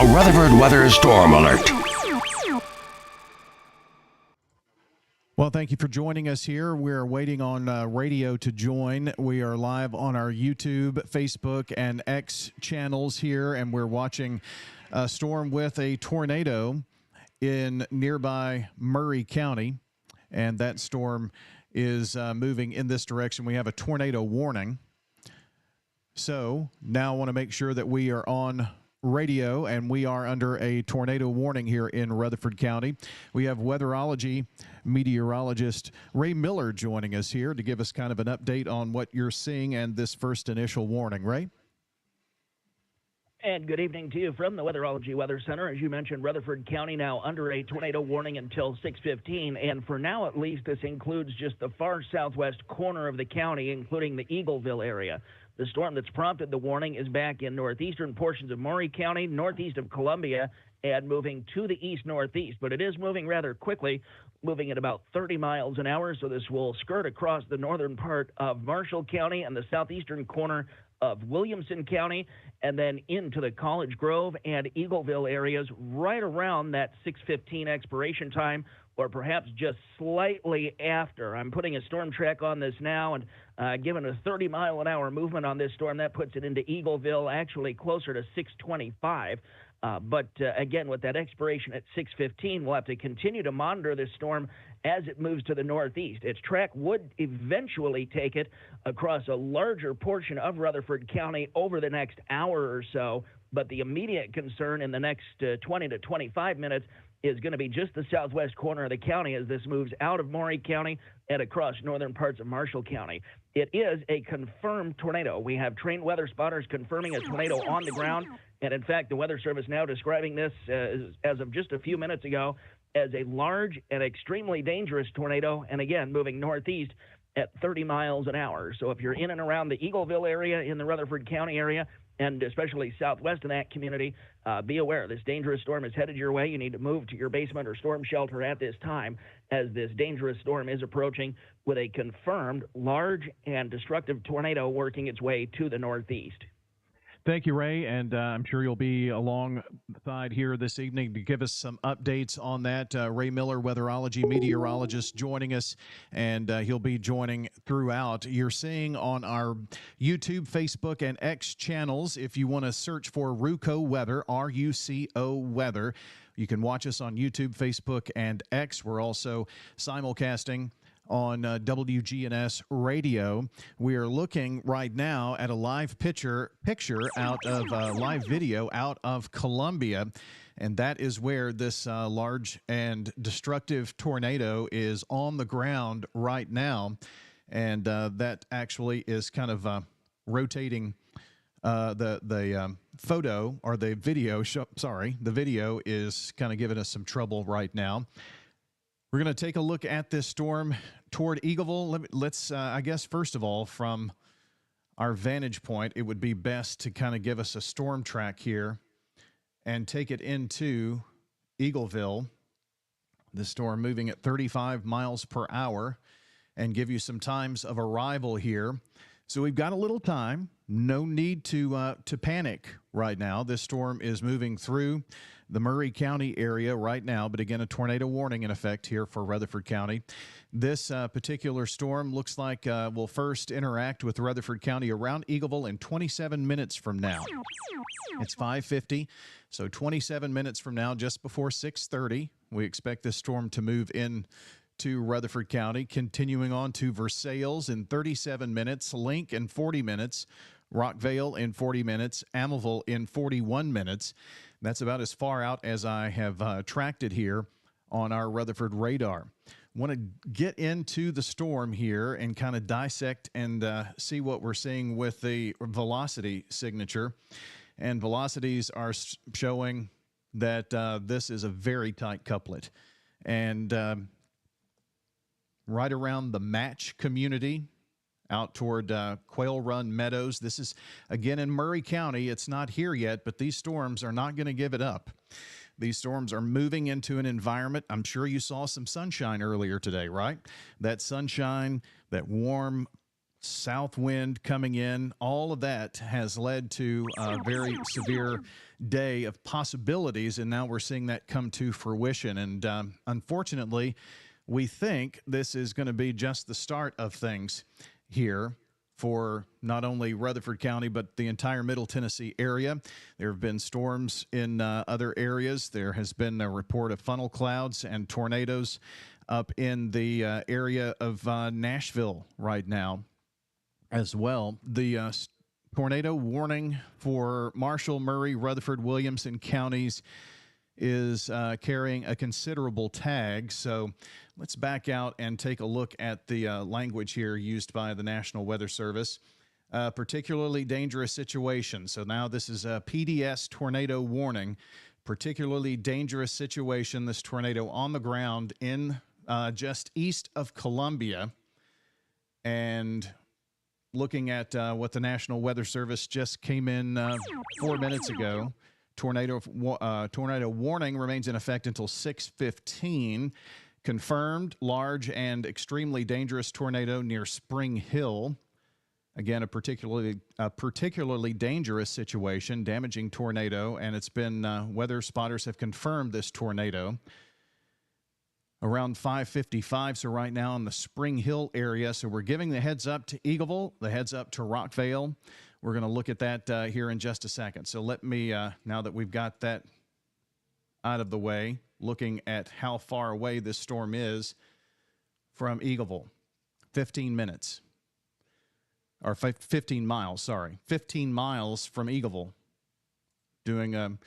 A Rutherford Weather Storm Alert. Well, thank you for joining us here. We're waiting on radio to join. We are live on our YouTube, Facebook, and X channels here, and we're watching a storm with a tornado in nearby Murray County, and that storm is moving in this direction. We have a tornado warning. So now I want to make sure that we are on radio, and we are under a tornado warning here in Rutherford County. We have weatherology meteorologist Ray Miller joining us here to give us kind of an update on what you're seeing and this first initial warning. Ray? And good evening to you from the Weatherology Weather Center. As you mentioned, Rutherford County now under a tornado warning until 6:15, and for now at least this includes just the far southwest corner of the county, including the Eagleville area. The storm that's prompted the warning is back in northeastern portions of Maury County, northeast of Columbia, and moving to the east-northeast. But it is moving rather quickly, moving at about 30 miles an hour, so this will skirt across the northern part of Marshall County and the southeastern corner of Williamson County, and then into the College Grove and Eagleville areas right around that 6:15 expiration time, or perhaps just slightly after. I'm putting a storm track on this now, and given a 30-mile-an-hour movement on this storm, that puts it into Eagleville, actually closer to 6:25. But again, with that expiration at 6:15, we'll have to continue to monitor this storm as it moves to the northeast. Its track would eventually take it across a larger portion of Rutherford County over the next hour or so, but the immediate concern in the next 20 to 25 minutes is going to be just the southwest corner of the county as this moves out of Maury County and across northern parts of Marshall County. It is a confirmed tornado. We have trained weather spotters confirming a tornado on the ground, and in fact, the Weather Service now describing this as of just a few minutes ago as a large and extremely dangerous tornado, and again, moving northeast at 30 miles an hour. So if you're in and around the Eagleville area in the Rutherford County area, and especially southwest of that community, be aware this dangerous storm is headed your way. You need to move to your basement or storm shelter at this time as this dangerous storm is approaching with a confirmed large and destructive tornado working its way to the northeast. Thank you, Ray, and I'm sure you'll be alongside here this evening to give us some updates on that. Ray Miller, weatherology meteorologist, joining us, and he'll be joining throughout. You're seeing on our YouTube, Facebook, and X channels, if you want to search for RUCO Weather, R-U-C-O Weather, you can watch us on YouTube, Facebook, and X. We're also simulcasting on WGNS radio. We are looking right now at a live picture out of live video out of Columbia, and that is where this large and destructive tornado is on the ground right now, and that actually is kind of rotating. The photo or the video, the video is kind of giving us some trouble right now. We're going to take a look at this storm toward Eagleville. Let's I guess, first of all, from our vantage point, it would be best to kind of give us a storm track here and take it into Eagleville. The storm moving at 35 miles per hour and give you some times of arrival here. So we've got a little time. No need to panic right now. This storm is moving through the Murray County area right now, but again, a tornado warning in effect here for Rutherford County. This particular storm looks like will first interact with Rutherford County around Eagleville in 27 minutes from now. It's 5:50, so 27 minutes from now, just before 6:30, we expect this storm to move in to Rutherford County, continuing on to Versailles in 37 minutes, Link in 40 minutes, Rockvale in 40 minutes, Amaville in 41 minutes. That's about as far out as I have tracked it here on our Rutherford radar. Want to get into the storm here and kind of dissect and see what we're seeing with the velocity signature. And velocities are showing that this is a very tight couplet. And right around the Match community, out toward Quail Run Meadows. This is, again, in Murray County. It's not here yet, but these storms are not going to give it up. These storms are moving into an environment. I'm sure you saw some sunshine earlier today, right? That sunshine, that warm south wind coming in. All of that has led to a very severe day of possibilities, and now we're seeing that come to fruition. And unfortunately, we think this is going to be just the start of things here for not only Rutherford County, but the entire Middle Tennessee area. There have been storms in other areas. There has been a report of funnel clouds and tornadoes up in the area of Nashville right now as well. The tornado warning for Marshall, Murray, Rutherford, Williamson counties is carrying a considerable tag. So let's back out and take a look at the language here used by the National Weather Service. Particularly dangerous situation. So now this is a PDS tornado warning. Particularly dangerous situation. This tornado on the ground in just east of Columbia. And looking at what the National Weather Service just came in 4 minutes ago. Tornado warning remains in effect until 6:15. Confirmed large and extremely dangerous tornado near Spring Hill. Again, a particularly dangerous situation, damaging tornado, and it's been weather spotters have confirmed this tornado around 5:55. So right now in the Spring Hill area. So we're giving the heads up to Eagleville, the heads up to Rockvale. We're going to look at that here in just a second. So let me, now that we've got that out of the way, looking at how far away this storm is from Eagleville. 15 minutes. Or 15 miles, sorry. 15 miles from Eagleville. Doing a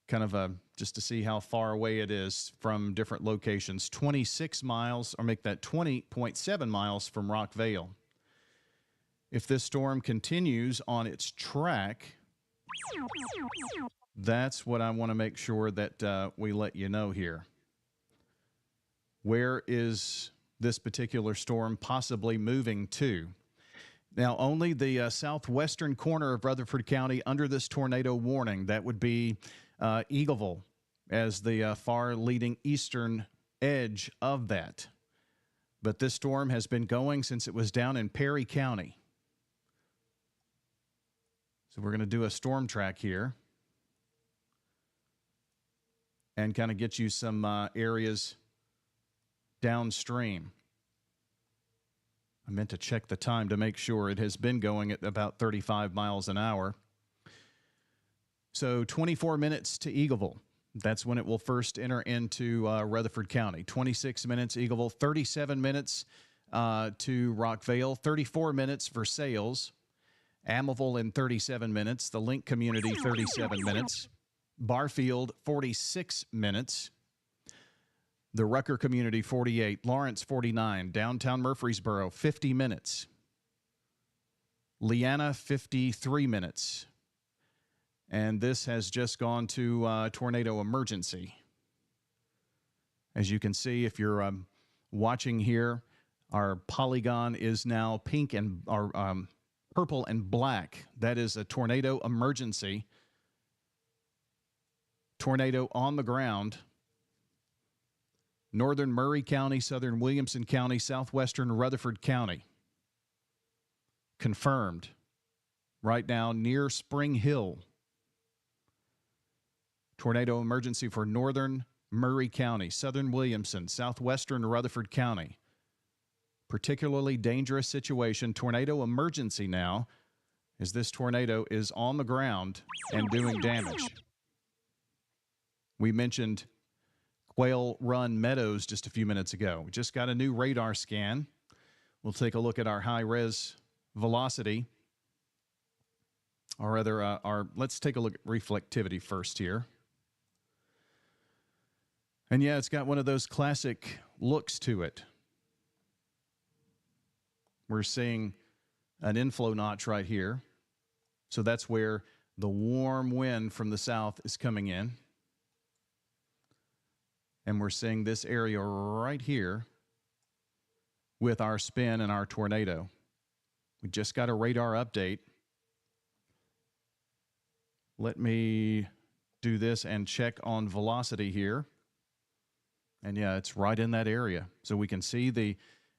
kind of a, just to see how far away it is from different locations. 26 miles, or make that 20.7 miles from Rockvale. If this storm continues on its track, that's what I want to make sure that we let you know here. Where is this particular storm possibly moving to? Now, only the southwestern corner of Rutherford County under this tornado warning. That would be Eagleville as the far leading eastern edge of that. But this storm has been going since it was down in Perry County. So we're going to do a storm track here and kind of get you some areas downstream. I meant to check the time to make sure. It has been going at about 35 miles an hour. So 24 minutes to Eagleville. That's when it will first enter into Rutherford County. 26 minutes, Eagleville. 37 minutes to Rockvale. 34 minutes for Sales. Amaville in 37 minutes. The Link community, 37 minutes. Barfield, 46 minutes. The Rucker community, 48. Lawrence, 49. Downtown Murfreesboro, 50 minutes. Leanna, 53 minutes. And this has just gone to tornado emergency. As you can see, if you're watching here, our polygon is now pink and purple and black. That is a tornado emergency. Tornado on the ground. Northern Murray County, Southern Williamson County, Southwestern Rutherford County. Confirmed. Right now near Spring Hill. Tornado emergency for Northern Murray County, Southern Williamson, Southwestern Rutherford County. Particularly dangerous situation. Tornado emergency now as this tornado is on the ground and doing damage. We mentioned Quail Run Meadows just a few minutes ago. We just got a new radar scan. We'll take a look at our high-res velocity. Or rather, let's take a look at reflectivity first here. And yeah, it's got one of those classic looks to it. We're seeing an inflow notch right here. So that's where the warm wind from the south is coming in. And we're seeing this area right here with our spin and our tornado. We just got a radar update. Let me do this and check on velocity here. And yeah, it's right in that area. So we can see the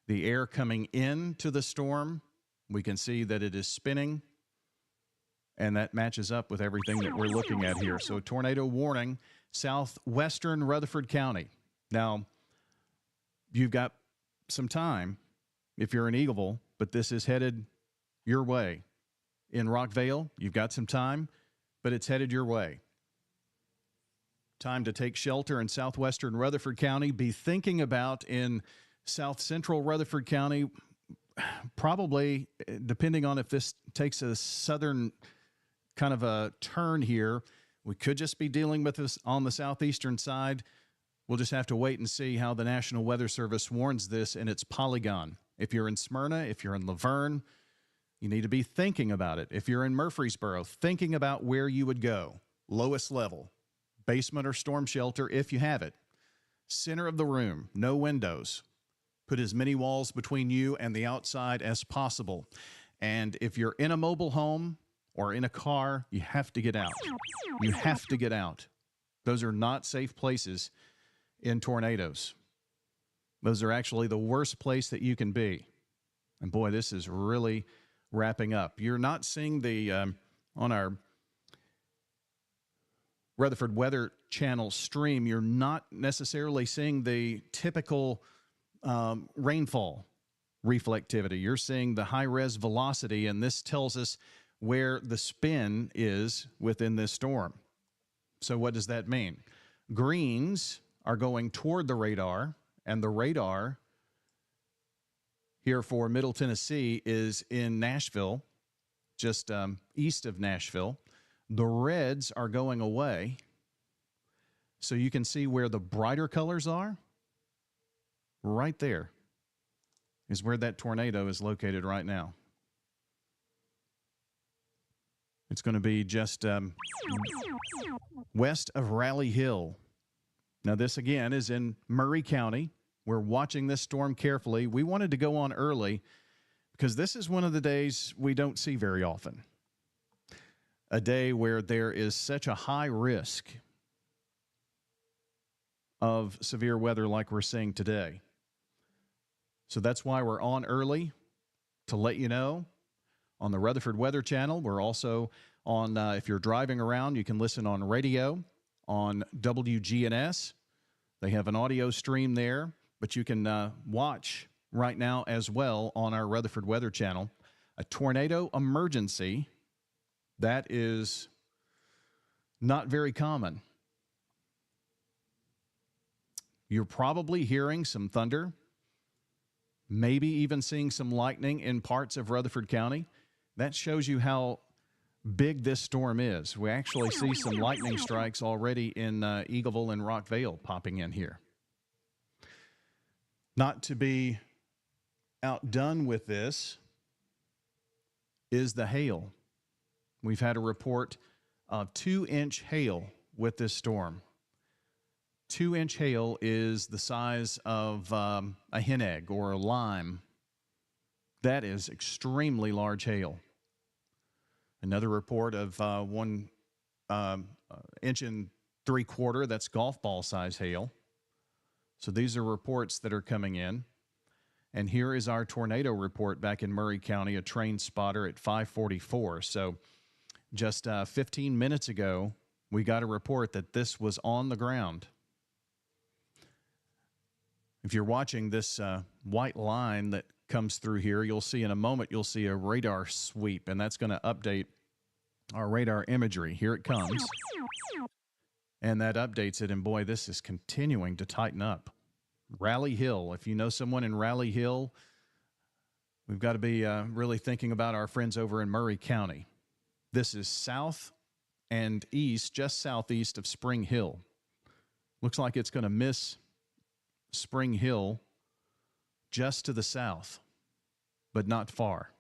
air coming into the storm We can see that it is spinning, and that matches up with everything that we're looking at here. So tornado warning, southwestern Rutherford County. Now, you've got some time if you're in Eagleville, but this is headed your way. In Rockvale, you've got some time, but it's headed your way. Time to take shelter in southwestern Rutherford County. Be thinking about in south central Rutherford County, probably, depending on if this takes a southern kind of a turn here, we could just be dealing with this on the southeastern side. We'll just have to wait and see how the National Weather Service warns this in its polygon. If you're in Smyrna, if you're in Laverne, you need to be thinking about it. If you're in Murfreesboro, thinking about where you would go. Lowest level, basement or storm shelter if you have it. Center of the room, no windows. Put as many walls between you and the outside as possible. And if you're in a mobile home or in a car, you have to get out. You have to get out. Those are not safe places in tornadoes. Those are actually the worst place that you can be. And boy, this is really wrapping up. You're not seeing the, on our Rutherford Weather Channel stream, you're not necessarily seeing the typical rainfall reflectivity. You're seeing the high-res velocity, and this tells us where the spin is within this storm. So what does that mean? Greens are going toward the radar, and the radar here for Middle Tennessee is in Nashville, just east of Nashville. The reds are going away, so you can see where the brighter colors are. Right there is where that tornado is located right now. It's going to be just west of Rally Hill. Now, this again is in Murray County. We're watching this storm carefully. We wanted to go on early because this is one of the days we don't see very often. A day where there is such a high risk of severe weather like we're seeing today. So that's why we're on early, to let you know. On the Rutherford Weather Channel, we're also on, if you're driving around, you can listen on radio on WGNS. They have an audio stream there, but you can watch right now as well on our Rutherford Weather Channel. A tornado emergency, that is not very common. You're probably hearing some thunder, maybe even seeing some lightning in parts of Rutherford County. That shows you how big this storm is. We actually see some lightning strikes already in Eagleville and Rockvale popping in here. Not to be outdone with this is the hail. We've had a report of 2-inch hail with this storm. 2-inch hail is the size of a hen egg or a lime. That is extremely large hail. Another report of 1 inch and 3/4, that's golf ball size hail. So these are reports that are coming in. And here is our tornado report back in Murray County, a train spotter at 544. So just 15 minutes ago, we got a report that this was on the ground. If you're watching this white line that comes through here, you'll see in a moment, you'll see a radar sweep, and that's going to update our radar imagery. Here it comes. And that updates it, and boy, this is continuing to tighten up. Rally Hill, if you know someone in Rally Hill, we've got to be really thinking about our friends over in Murray County. This is south and east, just southeast of Spring Hill. Looks like it's going to miss Spring Hill just to the south, but not far.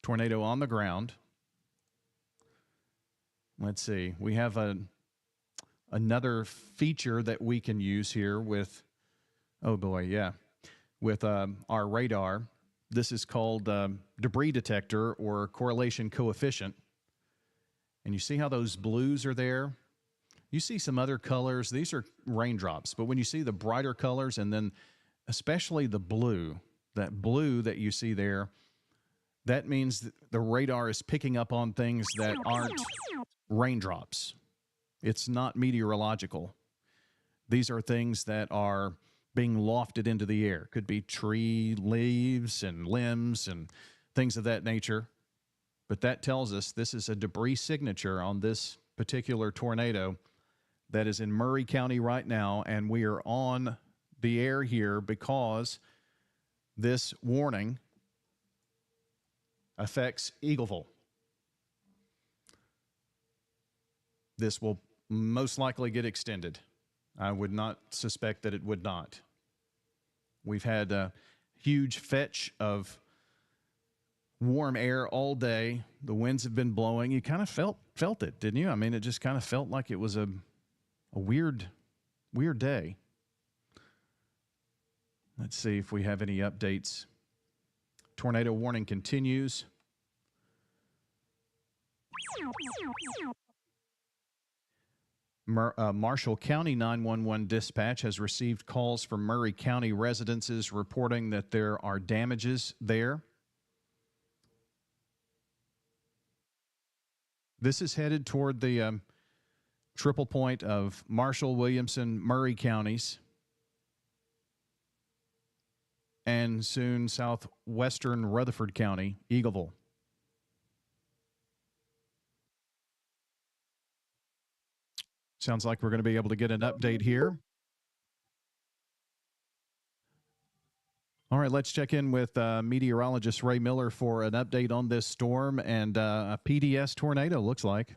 Tornado on the ground. Let's see. We have another feature that we can use here with, oh boy, yeah, with our radar. This is called debris detector or correlation coefficient. And you see how those blues are there? You see some other colors. These are raindrops. But when you see the brighter colors and then especially the blue, that blue that you see there, that means that the radar is picking up on things that aren't raindrops. It's not meteorological. These are things that are being lofted into the air. Could be tree leaves and limbs and things of that nature. But that tells us this is a debris signature on this particular tornado that is in Murray County right now, and we are on the air here because this warning affects Eagleville. This will most likely get extended. I would not suspect that it would not. We've had a huge fetch of warm air all day. The winds have been blowing. You kind of felt it, didn't you? I mean, it just kind of felt like it was a weird day. Let's see if we have any updates. Tornado warning continues. Marshall County 911 dispatch has received calls from Murray County residences reporting that there are damages there. This is headed toward the triple point of Marshall, Williamson, Murray counties, and soon southwestern Rutherford County, Eagleville. Sounds like we're going to be able to get an update here. All right, let's check in with meteorologist Ray Miller for an update on this storm and a PDS tornado, looks like.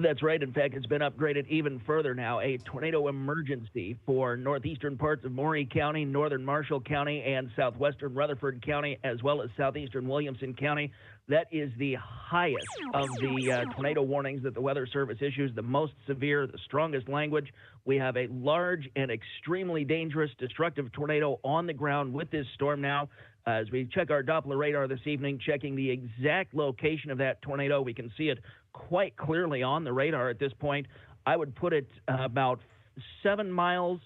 That's right. In fact, it's been upgraded even further now. A tornado emergency for northeastern parts of Maury County, northern Marshall County, and southwestern Rutherford County, as well as southeastern Williamson County. That is the highest of the tornado warnings that the Weather Service issues, the most severe, the strongest language. We have a large and extremely dangerous, destructive tornado on the ground with this storm now. As we check our Doppler radar this evening, checking the exact location of that tornado, we can see it quite clearly on the radar at this point. I would put it about 7 miles,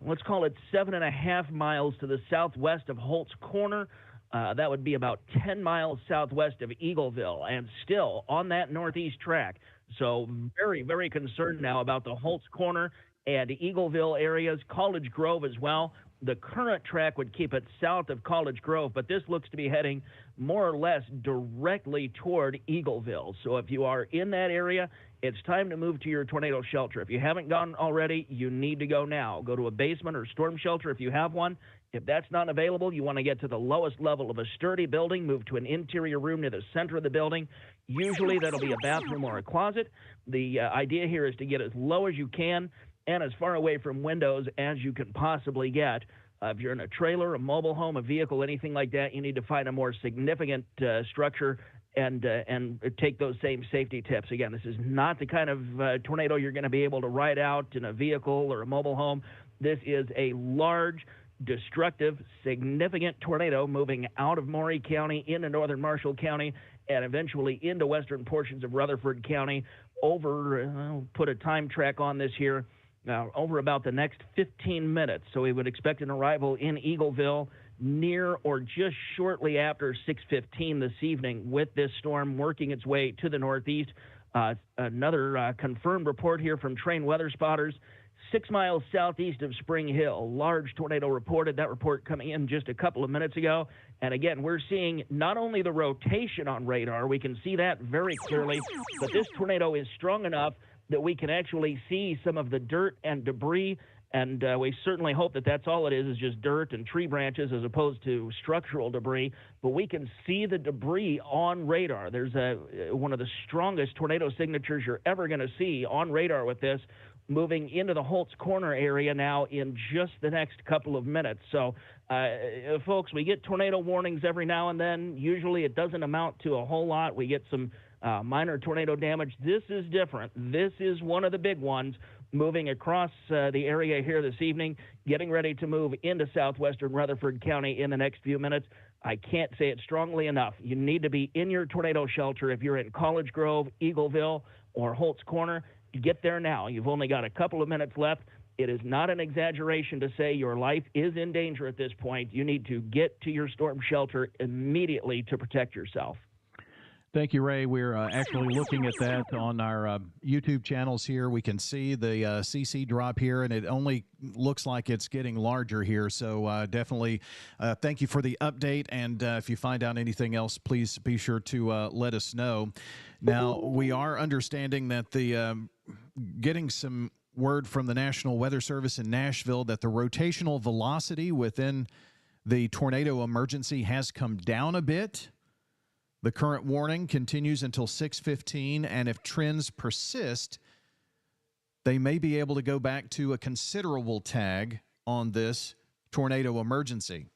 let's call it 7.5 miles to the southwest of Holt's Corner. That would be about 10 miles southwest of Eagleville, and still on that northeast track. So very, very concerned now about the Holt's Corner and Eagleville areas, College Grove as well. The current track would keep it south of College Grove, but this looks to be heading more or less directly toward Eagleville. So if you are in that area, it's time to move to your tornado shelter. If you haven't gone already, you need to go now. Go to a basement or storm shelter if you have one. If that's not available, you want to get to the lowest level of a sturdy building, move to an interior room near the center of the building. Usually that'll be a bathroom or a closet. The idea here is to get as low as you can and as far away from windows as you can possibly get. If you're in a trailer, a mobile home, a vehicle, anything like that, you need to find a more significant structure and take those same safety tips. Again, this is not the kind of tornado you're going to be able to ride out in a vehicle or a mobile home. This is a large, destructive, significant tornado moving out of Maury County into northern Marshall County and eventually into western portions of Rutherford County over, put a time track on this here, over about the next 15 minutes. So we would expect an arrival in Eagleville near or just shortly after 6:15 this evening with this storm working its way to the northeast. Another confirmed report here from Train Weather Spotters. 6 miles southeast of Spring Hill, large tornado reported. That report coming in just a couple of minutes ago. And again, we're seeing not only the rotation on radar, we can see that very clearly, but this tornado is strong enough that we can actually see some of the dirt and debris. And we certainly hope that that's all it is just dirt and tree branches as opposed to structural debris. But we can see the debris on radar. There's one of the strongest tornado signatures you're ever going to see on radar with this, moving into the Holt's Corner area now in just the next couple of minutes. So, folks, we get tornado warnings every now and then. Usually it doesn't amount to a whole lot. We get some minor tornado damage. This is different. This is one of the big ones moving across the area here this evening, getting ready to move into southwestern Rutherford County in the next few minutes. I can't say it strongly enough. You need to be in your tornado shelter if you're in College Grove, Eagleville, or Holt's Corner. Get there now. You've only got a couple of minutes left. It is not an exaggeration to say your life is in danger at this point. You need to get to your storm shelter immediately to protect yourself. Thank you, Ray. We're actually looking at that on our YouTube channels here. We can see the CC drop here, and it only looks like it's getting larger here. So definitely thank you for the update. And if you find out anything else, please be sure to let us know. Now, we are understanding that the getting some word from the National Weather Service in Nashville that the rotational velocity within the tornado emergency has come down a bit. The current warning continues until 6:15, and if trends persist, they may be able to go back to a considerable tag on this tornado emergency.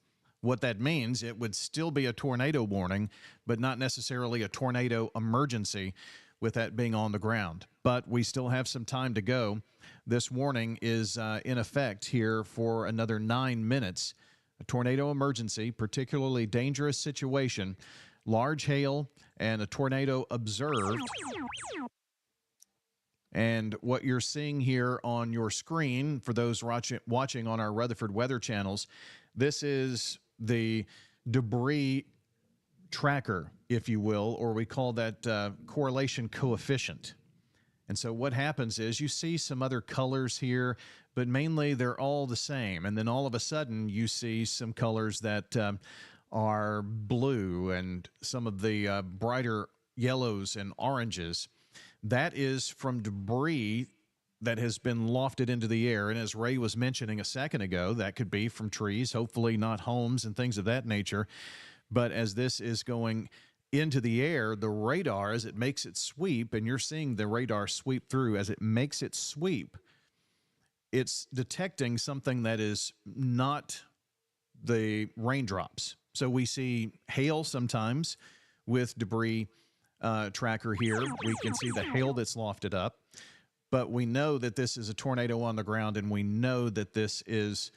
What that means, it would still be a tornado warning, but not necessarily a tornado emergency with that being on the ground. But we still have some time to go. This warning is in effect here for another 9 minutes. A tornado emergency, particularly dangerous situation. Large hail and a tornado observed. And what you're seeing here on your screen, for those watching on our Rutherford weather channels, this is the debris tracker, if you will, or we call that correlation coefficient. And so what happens is you see some other colors here, but mainly they're all the same. And then all of a sudden you see some colors that are blue and some of the brighter yellows and oranges. That is from debris that has been lofted into the air. And as Ray was mentioning a second ago, that could be from trees, hopefully not homes and things of that nature. But as this is going into the air, the radar, as it makes its sweep, and you're seeing the radar sweep through, as it makes its sweep, it's detecting something that is not the raindrops. So we see hail sometimes with debris tracker here. We can see the hail that's lofted up, but we know that this is a tornado on the ground, and we know that this is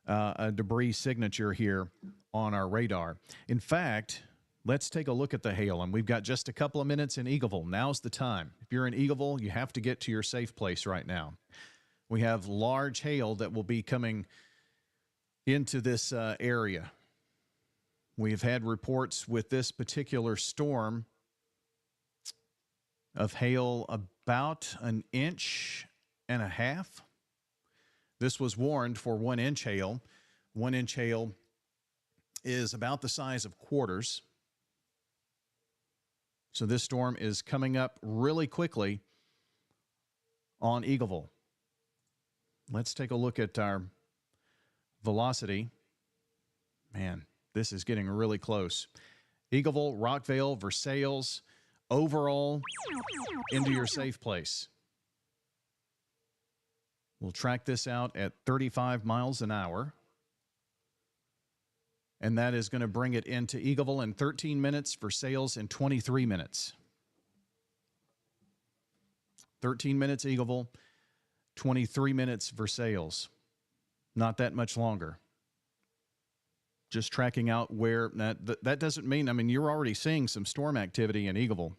a debris signature here on our radar. In fact, let's take a look at the hail, and we've got just a couple of minutes in Eagleville. Now's the time. If you're in Eagleville, you have to get to your safe place right now. We have large hail that will be coming into this area. We've had reports with this particular storm of hail about 1.5 inches. This was warned for 1 inch hail. 1 inch hail is about the size of quarters. So this storm is coming up really quickly on Eagleville. Let's take a look at our velocity. Man, this is getting really close. Eagleville, Rockvale, Versailles, overall into your safe place. We'll track this out at 35 miles an hour. And that is going to bring it into Eagleville in 13 minutes, Versailles in 23 minutes. 13 minutes Eagleville, 23 minutes Versailles. Not that much longer. Just tracking out where that doesn't mean, I mean, you're already seeing some storm activity in Eagleville.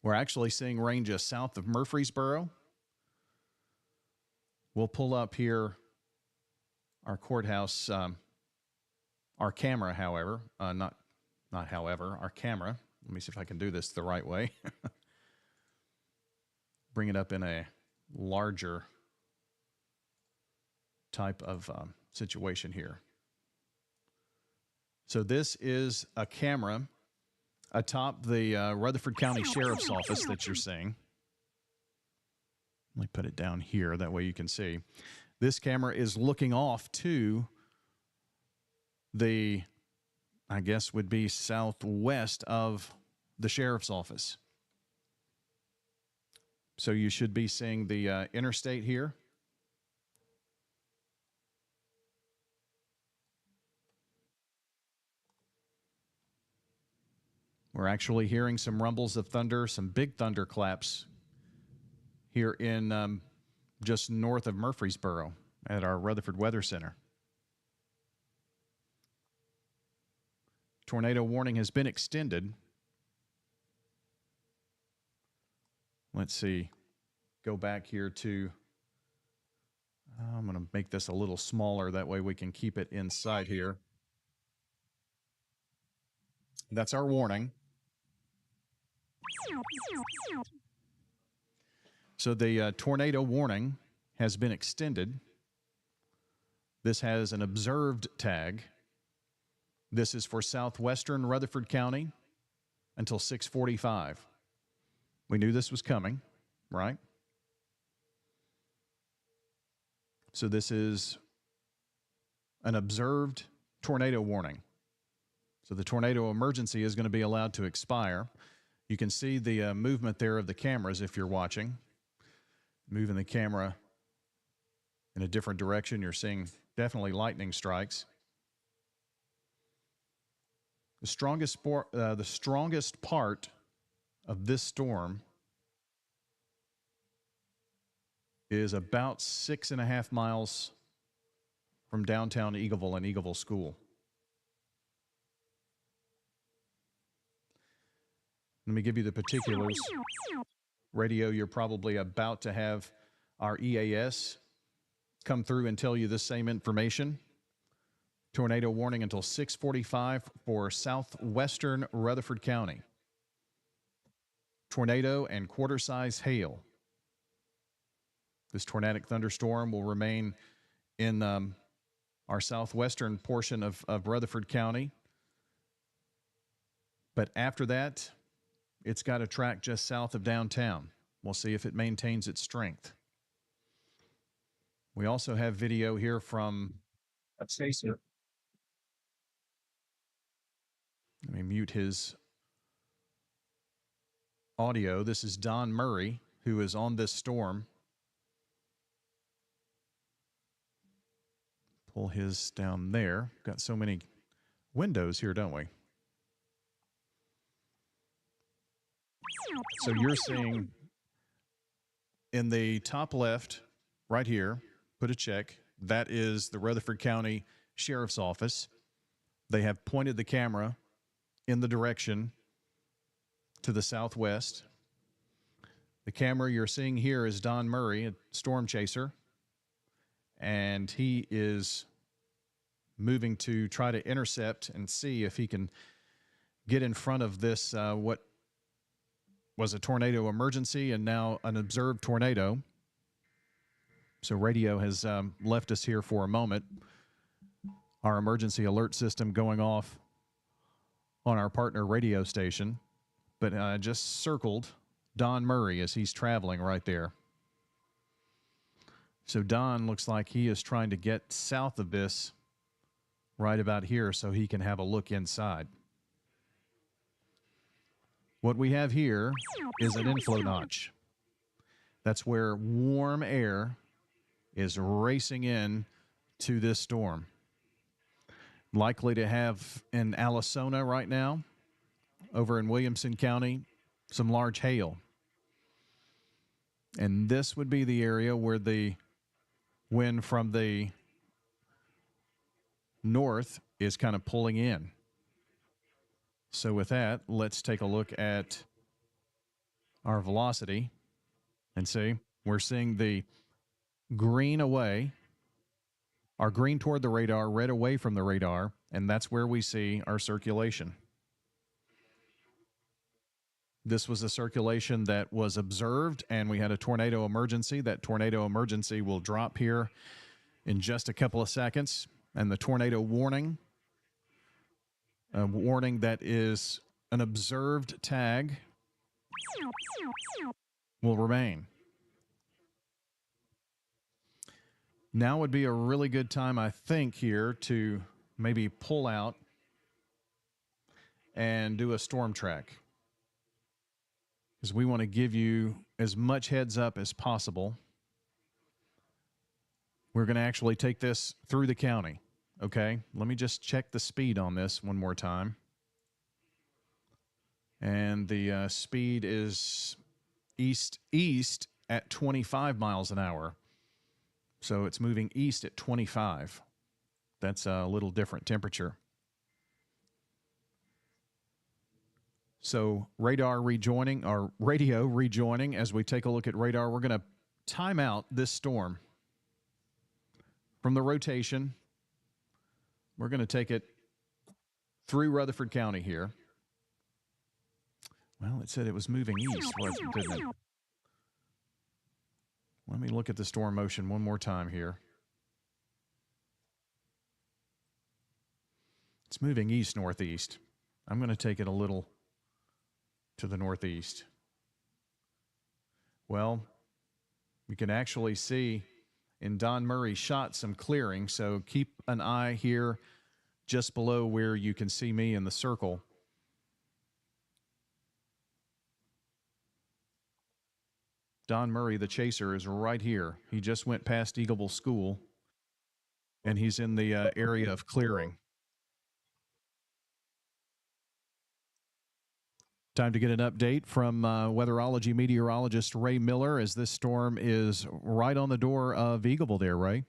We're actually seeing rain just south of Murfreesboro. We'll pull up here our courthouse, our camera, however, not however, our camera. Let me see if I can do this the right way. Bring it up in a larger type of situation here. So this is a camera atop the Rutherford County Sheriff's Office that you're seeing. Let me put it down here, that way you can see. This camera is looking off to the, I guess would be southwest of the Sheriff's Office. So you should be seeing the interstate here. We're actually hearing some rumbles of thunder, some big thunderclaps here in just north of Murfreesboro at our Rutherford Weather Center. Tornado warning has been extended. Let's see. Go back here to I'm going to make this a little smaller. That way we can keep it inside here. That's our warning. So the tornado warning has been extended. This has an observed tag. This is for southwestern Rutherford County until 6:45. We knew this was coming, right? So this is an observed tornado warning. So the tornado emergency is going to be allowed to expire. You can see the movement there of the cameras if you're watching. Moving the camera in a different direction, you're seeing definitely lightning strikes. The strongest part of this storm is about 6.5 miles from downtown Eagleville and Eagleville School. Let me give you the particulars. Radio, you're probably about to have our EAS come through and tell you the same information. Tornado warning until 6:45 for southwestern Rutherford County. Tornado and quarter-size hail. This tornadic thunderstorm will remain in our southwestern portion of Rutherford County. But after that, it's got a track just south of downtown. We'll see if it maintains its strength. We also have video here from... Let me mute his audio. This is Don Murray, who is on this storm. Pull his down there. Got so many windows here, don't we? So you're seeing in the top left, right here, put a check. That is the Rutherford County Sheriff's Office. They have pointed the camera in the direction to the southwest. The camera you're seeing here is Don Murray, a storm chaser, and he is moving to try to intercept and see if he can get in front of this, what was a tornado emergency and now an observed tornado. So radio has left us here for a moment. Our emergency alert system going off on our partner radio station. But I just circled Don Murray as he's traveling right there. So Don looks like he is trying to get south of this right about here so he can have a look inside. What we have here is an inflow notch. That's where warm air is racing in to this storm. Likely to have in Allisona right now, over in Williamson County, some large hail. And this would be the area where the wind from the north is kind of pulling in. So with that, let's take a look at our velocity and see. We're seeing the green away, our green toward the radar, red away from the radar, and that's where we see our circulation. This was a circulation that was observed, and we had a tornado emergency. That tornado emergency will drop here in just a couple of seconds, and the tornado warning, a warning that is an observed tag, will remain. Now would be a really good time, I think, here to maybe pull out and do a storm track, because we want to give you as much heads up as possible. We're going to actually take this through the county. Okay, let me just check the speed on this one more time. And the speed is east at 25 miles an hour. So it's moving east at 25. That's a little different temperature. So radar rejoining, or radio rejoining. As we take a look at radar, we're going to time out this storm. from the rotation. We're going to take it through Rutherford County here. Well, it said it was moving east, didn't it? Let me look at the storm motion one more time here. It's moving east-northeast. I'm going to take it a little to the northeast. Well, you can actually see in Don Murray shot some clearing, so keep an eye here just below where you can see me in the circle. Don Murray, the chaser, is right here. He just went past Eagleville School, and he's in the area of clearing. Time to get an update from weatherology meteorologist Ray Miller as this storm is right on the door of Eagleville there, Ray.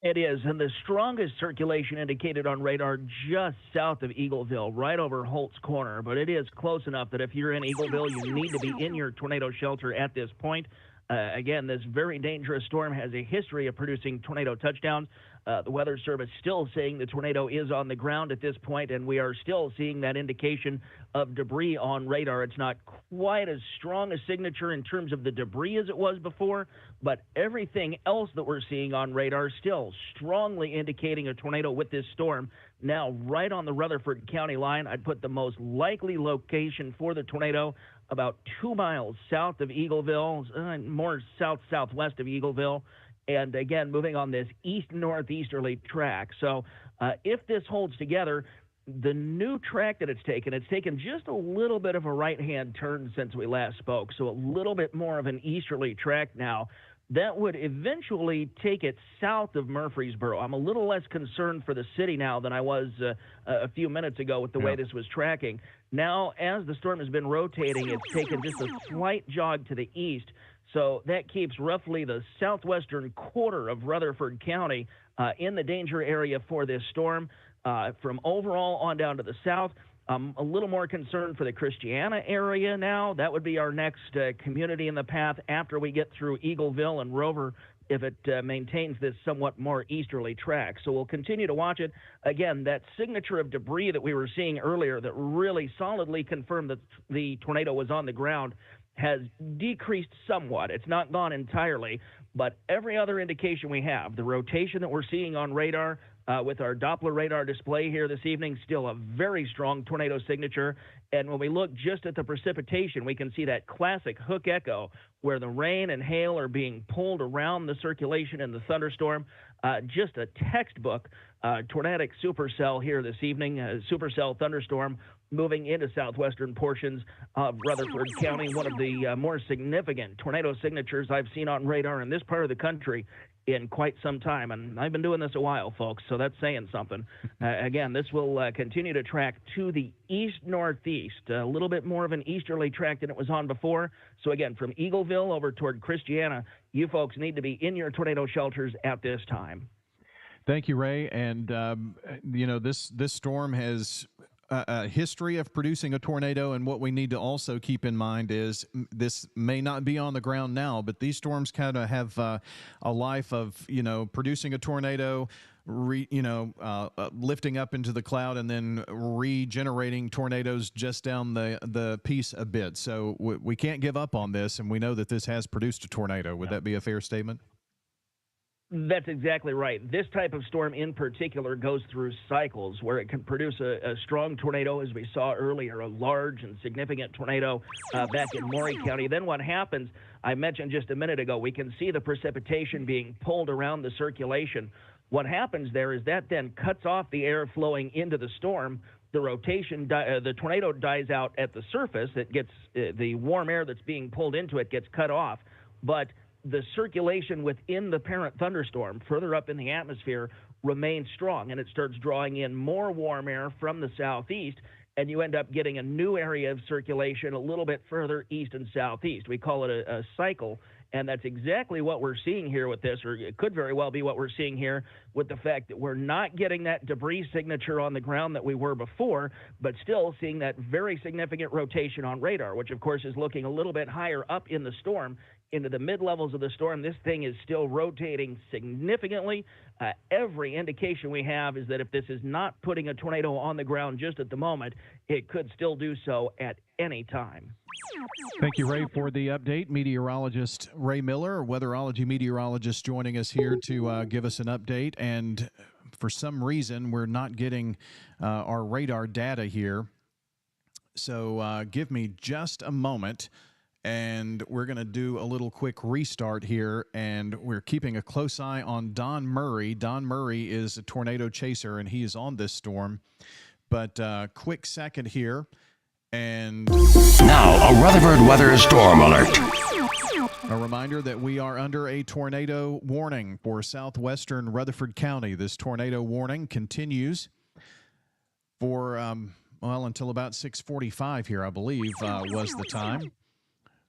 It is, and the strongest circulation indicated on radar just south of Eagleville, right over Holt's Corner. But it is close enough that if you're in Eagleville, you need to be in your tornado shelter at this point. Again, this very dangerous storm has a history of producing tornado touchdowns. The Weather Service still saying the tornado is on the ground at this point, and we are still seeing that indication of debris on radar. It's not quite as strong a signature in terms of the debris as it was before, but everything else that we're seeing on radar still strongly indicating a tornado with this storm. Now, right on the Rutherford County line, I'd put the most likely location for the tornado about 2 miles south of Eagleville, more south-southwest of Eagleville. And again, moving on this east-northeasterly track. So if this holds together, the new track that it's taken just a little bit of a right-hand turn since we last spoke. So a little bit more of an easterly track now. That would eventually take it south of Murfreesboro. I'm a little less concerned for the city now than I was a few minutes ago with the way this was tracking. Now, as the storm has been rotating, it's taken just a slight jog to the east. So that keeps roughly the southwestern quarter of Rutherford County in the danger area for this storm. From overall on down to the south, I'm a little more concerned for the Christiana area now. That would be our next community in the path after we get through Eagleville and Rover, if it maintains this somewhat more easterly track. So we'll continue to watch it. Again, that signature of debris that we were seeing earlier that really solidly confirmed that the tornado was on the ground has decreased somewhat. It's not gone entirely, but every other indication we have, the rotation that we're seeing on radar with our Doppler radar display here this evening, still a very strong tornado signature. And when we look just at the precipitation, we can see that classic hook echo where the rain and hail are being pulled around the circulation in the thunderstorm. Just a textbook tornadic supercell here this evening, supercell thunderstorm moving into southwestern portions of Rutherford County, one of the more significant tornado signatures I've seen on radar in this part of the country in quite some time. And I've been doing this a while, folks, so that's saying something. Again, this will continue to track to the east-northeast, a little bit more of an easterly track than it was on before. So again, from Eagleville over toward Christiana, you folks need to be in your tornado shelters at this time. Thank you, Ray. And, you know, this storm has a history of producing a tornado, and what we need to also keep in mind is this may not be on the ground now, but these storms kind of have a life of, you know, producing a tornado, lifting up into the cloud and then regenerating tornadoes just down the piece a bit. So we can't give up on this, and we know that this has produced a tornado. Would that be a fair statement? That's exactly right. This type of storm in particular goes through cycles where it can produce a strong tornado, as we saw earlier, a large and significant tornado back in Maury County. Then what happens, I mentioned just a minute ago, we can see the precipitation being pulled around the circulation. What happens there is that then cuts off the air flowing into the storm. The rotation, the tornado dies out at the surface. It gets the warm air that's being pulled into it gets cut off, but the circulation within the parent thunderstorm further up in the atmosphere remains strong, and it starts drawing in more warm air from the southeast, and you end up getting a new area of circulation a little bit further east and southeast. We call it a cycle, and that's exactly what we're seeing here with this, or it could very well be what we're seeing here with the fact that we're not getting that debris signature on the ground that we were before, but still seeing that very significant rotation on radar, which of course is looking a little bit higher up in the storm, into the mid-levels of the storm. This thing is still rotating significantly. Every indication we have is that if this is not putting a tornado on the ground just at the moment, it could still do so at any time. Thank you, Ray, for the update. Meteorologist Ray Miller, weatherology meteorologist, joining us here to give us an update. And for some reason, we're not getting our radar data here. So give me just a moment, and we're going to do a little quick restart here, and we're keeping a close eye on Don Murray. Don Murray is a tornado chaser, and he is on this storm. But quick second here, and Now, a Rutherford Weather Storm Alert. a reminder that we are under a tornado warning for southwestern Rutherford County. This tornado warning continues for well, until about 6:45 here, I believe, was the time.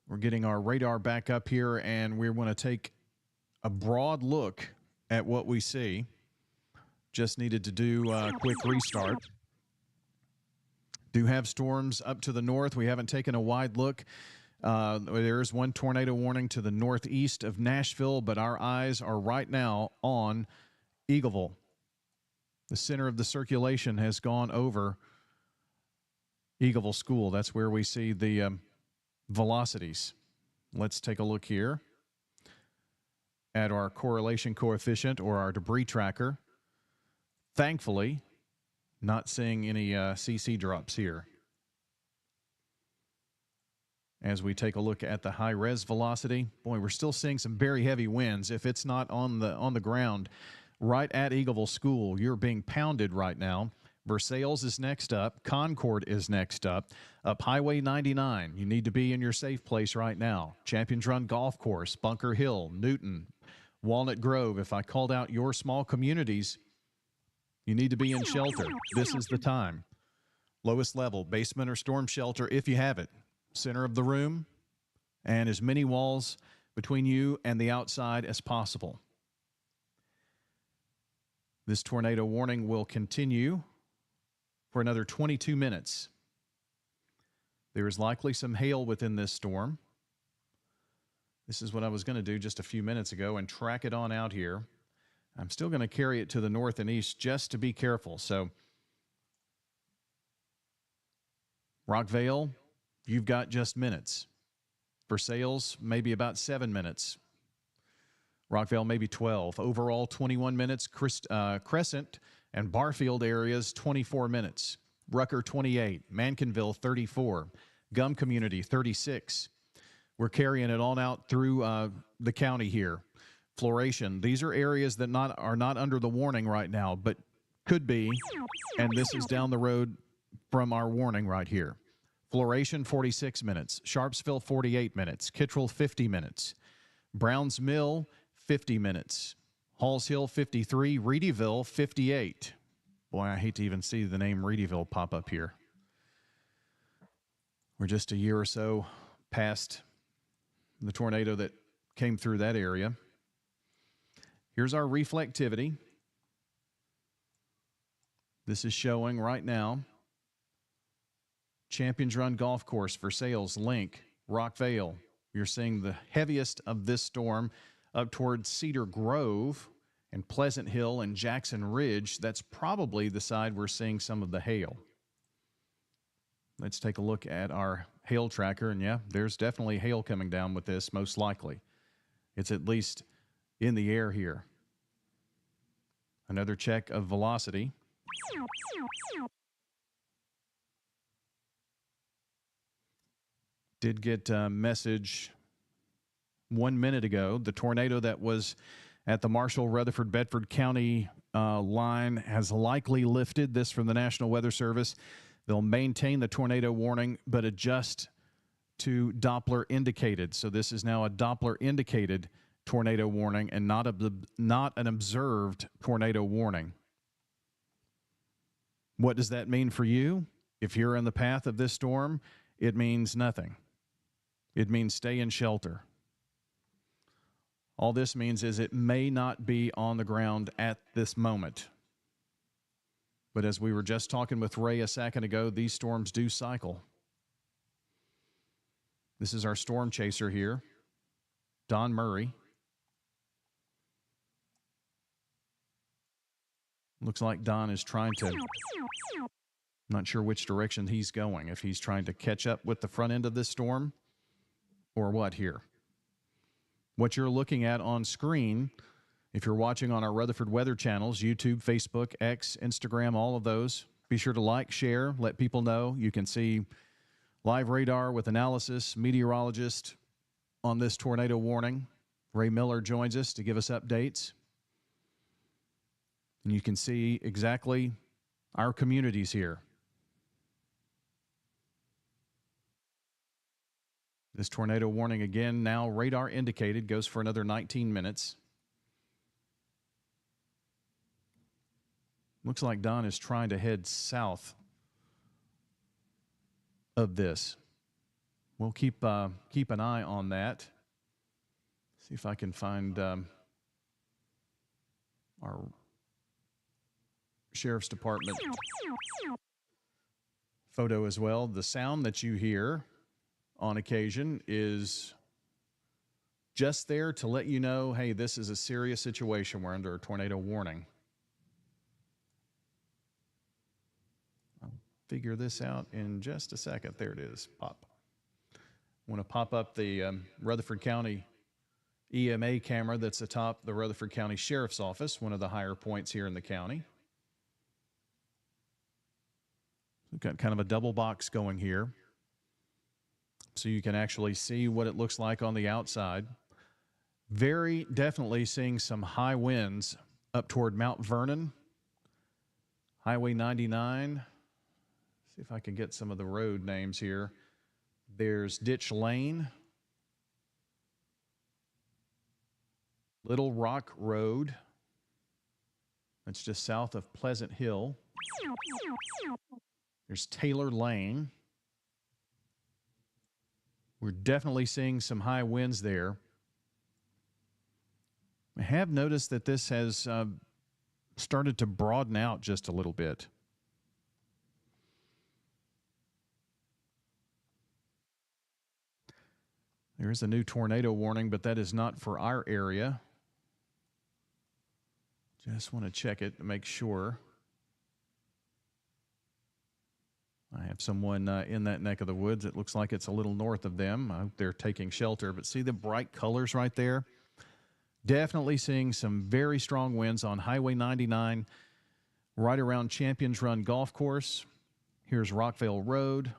We're getting our radar back up here, and we're going to take a broad look at what we see. Just needed to do a quick restart. Do have storms up to the north. We haven't taken a wide look. There is one tornado warning to the northeast of Nashville, but our eyes are right now on Eagleville. The center of the circulation has gone over Eagleville School. That's where we see the velocities. Let's take a look here at our correlation coefficient or our debris tracker. Thankfully, not seeing any CC drops here. As we take a look at the high-res velocity, boy, we're still seeing some very heavy winds. If it's not on the ground right at Eagleville School, you're being pounded right now. Versailles is next up. Concord is next up. Up Highway 99, you need to be in your safe place right now. Champions Run Golf Course, Bunker Hill, Newton, Walnut Grove. If I called out your small communities, you need to be in shelter. This is the time. Lowest level, basement or storm shelter if you have it. Center of the room, and as many walls between you and the outside as possible. This tornado warning will continue for another 22 minutes. There is likely some hail within this storm. This is what I was going to do just a few minutes ago and track it on out here. I'm still going to carry it to the north and east just to be careful. So, Rockvale, you've got just minutes. Versailles, maybe about 7 minutes. Rockvale, maybe 12. Overall, 21 minutes. Crescent and Barfield areas, 24 minutes. Rucker, 28. Mankinville, 34. Gum Community, 36. We're carrying it on out through the county here. Floration, these are areas that are not under the warning right now, but could be, and this is down the road from our warning right here. Floration, 46 minutes. Sharpsville, 48 minutes. Kittrell, 50 minutes. Browns Mill, 50 minutes. Halls Hill, 53. Reedyville, 58. Boy, I hate to even see the name Reedyville pop up here. We're just a year or so past the tornado that came through that area. Here's our reflectivity. This is showing right now. Champions Run Golf Course, Versailles, Link, Rockvale. You're seeing the heaviest of this storm up towards Cedar Grove and Pleasant Hill and Jackson Ridge. That's probably the side we're seeing some of the hail. Let's take a look at our hail tracker, and yeah, there's definitely hail coming down with this, most likely. It's at least in the air here. Another check of velocity. Did get a message 1 minute ago. The tornado that was at the Marshall, Rutherford, Bedford County line has likely lifted. This from the National Weather Service. They'll maintain the tornado warning, but adjust to Doppler indicated. So this is now a Doppler indicated tornado warning and not an observed tornado warning. What does that mean for you? If you're in the path of this storm, it means nothing. It means stay in shelter. All this means is it may not be on the ground at this moment. But as we were just talking with Ray a second ago, these storms do cycle. This is our storm chaser here. Don Murray. Looks like Don is trying to, not sure which direction he's going, if he's trying to catch up with the front end of this storm or what here. What you're looking at on screen, if you're watching on our Rutherford weather channels, YouTube, Facebook, X, Instagram, all of those, be sure to like, share, let people know. You can see live radar with analysis, meteorologist on this tornado warning. Ray Miller joins us to give us updates. And you can see exactly our communities here. This tornado warning, again, now radar indicated, goes for another 19 minutes. Looks like Don is trying to head south of this. We'll keep an eye on that. See if I can find our Sheriff's Department photo as well. The sound that you hear on occasion is just there to let you know, hey, this is a serious situation. We're under a tornado warning. I'll figure this out in just a second. There it is. Pop. I want to pop up the Rutherford County EMA camera that's atop the Rutherford County Sheriff's Office, one of the higher points here in the county. We've got kind of a double box going here, so you can actually see what it looks like on the outside. Very definitely seeing some high winds up toward Mount Vernon, Highway 99. See if I can get some of the road names here. There's Ditch Lane, Little Rock Road. That's just south of Pleasant Hill. There's Taylor Lane. We're definitely seeing some high winds there. I have noticed that this has started to broaden out just a little bit. There is a new tornado warning, but that is not for our area. Just want to check it to make sure. I have someone in that neck of the woods. It looks like it's a little north of them. I hope they're taking shelter. But see the bright colors right there? Definitely seeing some very strong winds on Highway 99 right around Champions Run Golf Course. Here's Rockvale Road,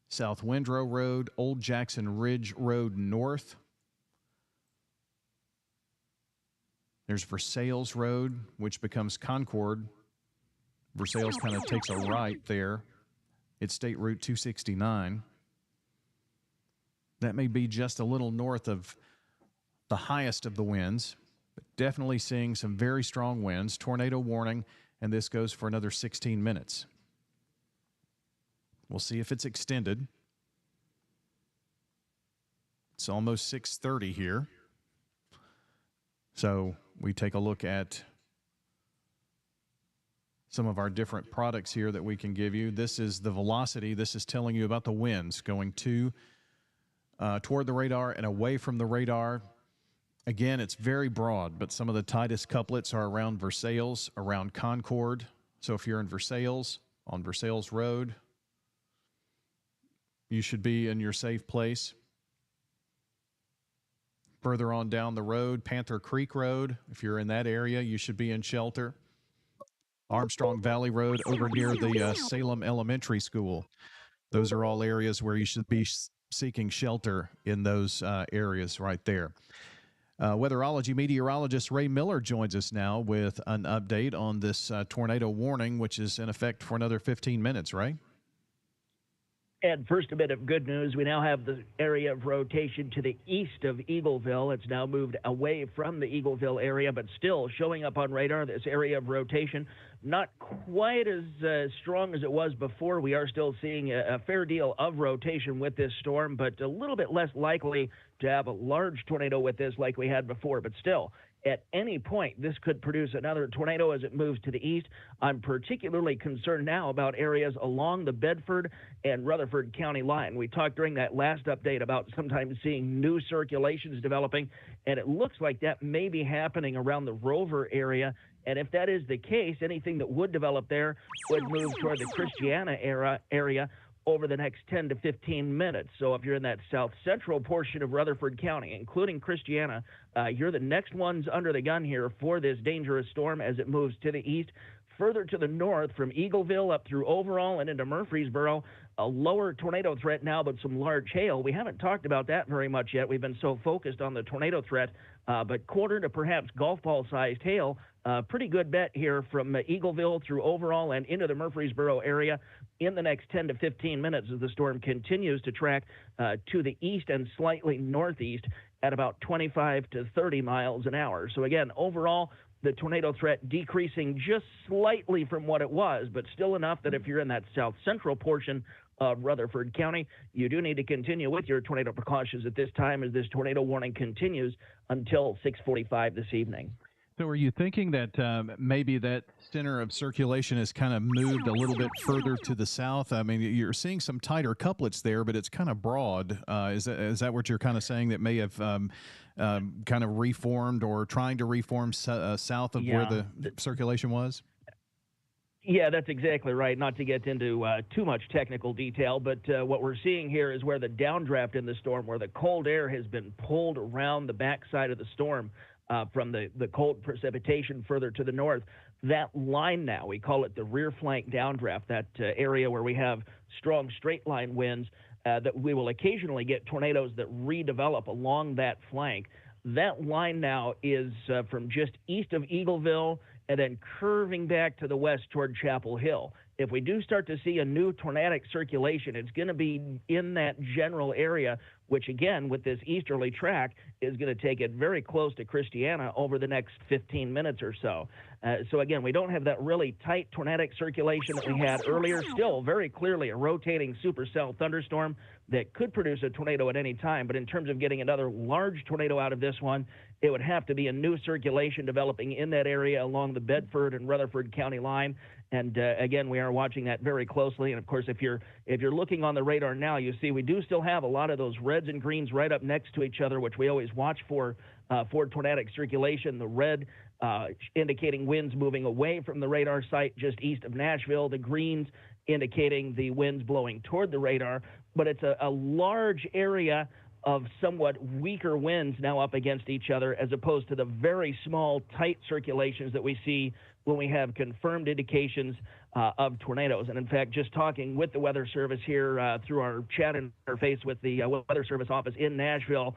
South Windrow Road, Old Jackson Ridge Road North. There's Versailles Road, which becomes Concord. Versailles kind of takes a right there. It's State Route 269. That may be just a little north of the highest of the winds, but definitely seeing some very strong winds, tornado warning, and this goes for another 16 minutes. We'll see if it's extended. It's almost 6:30 here. So we take a look at some of our different products here that we can give you. This is the velocity. This is telling you about the winds going toward the radar and away from the radar. Again, it's very broad, but some of the tightest couplets are around Versailles, around Concord. So if you're in Versailles, on Versailles Road, you should be in your safe place. Further on down the road, Panther Creek Road, if you're in that area, you should be in shelter. Armstrong Valley Road over near the Salem Elementary School. Those are all areas where you should be seeking shelter in those areas right there. Weatherology meteorologist Ray Miller joins us now with an update on this tornado warning, which is in effect for another 15 minutes, Ray? And first, a bit of good news. We now have the area of rotation to the east of Eagleville. It's now moved away from the Eagleville area, but still showing up on radar, this area of rotation. Not quite as strong as it was before. We are still seeing a fair deal of rotation with this storm, but a little bit less likely to have a large tornado with this like we had before. But still, at any point, this could produce another tornado as it moves to the east. I'm particularly concerned now about areas along the Bedford and Rutherford County line. We talked during that last update about sometimes seeing new circulations developing, and it looks like that may be happening around the Rover area. And if that is the case, anything that would develop there would move toward the Christiana area over the next 10 to 15 minutes. So if you're in that south central portion of Rutherford County, including Christiana, you're the next ones under the gun here for this dangerous storm as it moves to the east. Further to the north, from Eagleville up through Overall and into Murfreesboro, a lower tornado threat now, but some large hail. We haven't talked about that very much yet. We've been so focused on the tornado threat, but quarter to perhaps golf ball-sized hail. Pretty good bet here from Eagleville through Overall and into the Murfreesboro area in the next 10 to 15 minutes as the storm continues to track to the east and slightly northeast at about 25 to 30 miles an hour. So again, overall, the tornado threat decreasing just slightly from what it was, but still enough that if you're in that south central portion of Rutherford County, you do need to continue with your tornado precautions at this time as this tornado warning continues until 6:45 this evening. So are you thinking that maybe that center of circulation has kind of moved a little bit further to the south? I mean, you're seeing some tighter couplets there, but it's kind of broad. Is that what you're kind of saying, that may have kind of reformed or trying to reform south of where the circulation was? Yeah, that's exactly right. Not to get into too much technical detail, but what we're seeing here is where the downdraft in the storm, where the cold air has been pulled around the backside of the storm from the cold precipitation further to the north. That line now, we call it the rear flank downdraft, that area where we have strong straight line winds, that we will occasionally get tornadoes that redevelop along that flank. That line now is from just east of Eagleville and then curving back to the west toward Chapel Hill. If we do start to see a new tornadic circulation, it's going to be in that general area, which again, with this easterly track, is going to take it very close to Christiana over the next 15 minutes or so. So again, we don't have that really tight tornadic circulation that we had earlier. Still very clearly a rotating supercell thunderstorm that could produce a tornado at any time. But in terms of getting another large tornado out of this one, it would have to be a new circulation developing in that area along the Bedford and Rutherford County line. And again, we are watching that very closely. And of course, if you're looking on the radar now, you see we do still have a lot of those reds and greens right up next to each other, which we always watch for tornadic circulation. The red indicating winds moving away from the radar site just east of Nashville. The greens indicating the winds blowing toward the radar. But it's a large area of somewhat weaker winds now up against each other, as opposed to the very small, tight circulations that we see when we have confirmed indications of tornadoes. And in fact, just talking with the Weather Service here through our chat interface with the Weather Service office in Nashville,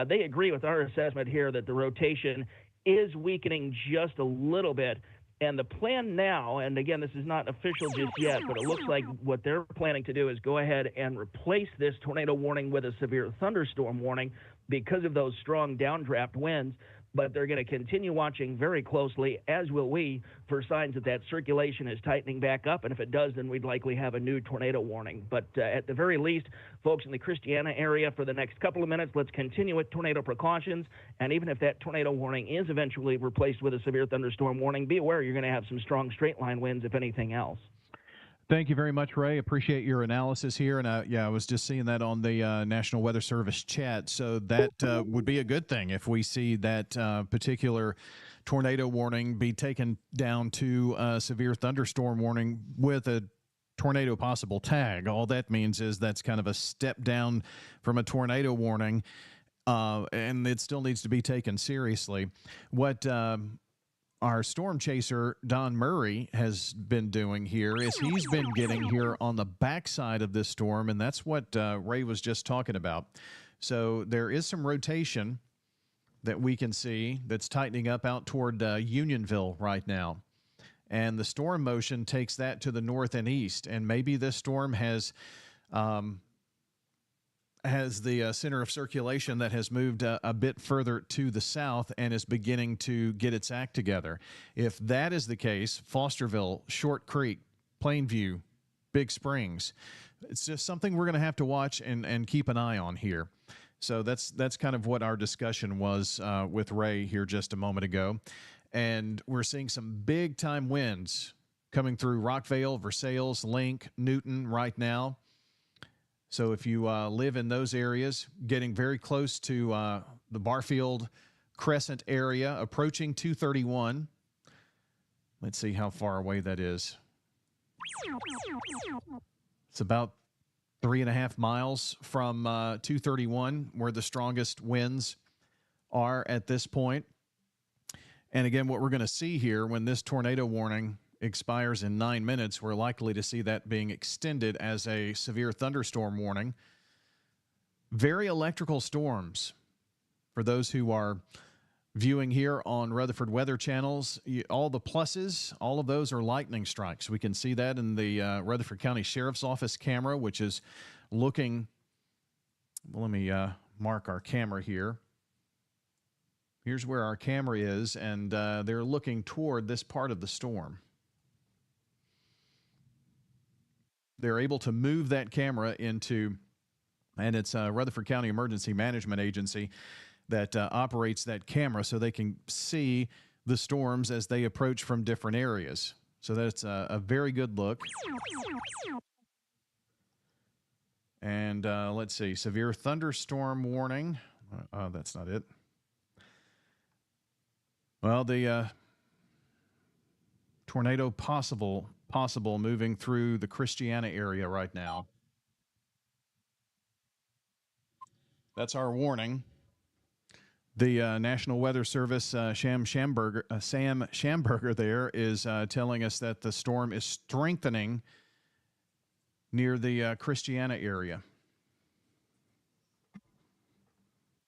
they agree with our assessment here that the rotation is weakening just a little bit. And the plan now, and again, this is not official just yet, but it looks like what they're planning to do is go ahead and replace this tornado warning with a severe thunderstorm warning because of those strong downdraft winds. But they're going to continue watching very closely, as will we, for signs that circulation is tightening back up. And if it does, then we'd likely have a new tornado warning. But at the very least, folks in the Christiana area, for the next couple of minutes, let's continue with tornado precautions. And even if that tornado warning is eventually replaced with a severe thunderstorm warning, be aware you're going to have some strong straight line winds, if anything else. Thank you very much, Ray. Appreciate your analysis here. And I was just seeing that on the National Weather Service chat. So that would be a good thing if we see that particular tornado warning be taken down to a severe thunderstorm warning with a tornado possible tag. All that means is that's kind of a step down from a tornado warning, and it still needs to be taken seriously. What our storm chaser, Don Murray, has been doing here is he's been getting here on the backside of this storm, and that's what Ray was just talking about. So there is some rotation that we can see that's tightening up out toward Unionville right now. And the storm motion takes that to the north and east, and maybe this storm has the center of circulation that has moved a bit further to the south and is beginning to get its act together. If that is the case, Fosterville, Short Creek, Plainview, Big Springs, it's just something we're going to have to watch and keep an eye on here. So that's kind of what our discussion was with Ray here just a moment ago. And we're seeing some big time winds coming through Rockvale, Versailles, Link, Newton right now. So if you live in those areas, getting very close to the Barfield Crescent area, approaching 231. Let's see how far away that is. It's about 3.5 miles from 231, where the strongest winds are at this point. And again, what we're going to see here when this tornado warning expires in 9 minutes, we're likely to see that being extended as a severe thunderstorm warning. Very electrical storms. For those who are viewing here on Rutherford Weather Channels, all the pluses, all of those are lightning strikes. We can see that in the Rutherford County Sheriff's Office camera, which is looking, well, let me mark our camera here. Here's where our camera is, and they're looking toward this part of the storm. They're able to move that camera into, and it's Rutherford County Emergency Management Agency that operates that camera, so they can see the storms as they approach from different areas. So that's a very good look. And let's see, severe thunderstorm warning. That's not it. Well, the tornado possible moving through the Christiana area right now. That's our warning. The National Weather Service, Sam Schamberger there is telling us that the storm is strengthening near the Christiana area.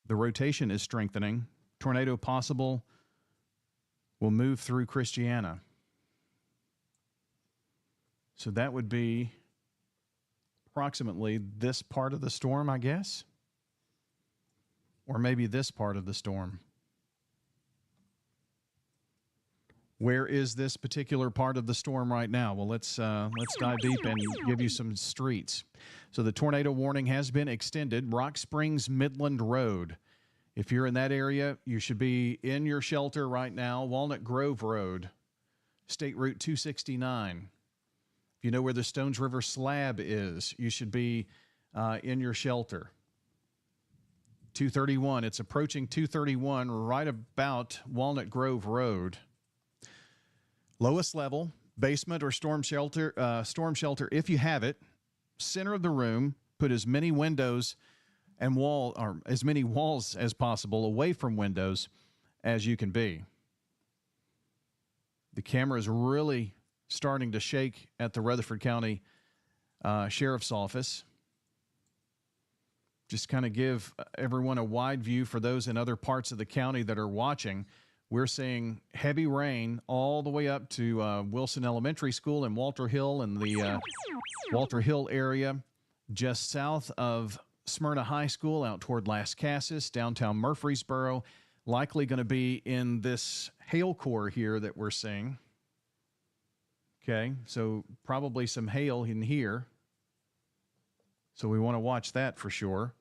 The rotation is strengthening. Tornado possible will move through Christiana. So that would be approximately this part of the storm, I guess. Or maybe this part of the storm. Where is this particular part of the storm right now? Well, let's dive deep and give you some streets. So the tornado warning has been extended. Rock Springs Midland Road. If you're in that area, you should be in your shelter right now. Walnut Grove Road, State Route 269. If you know where the Stones River Slab is, you should be in your shelter. 231. It's approaching 231 right about Walnut Grove Road. Lowest level, basement or storm shelter if you have it. Center of the room, put as many windows and as many walls as possible away from windows as you can be. The camera is really starting to shake at the Rutherford County Sheriff's Office. Just kind of give everyone a wide view for those in other parts of the county that are watching. We're seeing heavy rain all the way up to Wilson Elementary School in Walter Hill and the Walter Hill area, just south of Smyrna High School out toward Las Casas, downtown Murfreesboro. Likely going to be in this hail core here that we're seeing. Okay, so probably some hail in here. So we want to watch that for sure.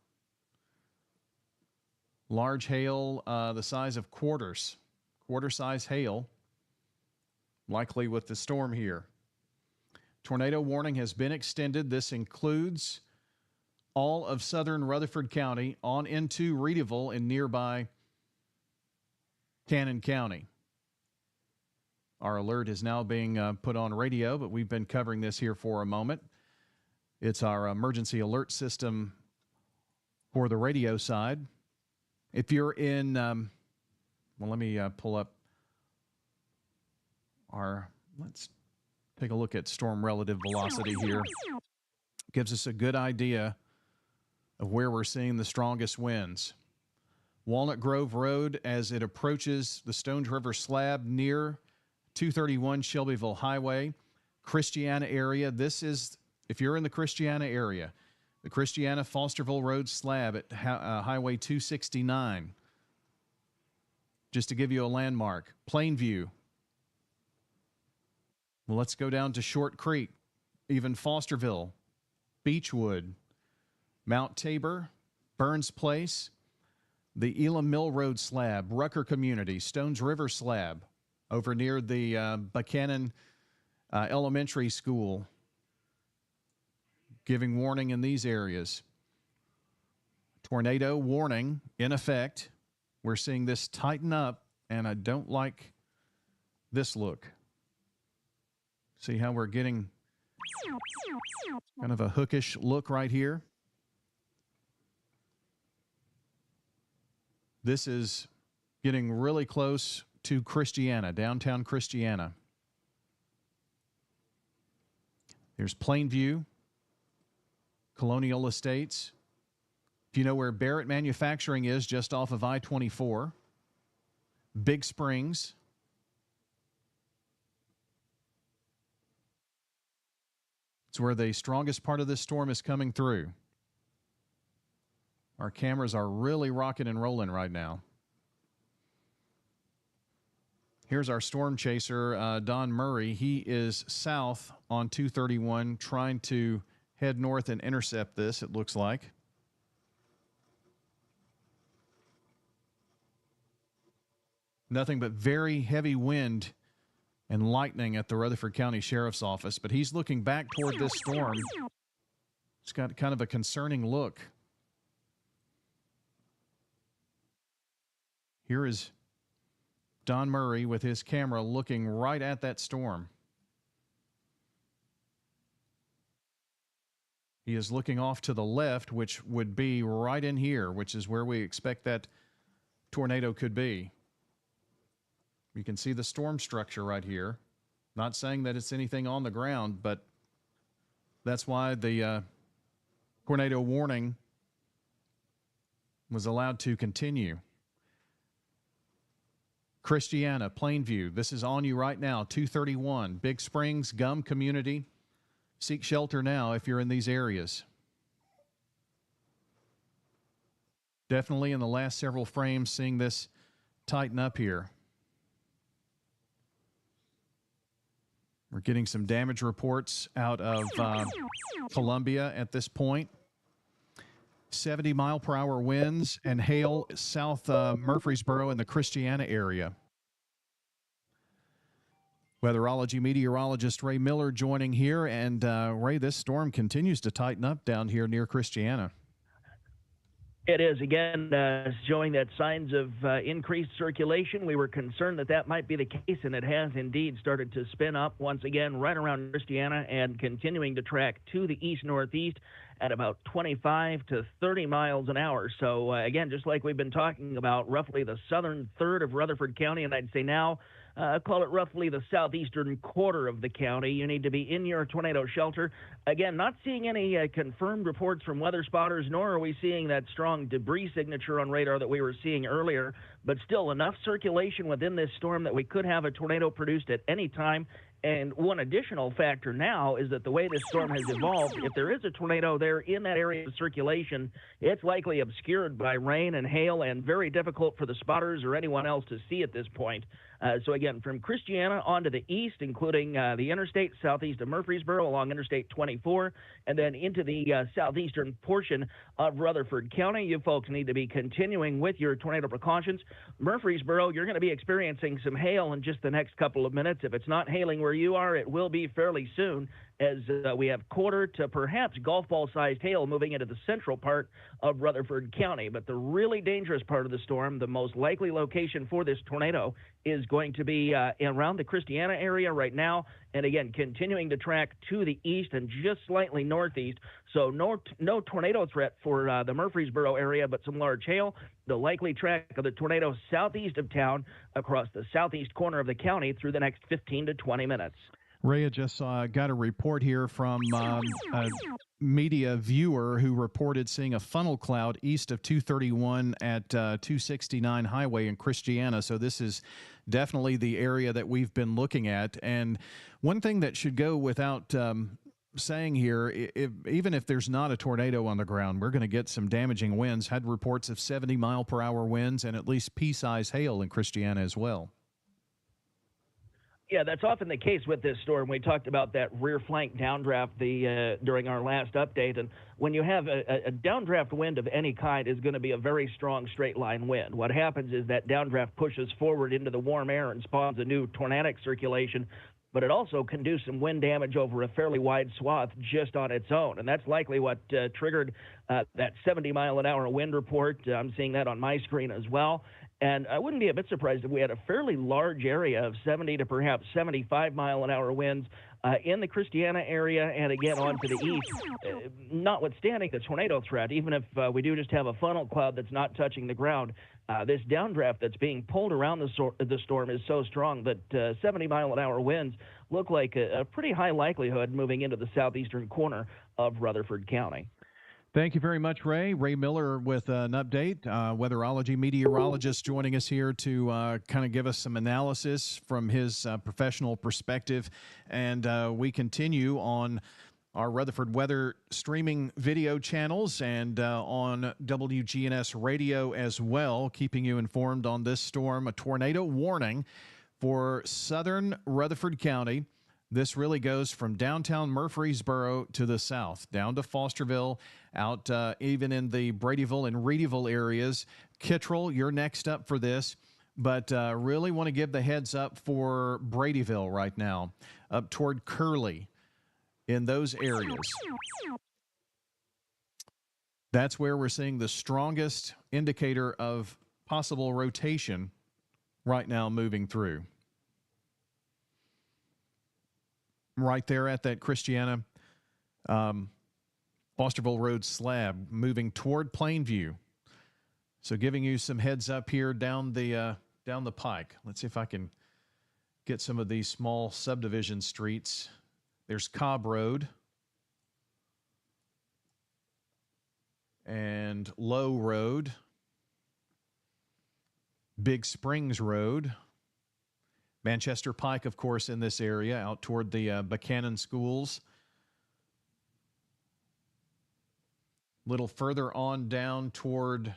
Large hail, the size of quarter-size hail, likely with the storm here. Tornado warning has been extended. This includes all of southern Rutherford County on into Reedyville and nearby Cannon County. Our alert is now being put on radio, but we've been covering this here for a moment. It's our emergency alert system for the radio side. If you're in, well, let me pull up let's take a look at storm relative velocity here. Gives us a good idea of where we're seeing the strongest winds. Walnut Grove Road as it approaches the Stones River Slab near 231 Shelbyville Highway. Christiana area, this is, if you're in the Christiana area, the Christiana Fosterville Road Slab at Highway 269. Just to give you a landmark. Plainview. Well, let's go down to Short Creek, even Fosterville, Beechwood, Mount Tabor, Burns Place, the Elam Mill Road slab, Rucker Community, Stones River slab, over near the Buchanan Elementary School, giving warning in these areas. Tornado warning in effect. We're seeing this tighten up, and I don't like this look. See how we're getting kind of a hookish look right here? This is getting really close to Christiana, downtown Christiana. There's Plainview, Colonial Estates. If you know where Barrett Manufacturing is, just off of I-24. Big Springs. It's where the strongest part of this storm is coming through. Our cameras are really rocking and rolling right now. Here's our storm chaser, Don Murray. He is south on 231, trying to head north and intercept this, it looks like. Nothing but very heavy wind and lightning at the Rutherford County Sheriff's Office, but he's looking back toward this storm. It's got kind of a concerning look. Here is Don Murray with his camera looking right at that storm. He is looking off to the left, which would be right in here, which is where we expect that tornado could be. You can see the storm structure right here. Not saying that it's anything on the ground, but that's why the tornado warning was allowed to continue. Christiana, Plainview, this is on you right now, 231. Big Springs, Gum Community. Seek shelter now if you're in these areas. Definitely in the last several frames seeing this tighten up here. We're getting some damage reports out of Columbia at this point. 70-mile-per-hour winds and hail south Murfreesboro and the Christiana area. Weatherology meteorologist Ray Miller joining here. And Ray, this storm continues to tighten up down here near Christiana. It is, again, showing that signs of increased circulation. We were concerned that that might be the case, and it has indeed started to spin up once again right around Christiana and continuing to track to the east-northeast at about 25 to 30 miles an hour. So, again, just like we've been talking about, roughly the southern third of Rutherford County, and I'd say now call it roughly the southeastern quarter of the county. You need to be in your tornado shelter. Again, not seeing any confirmed reports from weather spotters, nor are we seeing that strong debris signature on radar that we were seeing earlier, but still enough circulation within this storm that we could have a tornado produced at any time. And one additional factor now is that the way this storm has evolved, if there is a tornado there in that area of circulation, it's likely obscured by rain and hail and very difficult for the spotters or anyone else to see at this point. So again, from Christiana on to the east, including the interstate southeast of Murfreesboro along Interstate 24, and then into the southeastern portion of Rutherford County, you folks need to be continuing with your tornado precautions. Murfreesboro, you're going to be experiencing some hail in just the next couple of minutes. If it's not hailing where you are, it will be fairly soon, as we have quarter to perhaps golf ball sized hail moving into the central part of Rutherford County. But the really dangerous part of the storm, the most likely location for this tornado, is going to be around the Christiana area right now, and again continuing to track to the east and just slightly northeast. So no tornado threat for the Murfreesboro area, but some large hail. The likely track of the tornado southeast of town across the southeast corner of the county through the next 15 to 20 minutes. Ray, I just got a report here from a media viewer who reported seeing a funnel cloud east of 231 at 269 Highway in Christiana. So this is definitely the area that we've been looking at. And one thing that should go without saying here, even if there's not a tornado on the ground, we're going to get some damaging winds. Had reports of 70-mile-per-hour winds and at least pea-size hail in Christiana as well. Yeah, that's often the case with this storm. We talked about that rear flank downdraft during our last update, and when you have a downdraft wind of any kind, is going to be a very strong straight line wind. What happens is that downdraft pushes forward into the warm air and spawns a new tornadic circulation, but it also can do some wind damage over a fairly wide swath just on its own, and that's likely what triggered that 70-mile-an-hour wind report. I'm seeing that on my screen as well. And I wouldn't be a bit surprised if we had a fairly large area of 70 to perhaps 75-mile-an-hour winds in the Christiana area and again on to the east. Notwithstanding the tornado threat, even if we do just have a funnel cloud that's not touching the ground, this downdraft that's being pulled around the storm is so strong that 70-mile-an-hour winds look like a pretty high likelihood moving into the southeastern corner of Rutherford County. Thank you very much, Ray. Ray Miller with an update, weatherology meteorologist joining us here to kind of give us some analysis from his professional perspective. And we continue on our Rutherford Weather streaming video channels and on WGNS radio as well, keeping you informed on this storm. A tornado warning for southern Rutherford County. This really goes from downtown Murfreesboro to the south, down to Fosterville, out even in the Bradyville and Reedyville areas. Kittrell, you're next up for this, but really want to give the heads up for Bradyville right now, up toward Curley in those areas. That's where we're seeing the strongest indicator of possible rotation right now moving through. Right there at that Christiana Fosterville Road slab moving toward Plainview. So giving you some heads up here down the pike. Let's see if I can get some of these small subdivision streets. There's Cobb Road and Low Road, Big Springs Road, Manchester Pike, of course, in this area, out toward the Buchanan schools. A little further on down toward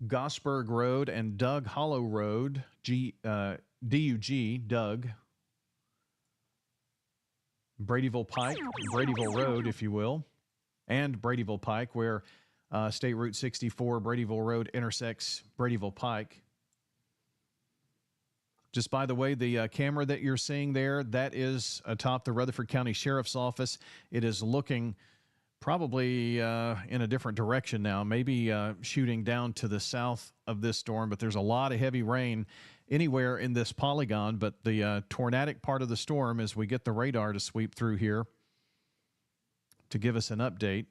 Gosberg Road and Doug Hollow Road, DUG, Doug. Bradyville Pike, Bradyville Road, if you will, and Bradyville Pike, where State Route 64, Bradyville Road intersects Bradyville Pike. Just by the way, the camera that you're seeing there, that is atop the Rutherford County Sheriff's Office. It is looking probably in a different direction now, maybe shooting down to the south of this storm, but there's a lot of heavy rain anywhere in this polygon. But the tornadic part of the storm, as we get the radar to sweep through here to give us an update.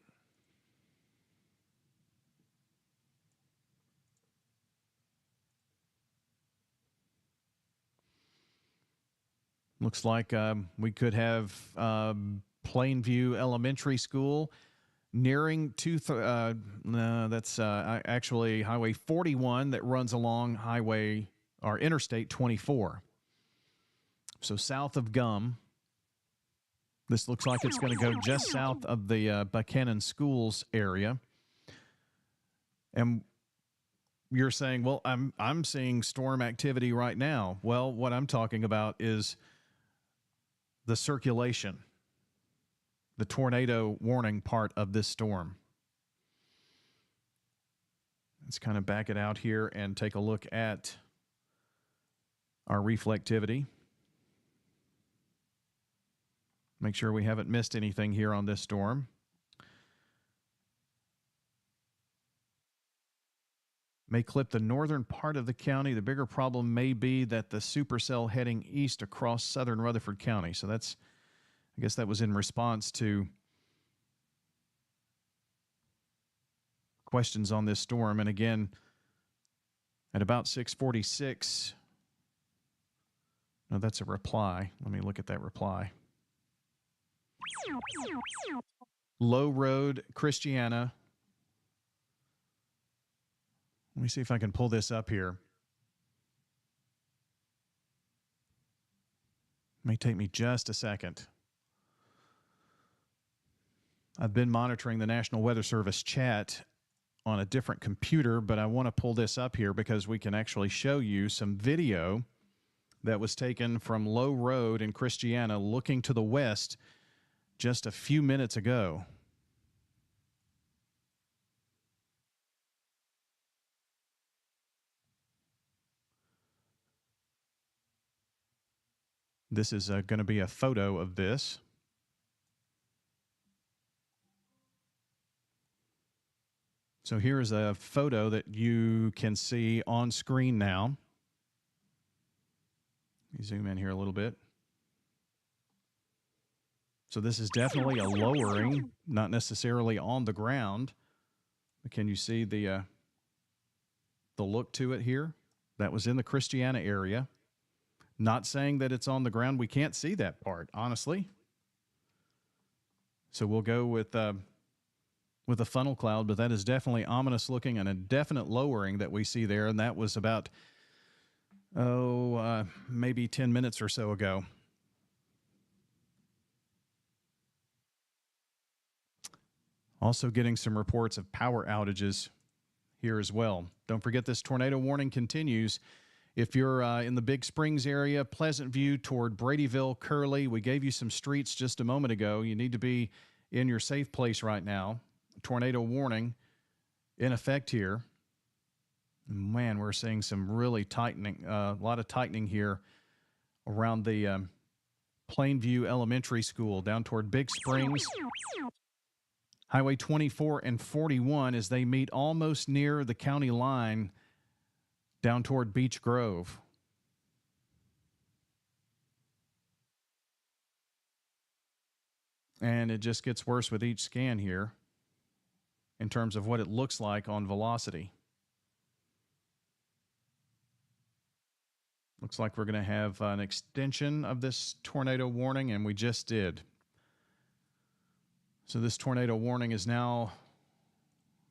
Looks like we could have Plainview Elementary School nearing that's actually Highway 41 that runs along Interstate 24. So south of Gum. This looks like it's going to go just south of the Buchanan Schools area. And you're saying, well, I'm seeing storm activity right now. Well, what I'm talking about is the circulation, the tornado warning part of this storm. Let's kind of back it out here and take a look at our reflectivity. Make sure we haven't missed anything here on this storm. May clip the northern part of the county. The bigger problem may be that the supercell heading east across southern Rutherford County. So that's, I guess that was in response to questions on this storm. And again, at about 6:46, no, that's a reply. Let me look at that reply. Low Road, Christiana. Let me see if I can pull this up here. May take me just a second. I've been monitoring the National Weather Service chat on a different computer, but I want to pull this up here because we can actually show you some video that was taken from Low Road in Christiana looking to the west just a few minutes ago. This is going to be a photo of this. So here is a photo that you can see on screen now. Let me zoom in here a little bit. So this is definitely a lowering, not necessarily on the ground. But can you see the look to it here? That was in the Christiana area. Not saying that it's on the ground. We can't see that part, honestly. So we'll go with a funnel cloud, but that is definitely ominous looking and a definite lowering that we see there. And that was about, maybe 10 minutes or so ago. Also getting some reports of power outages here as well. Don't forget this tornado warning continues. If you're in the Big Springs area, Pleasant View toward Bradyville, Curley, we gave you some streets just a moment ago. You need to be in your safe place right now. Tornado warning in effect here. Man, we're seeing some really tightening, a lot of tightening here around the Plainview Elementary School down toward Big Springs. Highway 24 and 41 as they meet almost near the county line down toward Beech Grove. And it just gets worse with each scan here in terms of what it looks like on velocity. Looks like we're going to have an extension of this tornado warning, and we just did. So this tornado warning is now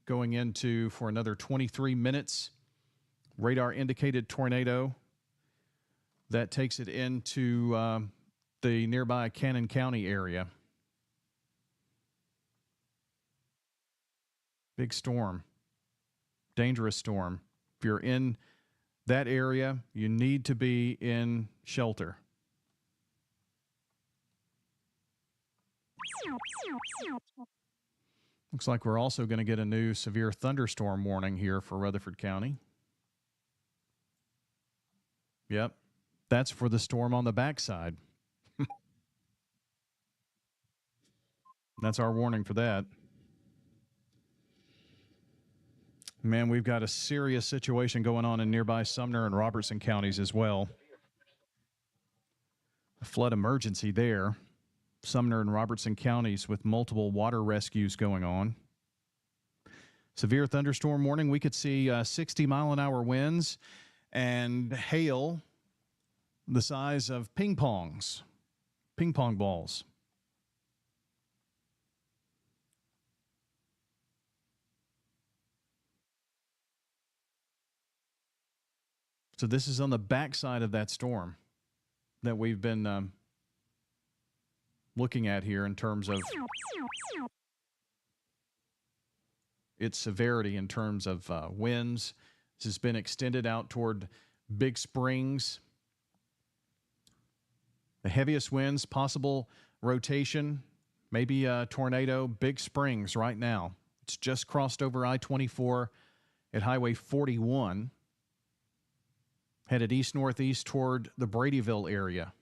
going into for another 23 minutes. Radar indicated tornado. That takes it into the nearby Cannon County area. Big storm. Dangerous storm. If you're in that area, you need to be in shelter. Looks like we're also going to get a new severe thunderstorm warning here for Rutherford County. Yep, that's for the storm on the backside. That's our warning for that. Man, we've got a serious situation going on in nearby Sumner and Robertson counties as well. A flood emergency there. Sumner and Robertson counties with multiple water rescues going on. Severe thunderstorm warning. We could see 60-mile-an-hour winds and hail the size of ping pong balls. So this is on the backside of that storm that we've been looking at here in terms of its severity, in terms of winds. This has been extended out toward Big Springs. The heaviest winds, possible rotation, maybe a tornado, Big Springs right now. It's just crossed over I-24 at Highway 41, headed east-northeast toward the Bradyville area.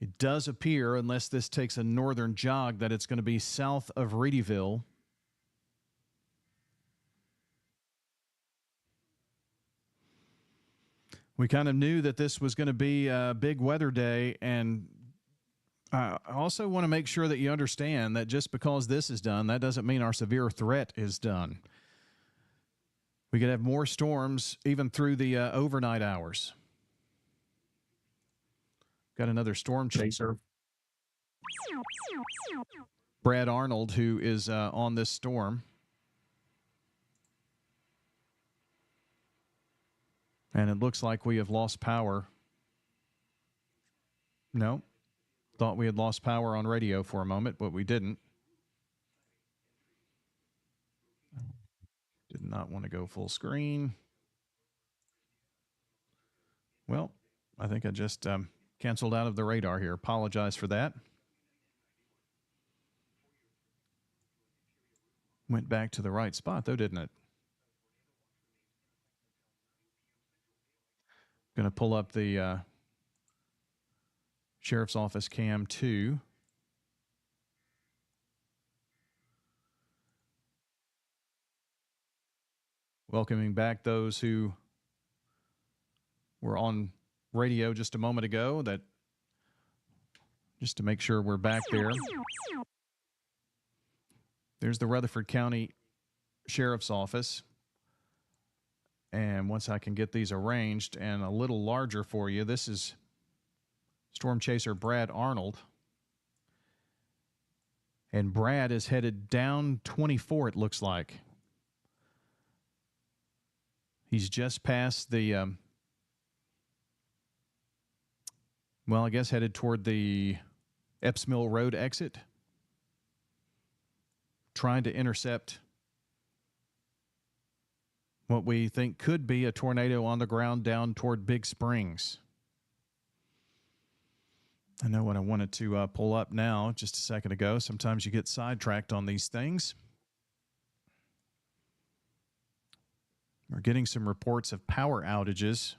It does appear, unless this takes a northern jog, that it's going to be south of Reedyville. We kind of knew that this was going to be a big weather day, and I also want to make sure that you understand that just because this is done, that doesn't mean our severe threat is done. We could have more storms even through the overnight hours. Got another storm chaser, Brad Arnold, who is on this storm. And it looks like we have lost power. No. Thought we had lost power on radio for a moment, but we didn't. Did not want to go full screen. Well, I think I just canceled out of the radar here. Apologize for that. Went back to the right spot, though, didn't it? Going to pull up the Sheriff's Office Cam 2. Welcoming back those who were on radio just a moment ago, that just to make sure we're back there. There's the Rutherford County Sheriff's Office. And once I can get these arranged and a little larger for you, this is Storm Chaser Brad Arnold. And Brad is headed down 24, it looks like. He's just past the, well, I guess headed toward the Epps Mill Road exit. Trying to intercept what we think could be a tornado on the ground down toward Big Springs. I know what I wanted to pull up now just a second ago. Sometimes you get sidetracked on these things. We're getting some reports of power outages.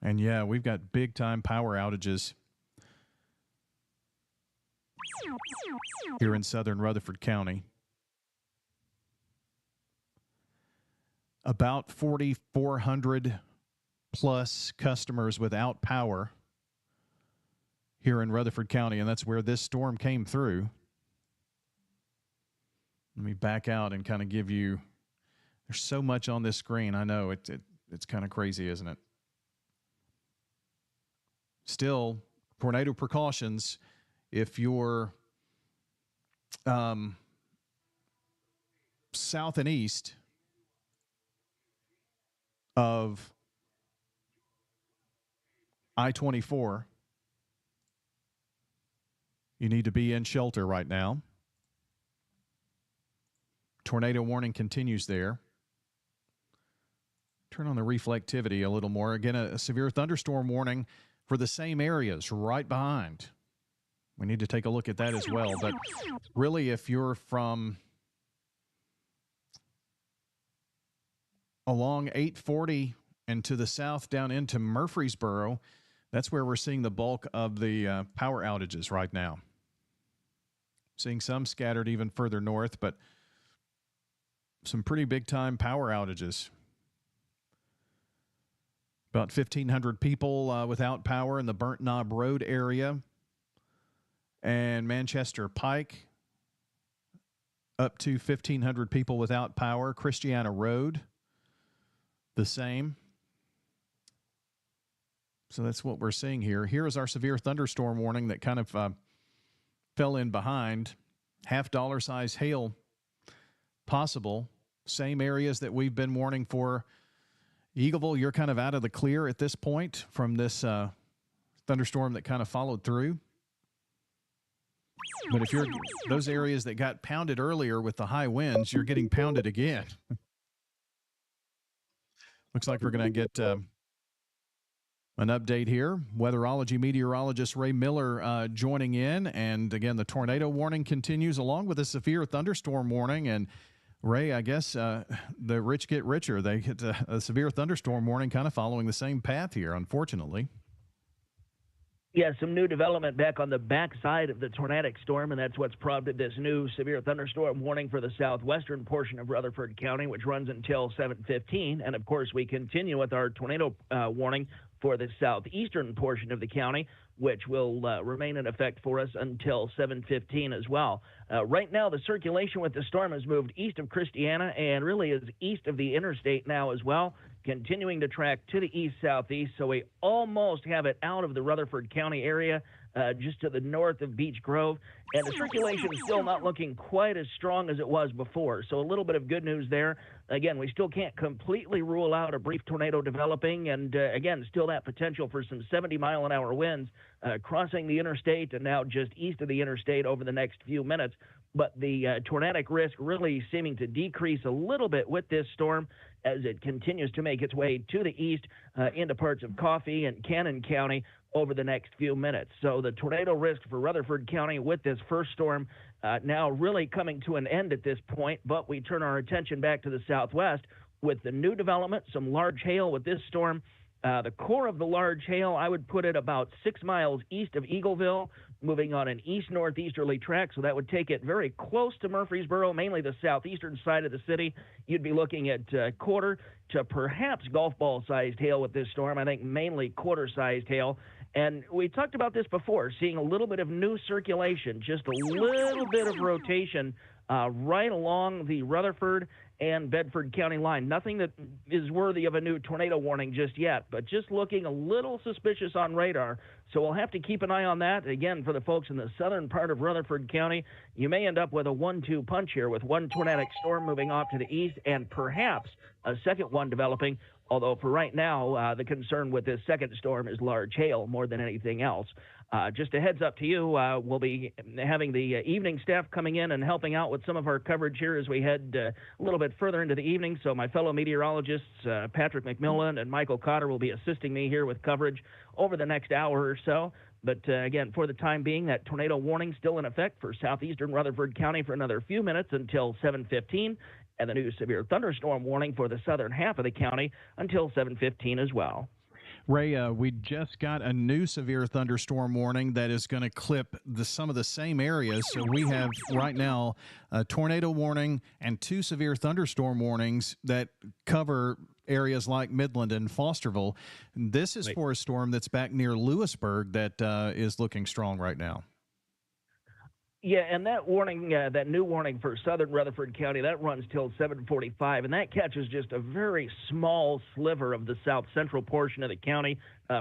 And yeah, we've got big time power outages here in southern Rutherford County. About 4,400 plus customers without power here in Rutherford County, and that's where this storm came through. Let me back out and kind of give you, there's so much on this screen. I know it's kind of crazy, isn't it? Still, tornado precautions. If you're south and east of I-24, you need to be in shelter right now. Tornado warning continues there. Turn on the reflectivity a little more. Again, a severe thunderstorm warning for the same areas right behind. We need to take a look at that as well. But really, if you're from along 840 and to the south down into Murfreesboro, that's where we're seeing the bulk of the power outages right now. Seeing some scattered even further north, but some pretty big-time power outages. About 1,500 people without power in the Burnt Knob Road area. And Manchester Pike, up to 1,500 people without power. Christiana Road, the same. So that's what we're seeing here. Here is our severe thunderstorm warning that kind of fell in behind. $half size hail possible. Same areas that we've been warning for. Eagleville, you're kind of out of the clear at this point from this thunderstorm that kind of followed through. But if you're those areas that got pounded earlier with the high winds, you're getting pounded again. Looks like we're going to get an update here. Weatherology meteorologist Ray Miller joining in. And again, the tornado warning continues along with a severe thunderstorm warning. And Ray, I guess the rich get richer. They get a severe thunderstorm warning kind of following the same path here, unfortunately. Yeah, some new development back on the backside of the tornadic storm, and that's what's prompted this new severe thunderstorm warning for the southwestern portion of Rutherford County, which runs until 7:15. And, of course, we continue with our tornado warning for the southeastern portion of the county, which will remain in effect for us until 7:15 as well. Right now, the circulation with the storm has moved east of Christiana and really is east of the interstate now as well, continuing to track to the east-southeast, so we almost have it out of the Rutherford County area, just to the north of Beech Grove, and the circulation is still not looking quite as strong as it was before, so a little bit of good news there. Again, we still can't completely rule out a brief tornado developing, and again, still that potential for some 70-mile-an-hour winds crossing the interstate and now just east of the interstate over the next few minutes. But the tornadic risk really seeming to decrease a little bit with this storm. as it continues to make its way to the east into parts of Coffee and Cannon County over the next few minutes. So the tornado risk for Rutherford County with this first storm now really coming to an end at this point, but we turn our attention back to the southwest with the new development, some large hail with this storm. The core of the large hail, I would put it about 6 miles east of Eagleville, moving on an east-northeasterly track, so that would take it very close to Murfreesboro, mainly the southeastern side of the city. You'd be looking at quarter to perhaps golf ball-sized hail with this storm. I think mainly quarter-sized hail. And we talked about this before, seeing a little bit of new circulation, just a little bit of rotation right along the Rutherford and Bedford County line. Nothing that is worthy of a new tornado warning just yet, but just looking a little suspicious on radar. So we'll have to keep an eye on that. Again, for the folks in the southern part of Rutherford County, you may end up with a 1-2 punch here with one tornadic storm moving off to the east and perhaps a second one developing. Although for right now, the concern with this second storm is large hail more than anything else. Just a heads up to you, we'll be having the evening staff coming in and helping out with some of our coverage here as we head a little bit further into the evening. So my fellow meteorologists, Patrick McMillan and Michael Cotter, will be assisting me here with coverage over the next hour or so. But again, for the time being, that tornado warning still in effect for southeastern Rutherford County for another few minutes until 7:15. And the new severe thunderstorm warning for the southern half of the county until 7:15 as well. Ray, we just got a new severe thunderstorm warning that is going to clip some of the same areas. So we have right now a tornado warning and 2 severe thunderstorm warnings that cover areas like Midland and Fosterville. This is for a storm that's back near Lewisburg that is looking strong right now. Yeah, and that warning, that new warning for southern Rutherford County, that runs till 7:45, and that catches just a very small sliver of the south central portion of the county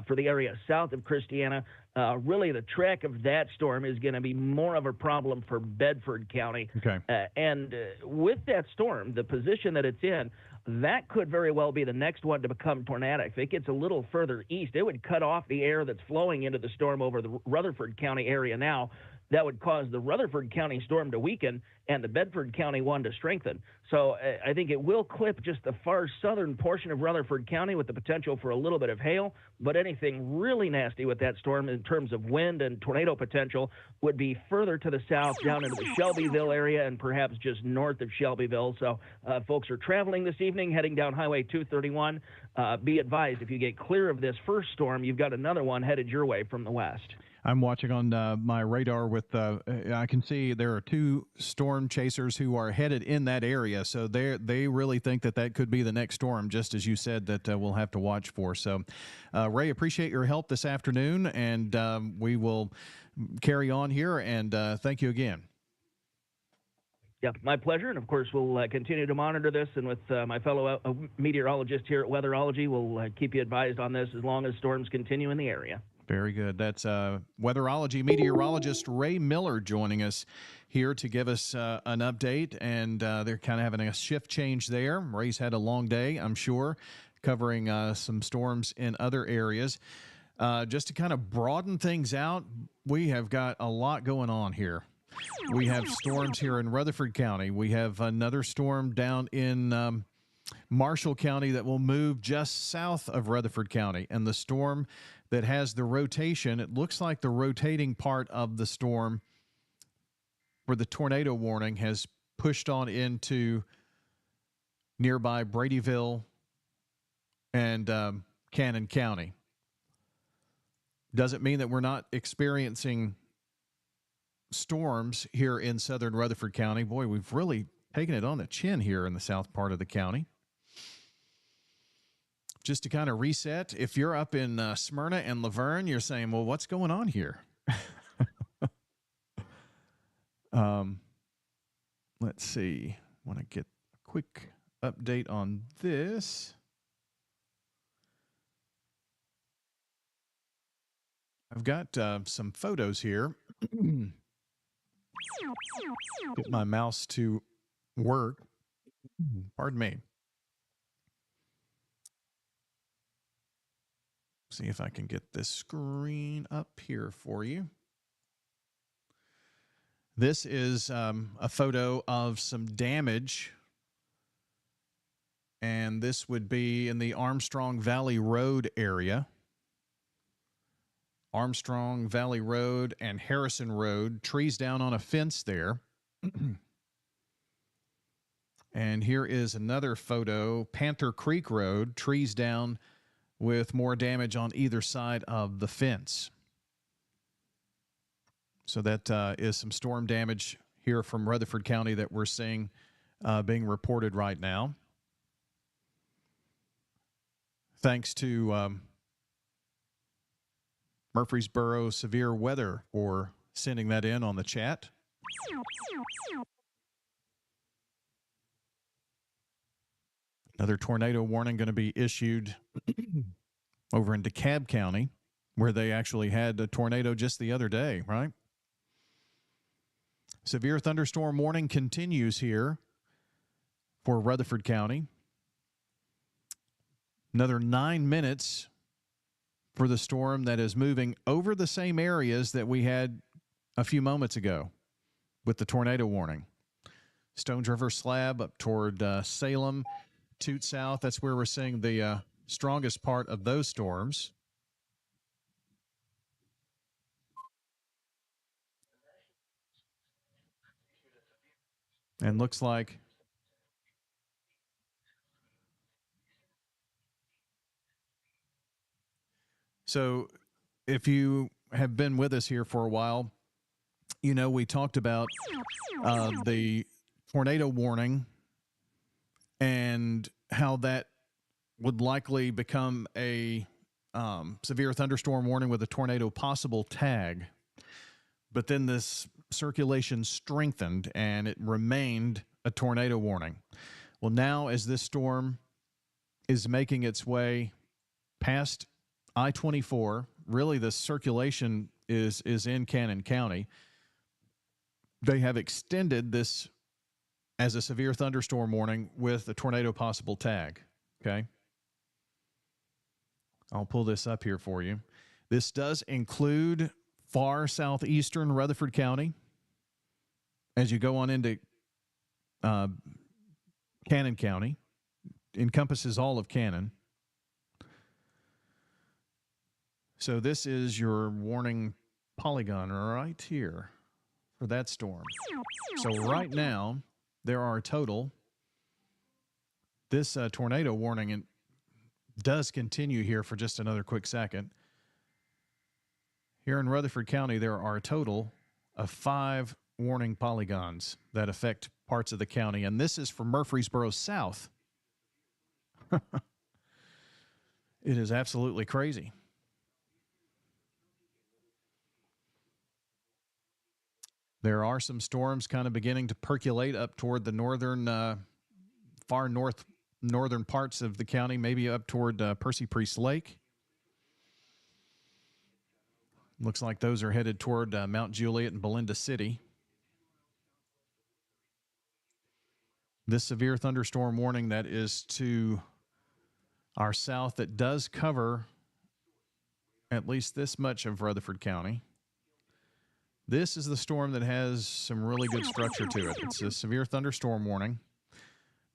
for the area south of Christiana. Really, the track of that storm is going to be more of a problem for Bedford County. Okay. And with that storm, the position that it's in, that could very well be the next one to become tornadic. If it gets a little further east, it would cut off the air that's flowing into the storm over the Rutherford County area now. That would cause the Rutherford County storm to weaken and the Bedford County one to strengthen. So I think it will clip just the far southern portion of Rutherford County with the potential for a little bit of hail, but anything really nasty with that storm in terms of wind and tornado potential would be further to the south down into the Shelbyville area and perhaps just north of Shelbyville. So folks are traveling this evening, heading down Highway 231. Be advised, if you get clear of this first storm, you've got another one headed your way from the west. I'm watching on my radar with, I can see there are 2 storm chasers who are headed in that area. So they really think that could be the next storm, just as you said, that we'll have to watch for. So, Ray, appreciate your help this afternoon, and we will carry on here, and thank you again. Yeah, my pleasure. And, of course, we'll continue to monitor this. And with my fellow meteorologist here at Weatherology, we'll keep you advised on this as long as storms continue in the area. Very good. That's weatherology meteorologist Ray Miller joining us here to give us an update. And they're kind of having a shift change there. Ray's had a long day, I'm sure, covering some storms in other areas. Just to kind of broaden things out, we have got a lot going on here. We have storms here in Rutherford County. We have another storm down in Marshall County that will move just south of Rutherford County. And the storm that has the rotation, it looks like the rotating part of the storm where the tornado warning has pushed on into nearby Bradyville and Cannon County. Doesn't mean that we're not experiencing storms here in southern Rutherford County. Boy, we've really taken it on the chin here in the south part of the county. Just to kind of reset, if you're up in Smyrna and Laverne, you're saying, well, what's going on here? Let's see. I want to get a quick update on this. I've got some photos here. Get my mouse to work. Pardon me. See if I can get this screen up here for you. This is a photo of some damage and this would be in the Armstrong Valley Road area. Armstrong Valley Road and Harrison Road, trees down on a fence there. And here is another photo, Panther Creek Road, trees down with more damage on either side of the fence. So that is some storm damage here from Rutherford County that we're seeing being reported right now. Thanks to Murfreesboro Severe Weather for sending that in on the chat. Another tornado warning going to be issued over in DeKalb County, where they actually had a tornado just the other day, right? Severe thunderstorm warning continues here for Rutherford County. Another 9 minutes for the storm that is moving over the same areas that we had a few moments ago with the tornado warning. Stones River Slab up toward Salem, Toot South. That's where we're seeing the strongest part of those storms. And looks like so if you have been with us here for a while, you know we talked about the tornado warning and how that would likely become a severe thunderstorm warning with a tornado possible tag. But then this circulation strengthened and it remained a tornado warning. Well, now as this storm is making its way past I-24, really the circulation is in Cannon County. They have extended this as a severe thunderstorm warning with a tornado possible tag, okay? I'll pull this up here for you. This does include far southeastern Rutherford County. As you go on into Cannon County, encompasses all of Cannon. So this is your warning polygon right here for that storm. So right now, there are a total. This tornado warning does continue here for just another quick second. Here in Rutherford County, there are a total of 5 warning polygons that affect parts of the county, and this is for Murfreesboro South. It is absolutely crazy. There are some storms kind of beginning to percolate up toward the northern, far northern parts of the county, maybe up toward Percy Priest Lake. Looks like those are headed toward Mount Juliet and Belinda City. This severe thunderstorm warning that is to our south that does cover at least this much of Rutherford County. This is the storm that has some really good structure to it. It's a severe thunderstorm warning.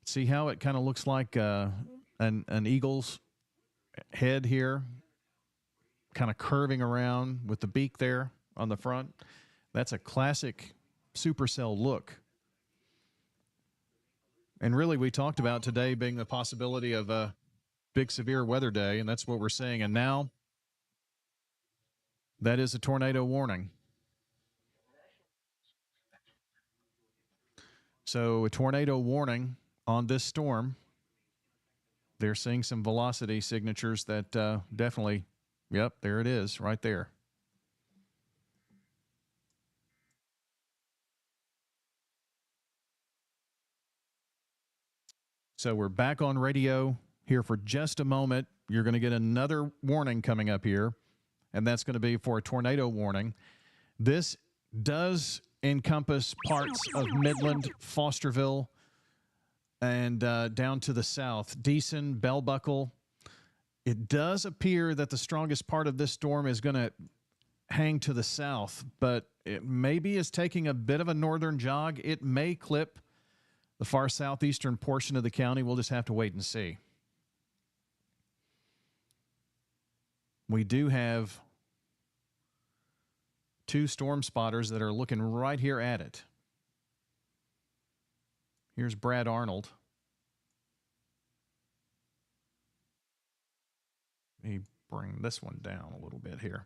See how it kind of looks like an eagle's head here, kind of curving around with the beak there on the front. That's a classic supercell look. And really, we talked about today being the possibility of a big severe weather day, and that's what we're seeing. And now, that is a tornado warning. So a tornado warning on this storm. They're seeing some velocity signatures that definitely, yep, there it is right there. So we're back on radio here for just a moment. You're going to get another warning coming up here, and that's going to be for a tornado warning. This does encompass parts of Midland, Fosterville, and down to the south, Deason, Bell Buckle. It does appear that the strongest part of this storm is going to hang to the south, but it maybe is taking a bit of a northern jog. It may clip The far southeastern portion of the county, we'll just have to wait and see. We do have 2 storm spotters that are looking right here at it. Here's Brad Arnold. Let me bring this one down a little bit here.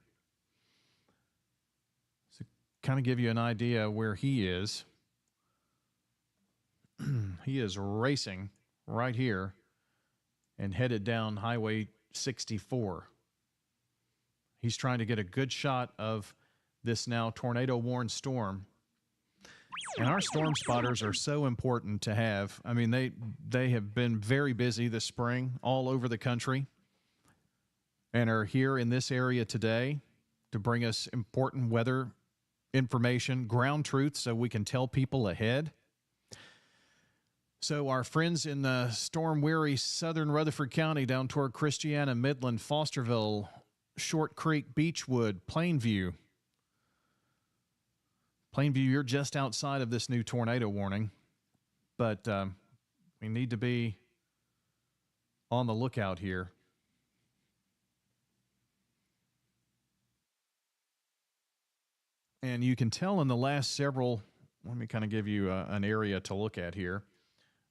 So kind of give you an idea where he is. He is racing right here and headed down Highway 64. He's trying to get a good shot of this now tornado-warned storm. And our storm spotters are so important to have. I mean, they have been very busy this spring all over the country and are here in this area today to bring us important weather information, ground truth, so we can tell people ahead. So our friends in the storm-weary southern Rutherford County down toward Christiana, Midland, Fosterville, Short Creek, Beechwood, Plainview. Plainview, you're just outside of this new tornado warning, but we need to be on the lookout here. And you can tell in the last several, let me kind of give you an area to look at here.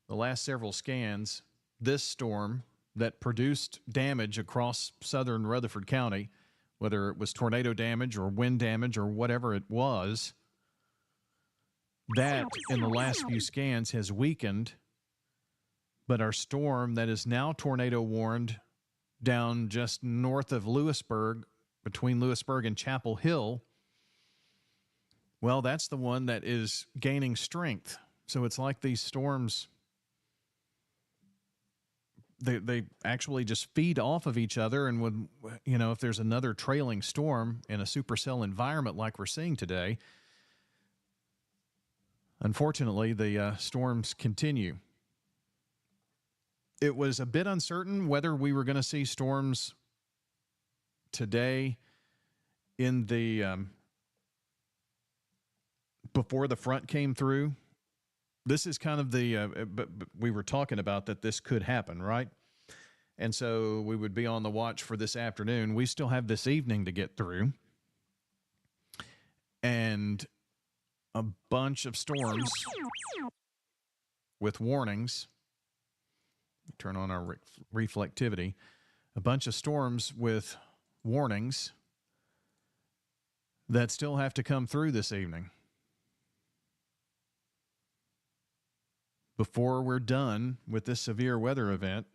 The last several scans, this storm that produced damage across southern Rutherford County, whether it was tornado damage or wind damage or whatever it was, that in the last few scans has weakened. But our storm that is now tornado warned down just north of Lewisburg, between Lewisburg and Chapel Hill, well, that's the one that is gaining strength. So it's like these storms, they actually just feed off of each other. And when, you know, if there's another trailing storm in a supercell environment like we're seeing today, unfortunately, the storms continue. It was a bit uncertain whether we were going to see storms today in the before the front came through. This is kind of the but we were talking about that this could happen, right? And so we would be on the watch for this afternoon. We still have this evening to get through, and a bunch of storms with warnings. Turn on our reflectivity. A bunch of storms with warnings that still have to come through this evening. Before we're done with this severe weather event,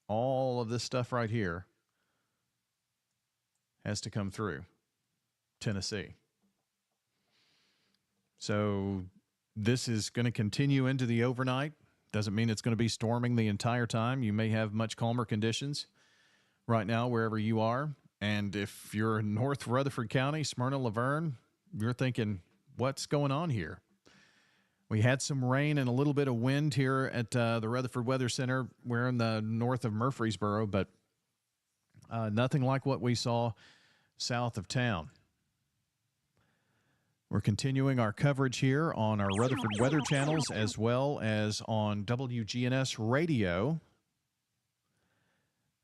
all of this stuff right here has to come through Tennessee. So this is going to continue into the overnight. Doesn't mean it's going to be storming the entire time. You may have much calmer conditions right now wherever you are. And if you're in North Rutherford County, Smyrna, Laverne, you're thinking, what's going on here? We had some rain and a little bit of wind here at the Rutherford Weather Center. We're in the north of Murfreesboro, but nothing like what we saw south of town. We're continuing our coverage here on our Rutherford weather channels as well as on WGNS radio.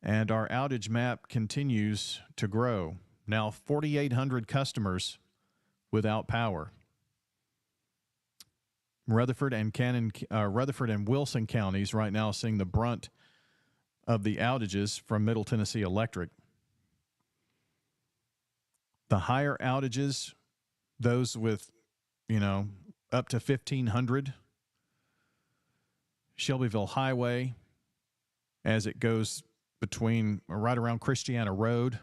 And our outage map continues to grow. Now 4,800 customers without power. Rutherford and Wilson counties right now seeing the brunt of the outages from Middle Tennessee Electric. The higher outages, those with, up to 1,500. Shelbyville Highway, as it goes between right around Christiana Road.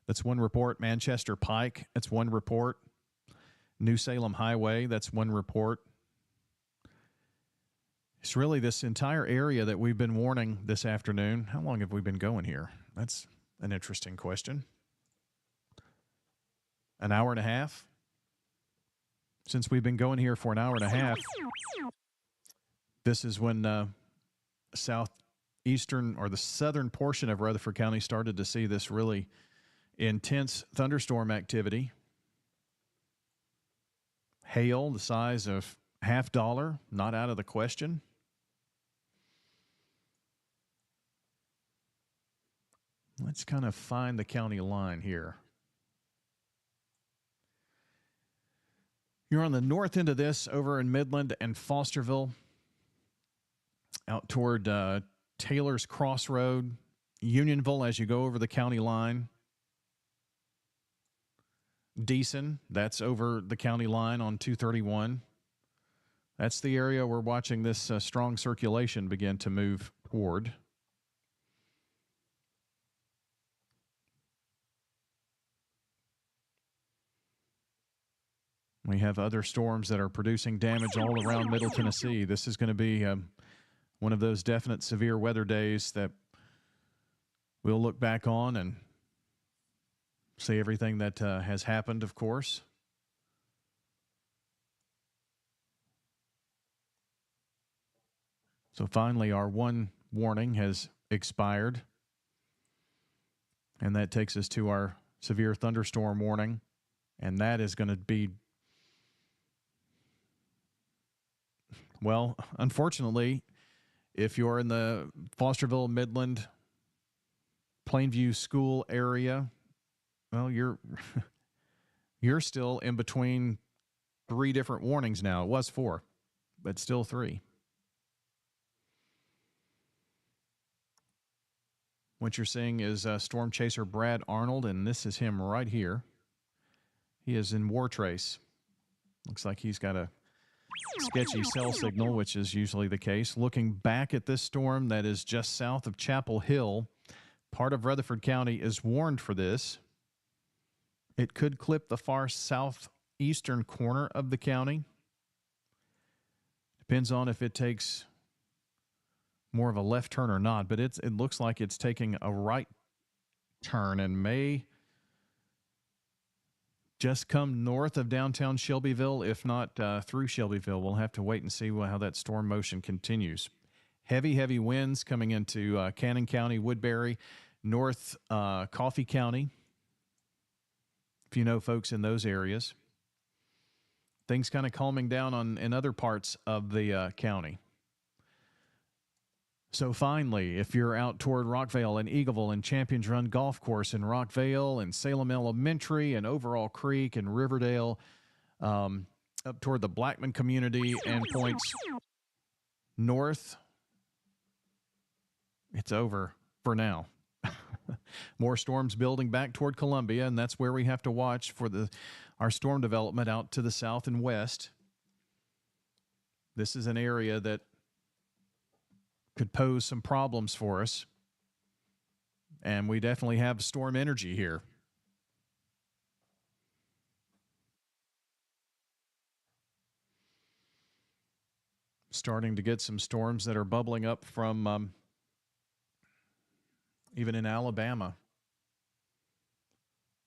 That's one report. Manchester Pike, that's one report. New Salem Highway, that's one report. It's really this entire area that we've been warning this afternoon. How long have we been going here? That's an interesting question. An hour and a half? Since we've been going here for an hour and a half, this is when southeastern or the southern portion of Rutherford County started to see this really intense thunderstorm activity. Hail the size of $50, not out of the question. Let's kind of find the county line here. You're on the north end of this over in Midland and Fosterville, out toward Taylor's Crossroad, Unionville as you go over the county line. Deason, that's over the county line on 231. That's the area we're watching this strong circulation begin to move toward. We have other storms that are producing damage all around Middle Tennessee. This is going to be one of those definite severe weather days that we'll look back on and see everything that has happened, of course. So finally, our one warning has expired. And that takes us to our severe thunderstorm warning. And that is going to be, well, unfortunately, if you're in the Fosterville, Midland, Plainview school area, well, you're still in between 3 different warnings now. It was 4, but still 3. What you're seeing is storm chaser Brad Arnold, and this is him right here. He is in war trace. Looks like he's got a sketchy cell signal, which is usually the case. Looking back at this storm that is just south of Chapel Hill, part of Rutherford County is warned for this. It could clip the far southeastern corner of the county. Depends on if it takes more of a left turn or not, but it looks like it's taking a right turn and may just come north of downtown Shelbyville, if not through Shelbyville. We'll have to wait and see how that storm motion continues. Heavy winds coming into Cannon County, Woodbury, North Coffee County, if you know folks in those areas. Things kind of calming down in other parts of the county. So finally, if you're out toward Rockvale and Eagleville and Champions Run Golf Course in Rockvale and Salem Elementary and Overall Creek and Riverdale, up toward the Blackman community and points north, it's over for now. More storms building back toward Columbia, and that's where we have to watch for our storm development out to the south and west. This is an area that could pose some problems for us, and we definitely have storm energy here. Starting to get some storms that are bubbling up from even in Alabama.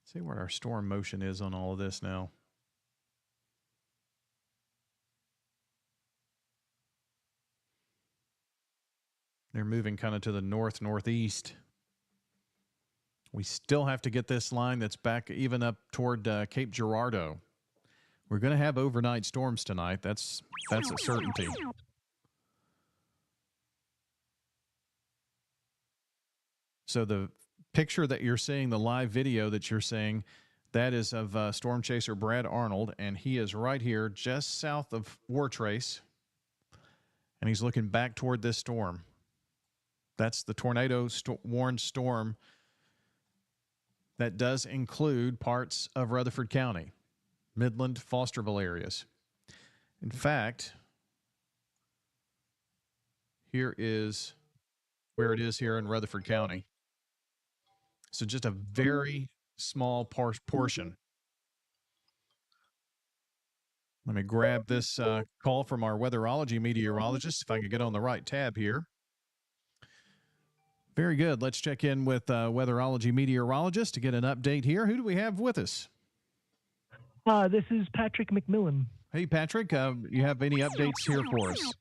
Let's see what our storm motion is on all of this now. They're moving kind of to the northeast. We still have to get this line that's back even up toward Cape Girardeau. We're going to have overnight storms tonight. That's a certainty. So the picture that you're seeing, the live video that you're seeing, that is of storm chaser Brad Arnold, and he is right here just south of Wartrace, and he's looking back toward this storm. That's the tornado warned storm that does include parts of Rutherford County, Midland, Fosterville areas. In fact, here is where it is here in Rutherford County. So just a very small portion. Let me grab this call from our weatherology meteorologist, if I can get on the right tab here. Very good. Let's check in with weatherology meteorologist to get an update here. Who do we have with us? This is Patrick McMillan. Hey, Patrick, you have any updates here for us?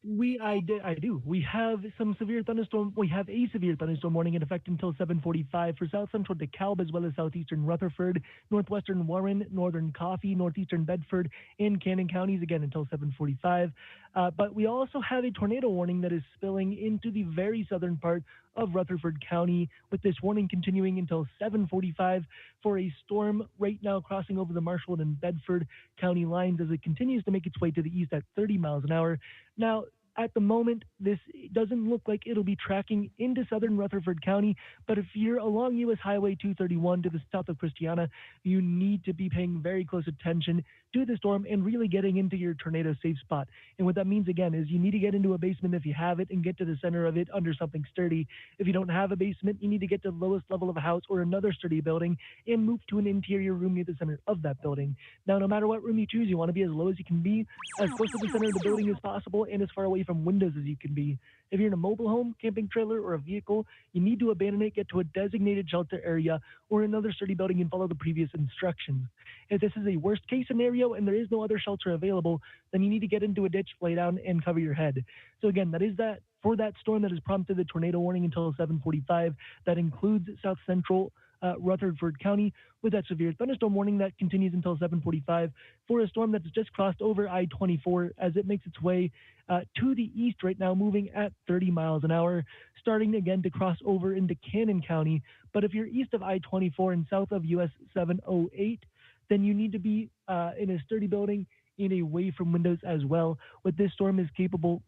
I do. We have some severe thunderstorm. We have a severe thunderstorm warning in effect until 7:45 for south central DeKalb as well as southeastern Rutherford, northwestern Warren, northern Coffee, northeastern Bedford, and Cannon counties again until 7:45. But we also have a tornado warning that is spilling into the very southern part of Rutherford County, with this warning continuing until 7:45 for a storm right now crossing over the Marshall and Bedford County lines as it continues to make its way to the east at 30 miles an hour. Now, at the moment, this doesn't look like it'll be tracking into southern Rutherford County, but if you're along US Highway 231 to the south of Christiana, you need to be paying very close attention to the storm and really getting into your tornado safe spot. And what that means, again, is you need to get into a basement if you have it and get to the center of it under something sturdy. If you don't have a basement, you need to get to the lowest level of a house or another sturdy building and move to an interior room near the center of that building. Now, no matter what room you choose, you want to be as low as you can be, as close to the center of the building as possible, and as far away from windows as you can be. If you're in a mobile home, camping trailer, or a vehicle, you need to abandon it, get to a designated shelter area or another sturdy building and follow the previous instructions. If this is a worst case scenario and there is no other shelter available, then you need to get into a ditch, lay down, and cover your head. So again, that is that for that storm that has prompted the tornado warning until 7:45. That includes south central Rutherford County, with that severe thunderstorm warning that continues until 7:45 for a storm that's just crossed over I-24 as it makes its way to the east right now, moving at 30 miles an hour, starting again to cross over into Cannon County. But if you're east of I-24 and south of US 708, then you need to be in a sturdy building and away from windows as well. With this storm capable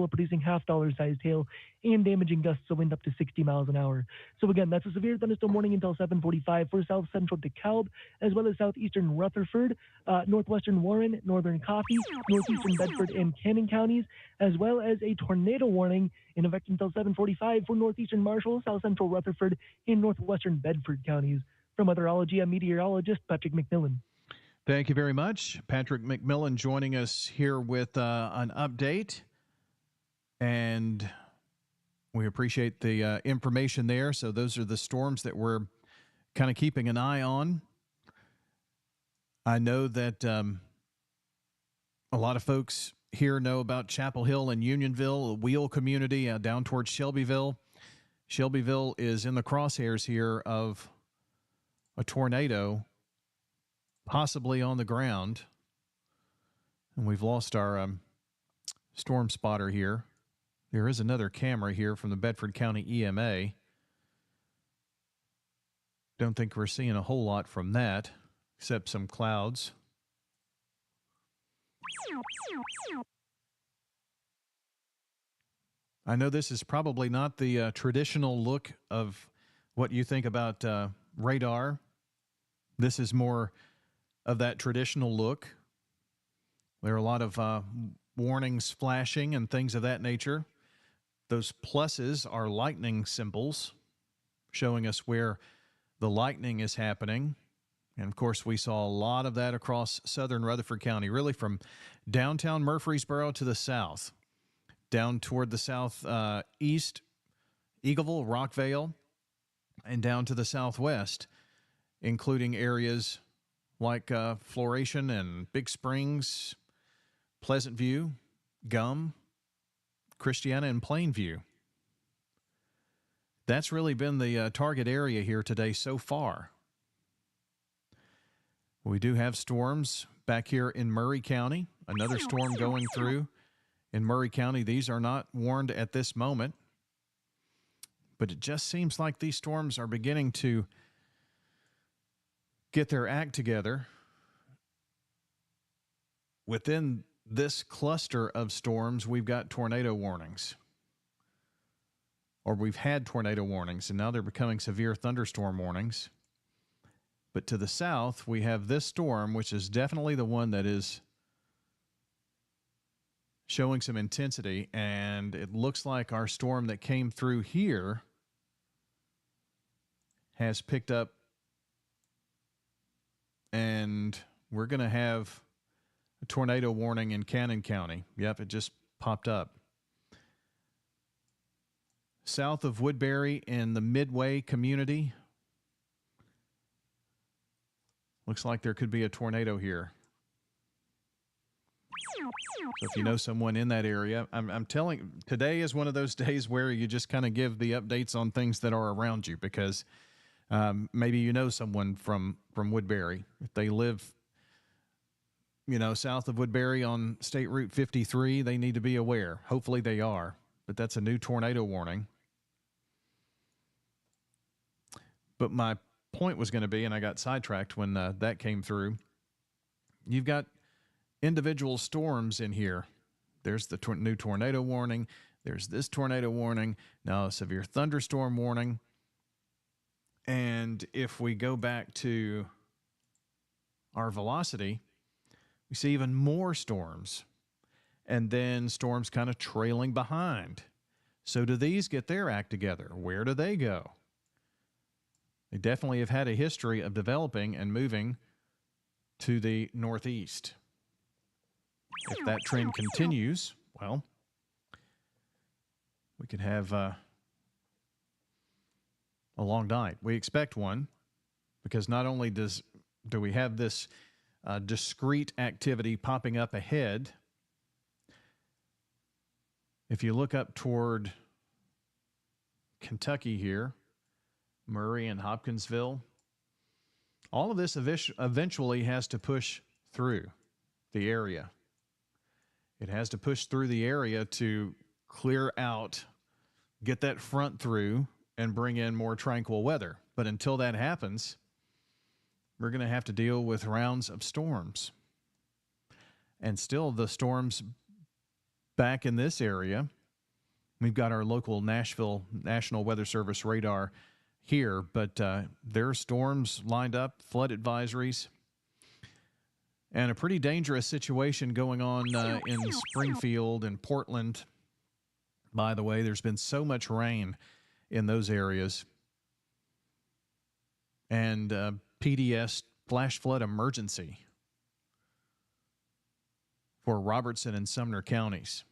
of producing half-dollar-sized hail and damaging gusts of wind up to 60 miles an hour. So again, that's a severe thunderstorm warning until 7:45 for south central DeKalb, as well as southeastern Rutherford, northwestern Warren, northern Coffee, northeastern Bedford, and Cannon counties, as well as a tornado warning in effect until 7:45 for northeastern Marshall, south central Rutherford, and northwestern Bedford counties. From Weatherology, I'm meteorologist Patrick McMillan. Thank you very much. Patrick McMillan joining us here with an update. And we appreciate the information there. So those are the storms that we're kind of keeping an eye on. I know that a lot of folks here know about Chapel Hill and Unionville, a wheel community down towards Shelbyville. Shelbyville is in the crosshairs here of a tornado possibly on the ground. And we've lost our storm spotter here. There is another camera here from the Bedford County EMA. Don't think we're seeing a whole lot from that, except some clouds. I know this is probably not the traditional look of what you think about radar. This is more of that traditional look. There are a lot of warnings flashing and things of that nature. Those pluses are lightning symbols showing us where the lightning is happening. And of course, we saw a lot of that across southern Rutherford County, really from downtown Murfreesboro to the south, down toward the southeast, Eagleville, Rockvale, and down to the southwest, including areas like Floration and Big Springs, Pleasant View, Gum, Christiana, and Plainview. That's really been the target area here today so far. We do have storms back here in Murray County, another storm going through in Murray County. These are not warned at this moment, but it just seems like these storms are beginning to get their act together. Within this cluster of storms, we've got tornado warnings, or we've had tornado warnings, and now they're becoming severe thunderstorm warnings. But to the south, we have this storm, which is definitely the one that is showing some intensity, and it looks like our storm that came through here has picked up, and we're going to have a tornado warning in Cannon County. Yep, it just popped up. South of Woodbury in the Midway community, looks like there could be a tornado here. So if you know someone in that area, I'm telling, today is one of those days where you just kind of give the updates on things that are around you, because maybe you know someone from Woodbury. If they live, south of Woodbury on State Route 53, they need to be aware. Hopefully they are, but that's a new tornado warning. But my point was going to be, and I got sidetracked when that came through, you've got individual storms in here. There's the new tornado warning. There's this tornado warning. Now a severe thunderstorm warning. And if we go back to our velocity, we see even more storms. And then storms kind of trailing behind. So do these get their act together? Where do they go? They definitely have had a history of developing and moving to the northeast. If that trend continues, well, we could have a long night. We expect one, because not only do we have this discrete activity popping up ahead, if you look up toward Kentucky here, Murray and Hopkinsville, all of this eventually has to push through the area. It has to push through the area to clear out, get that front through, and bring in more tranquil weather. But until that happens, we're going to have to deal with rounds of storms. And still, the storms back in this area, we've got our local Nashville National Weather Service radar here, but there are storms lined up, flood advisories, and a pretty dangerous situation going on in Springfield and Portland. By the way, there's been so much rain in those areas. And PDS flash flood emergency for Robertson and Sumner counties.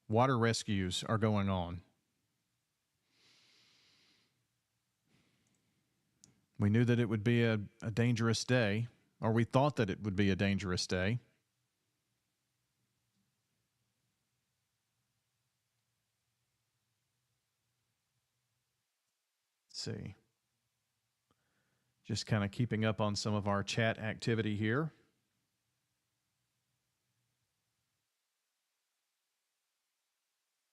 Water rescues are going on. We knew that it would be a dangerous day, or we thought that it would be a dangerous day. Let's see. Just kind of keeping up on some of our chat activity here.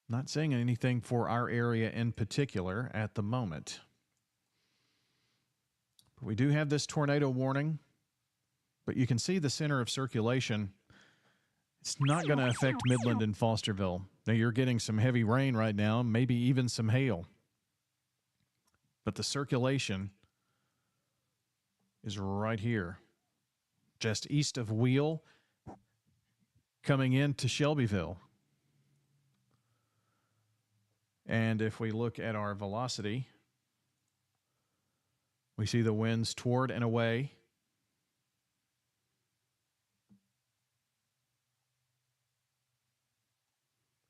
Not seeing anything for our area in particular at the moment. But we do have this tornado warning, but you can see the center of circulation. It's not going to affect Midland and Fosterville. Now, you're getting some heavy rain right now, maybe even some hail. But the circulation is right here, just east of Wheel, coming into Shelbyville. And if we look at our velocity, we see the winds toward and away.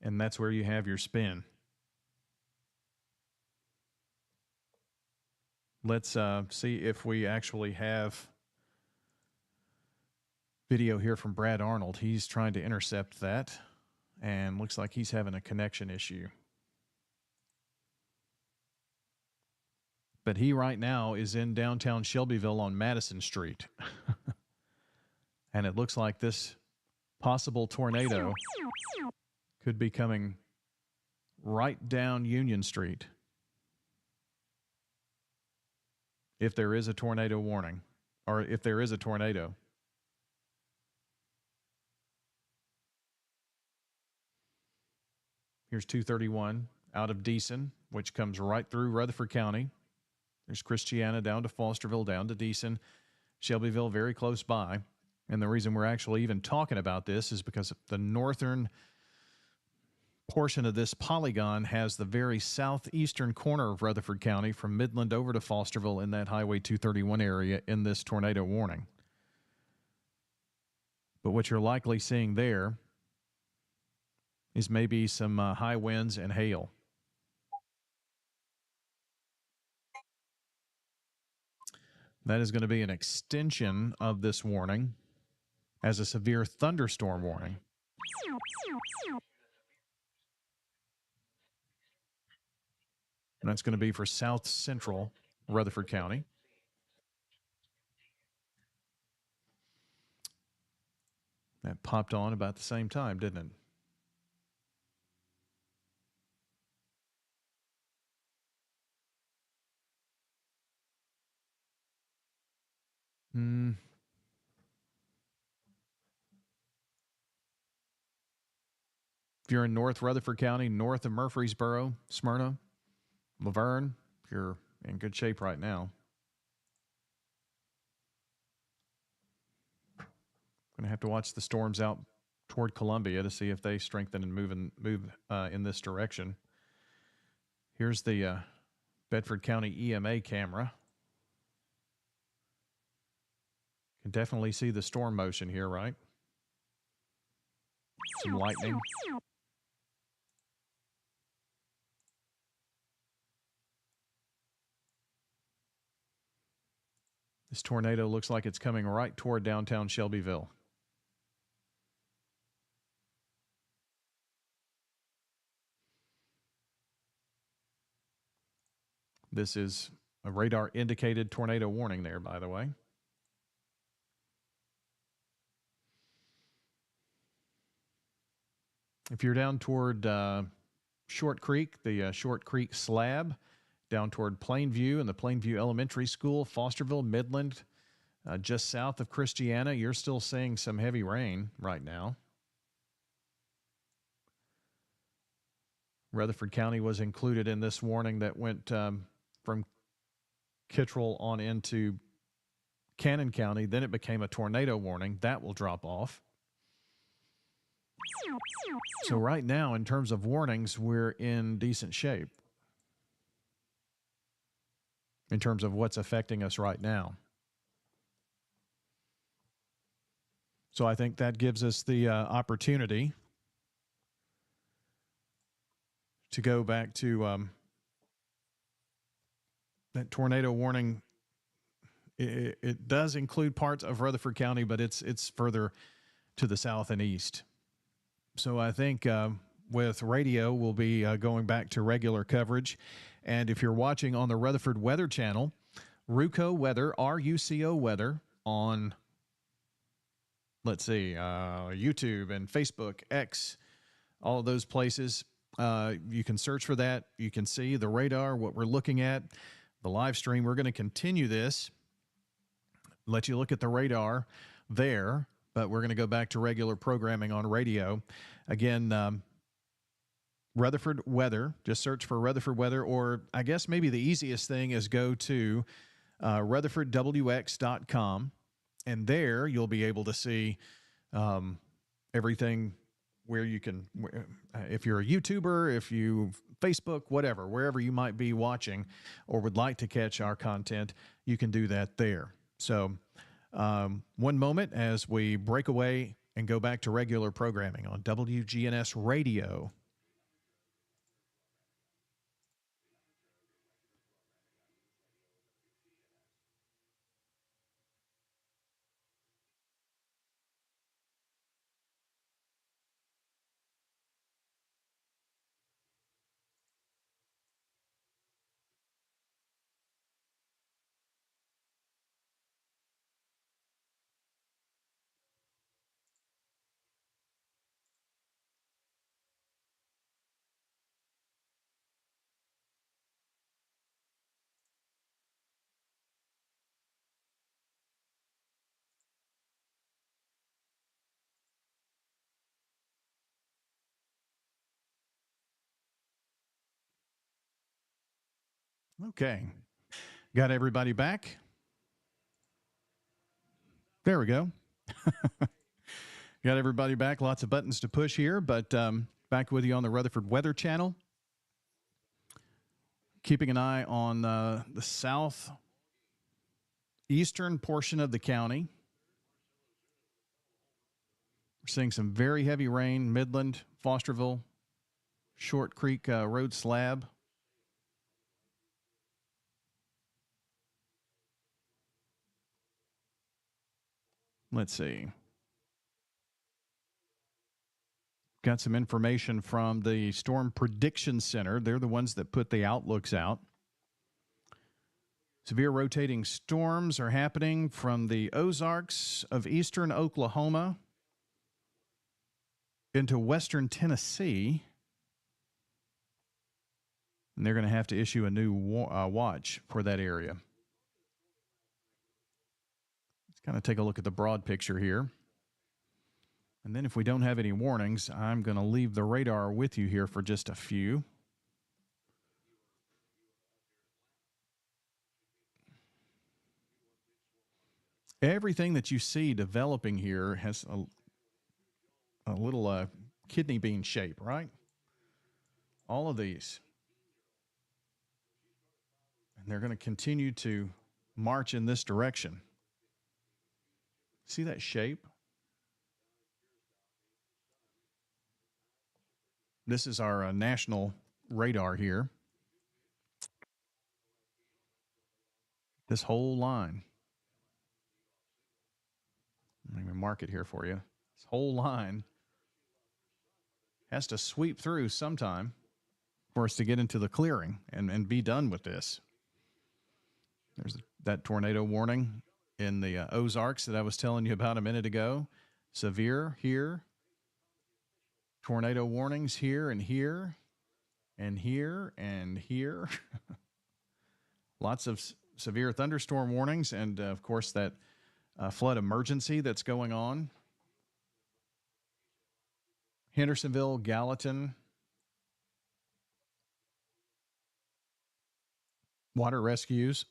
And that's where you have your spin. Let's see if we actually have video here from Brad Arnold. He's trying to intercept that, and looks like he's having a connection issue. But he right now is in downtown Shelbyville on Madison Street. And it looks like this possible tornado could be coming right down Union Street, if there is a tornado warning, or if there is a tornado. Here's 231 out of Deason, which comes right through Rutherford County. There's Christiana down to Fosterville, down to Deason, Shelbyville very close by. And the reason we're actually even talking about this is because the northern portion of this polygon has the very southeastern corner of Rutherford County from Midland over to Fosterville in that Highway 231 area in this tornado warning. But what you're likely seeing there is maybe some high winds and hail. That is going to be an extension of this warning as a severe thunderstorm warning. And that's going to be for south central Rutherford County. That popped on about the same time, didn't it? Hmm. If you're in North Rutherford County, north of Murfreesboro, Smyrna, Laverne, you're in good shape right now. Going to have to watch the storms out toward Columbia to see if they strengthen and move in this direction. Here's the Bedford County EMA camera. Can definitely see the storm motion here, right? Some lightning. This tornado looks like it's coming right toward downtown Shelbyville. This is a radar indicated tornado warning there, by the way. If you're down toward Short Creek, the Short Creek slab, down toward Plainview and the Plainview Elementary School, Fosterville, Midland, just south of Christiana, you're still seeing some heavy rain right now. Rutherford County was included in this warning that went from Kittrell on into Cannon County. Then it became a tornado warning. That will drop off. So right now, in terms of warnings, we're in decent shape in terms of what's affecting us right now. So I think that gives us the opportunity to go back to that tornado warning. It does include parts of Rutherford County, but it's further to the south and east. So I think with radio, we'll be going back to regular coverage. And if you're watching on the Rutherford Weather Channel, RUCO Weather, RUCO Weather on, let's see, YouTube and Facebook, X, all of those places, you can search for that. You can see the radar, what we're looking at, the live stream. We're going to continue this, let you look at the radar there, but we're going to go back to regular programming on radio. Again, Rutherford Weather, just search for Rutherford Weather, or I guess maybe the easiest thing is go to rutherfordwx.com, and there you'll be able to see everything where you can, if you're a YouTuber, if you Facebook, whatever, wherever you might be watching or would like to catch our content, you can do that there. So one moment as we break away and go back to regular programming on WGNS Radio. Okay. Got everybody back? There we go. Got everybody back. Lots of buttons to push here, but back with you on the Rutherford Weather Channel. Keeping an eye on the southeastern portion of the county. We're seeing some very heavy rain, Midland, Fosterville, Short Creek Road slab. Let's see. got some information from the Storm Prediction Center. They're the ones that put the outlooks out. Severe rotating storms are happening from the Ozarks of eastern Oklahoma into western Tennessee. And they're going to have to issue a new watch for that area. Let's kind of take a look at the broad picture here. And then if we don't have any warnings, I'm going to leave the radar with you here for just a few. Everything that you see developing here has a little kidney bean shape, right? All of these. And they're going to continue to march in this direction. See that shape? This is our national radar here. This whole line. Let me mark it here for you. This whole line has to sweep through sometime for us to get into the clearing and be done with this. There's that tornado warning in the Ozarks that I was telling you about a minute ago. Severe here. Tornado warnings here and here and here and here. Lots of severe thunderstorm warnings and, of course, that flood emergency that's going on. Hendersonville, Gallatin. Water rescues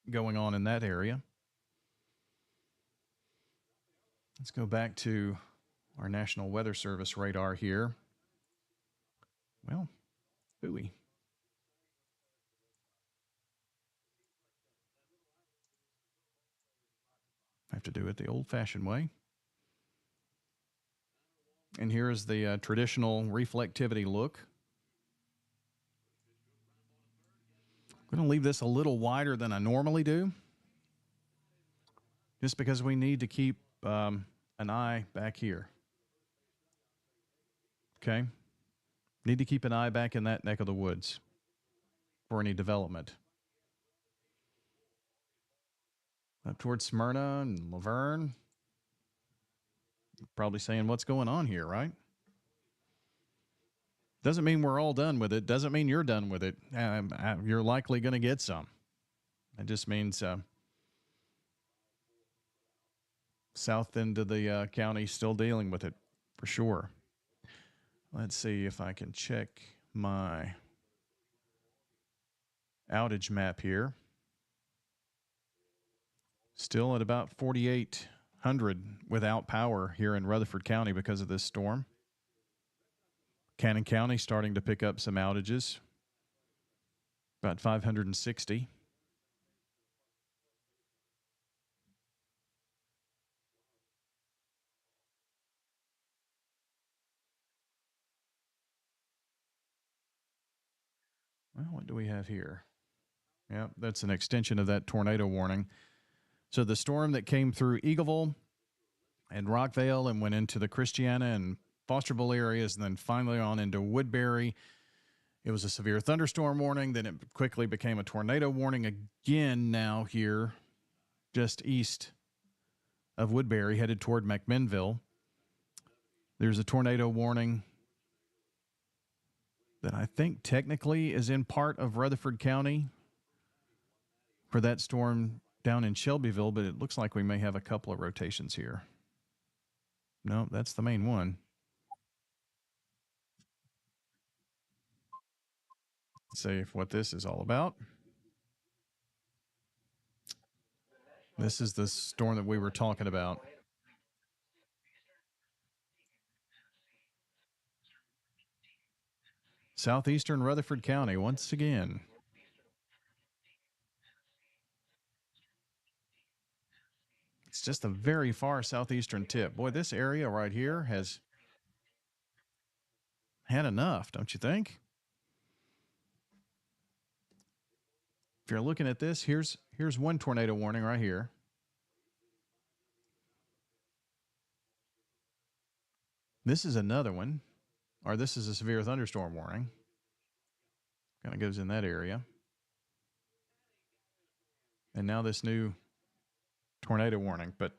going on in that area. Let's go back to our National Weather Service radar here. Well, buoy. I have to do it the old-fashioned way. And here is the traditional reflectivity look. I'm going to leave this a little wider than I normally do, just because we need to keep an eye back here. Okay? Need to keep an eye back in that neck of the woods for any development. Up towards Smyrna and Laverne. Probably saying, what's going on here, right? Doesn't mean we're all done with it. Doesn't mean you're done with it. You're likely going to get some. It just means south end of the county still dealing with it for sure. Let's see if I can check my outage map here. Still at about 4,800 without power here in Rutherford County because of this storm. Cannon County starting to pick up some outages. About 560. Well, what do we have here? Yeah, that's an extension of that tornado warning. So the storm that came through Eagleville and Rockvale and went into the Christiana and Fosterville areas and then finally on into Woodbury. It was a severe thunderstorm warning. Then it quickly became a tornado warning again now here just east of Woodbury headed toward McMinnville. There's a tornado warning that I think technically is in part of Rutherford County for that storm down in Shelbyville, but it looks like we may have a couple of rotations here. No, that's the main one. Let's see what this is all about. This is the storm that we were talking about. Southeastern Rutherford County once again. It's just a very far southeastern tip. Boy, this area right here has had enough, don't you think? If you're looking at this, here's one tornado warning right here. This is another one, or this is a severe thunderstorm warning. Kind of goes in that area. And now this new tornado warning, but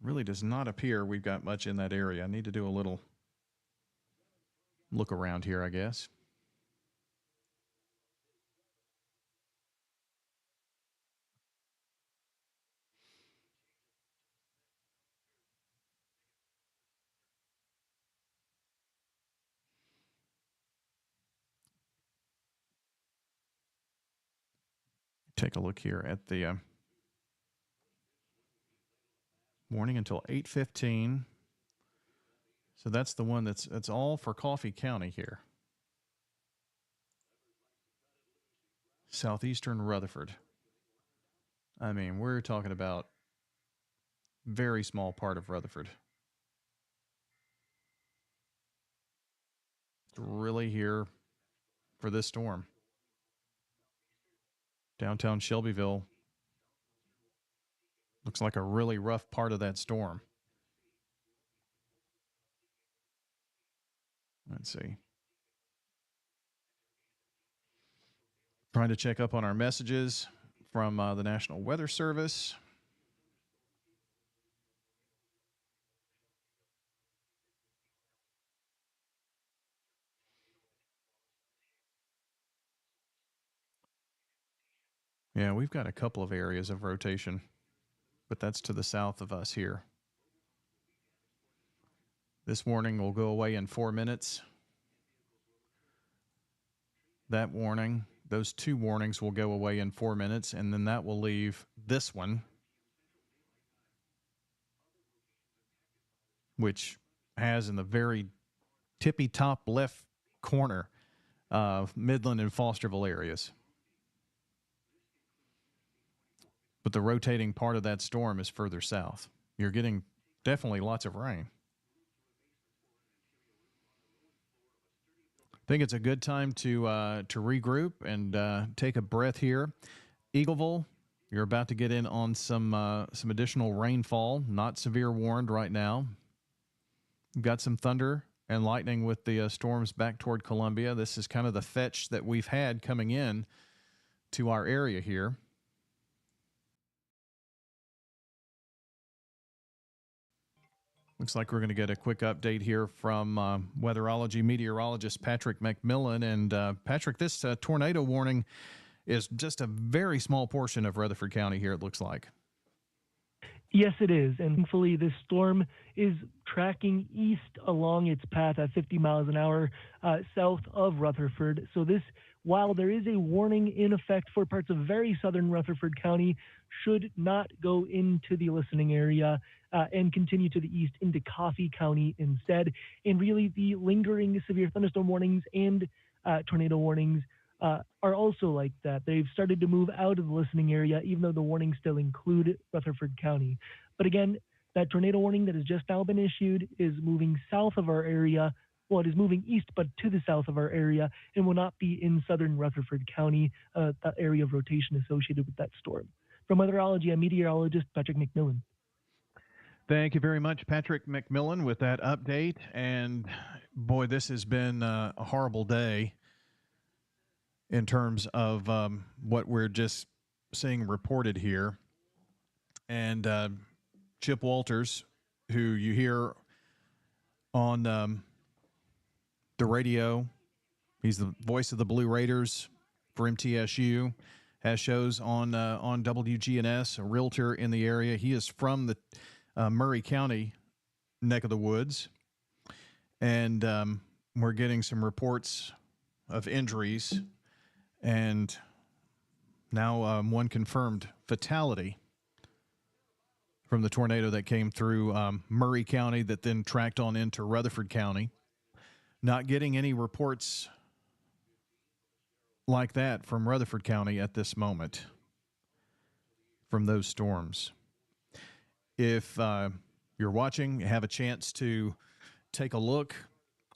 really does not appear we've got much in that area. I need to do a little look around here, I guess. Take a look here at the warning until 8:15. So that's the one that's all for Coffee County here. Southeastern Rutherford. I mean, we're talking about very small part of Rutherford. It's really here for this storm. Downtown Shelbyville looks like a really rough part of that storm. Let's see. Trying to check up on our messages from the National Weather Service. Yeah, we've got a couple of areas of rotation, but that's to the south of us here. This warning will go away in 4 minutes. That warning, those two warnings will go away in 4 minutes, and then that will leave this one, which has in the very tippy top left corner of Midland and Fosterville areas. But the rotating part of that storm is further south. You're getting definitely lots of rain. I think it's a good time to regroup and take a breath here. Eagleville, you're about to get in on some additional rainfall. Not severe warned right now. We've got some thunder and lightning with the storms back toward Columbia. This is kind of the fetch that we've had coming in to our area here. Looks like we're going to get a quick update here from weatherology meteorologist Patrick McMillan. And Patrick, this tornado warning is just a very small portion of Rutherford County here, it looks like. Yes, it is. And thankfully, this storm is tracking east along its path at 50 miles an hour south of Rutherford. So this, while there is a warning in effect for parts of very southern Rutherford County, should not go into the listening area and continue to the east into Coffee County instead. And really, the lingering severe thunderstorm warnings and tornado warnings are also like that. They've started to move out of the listening area, even though the warnings still include Rutherford County. But again, that tornado warning that has just now been issued is moving south of our area. Well, it is moving east, but to the south of our area, and will not be in southern Rutherford County, that area of rotation associated with that storm. From Weatherology, I'm meteorologist Patrick McMillan. Thank you very much, Patrick McMillan, with that update. And boy, this has been a horrible day in terms of what we're just seeing reported here. And Chip Walters, who you hear on the radio, he's the voice of the Blue Raiders for MTSU, has shows on WGNS, a realtor in the area. He is from the Murray County neck of the woods, and we're getting some reports of injuries, and now one confirmed fatality from the tornado that came through Murray County that then tracked on into Rutherford County. Not getting any reports like that from Rutherford County at this moment from those storms. If you're watching, have a chance to take a look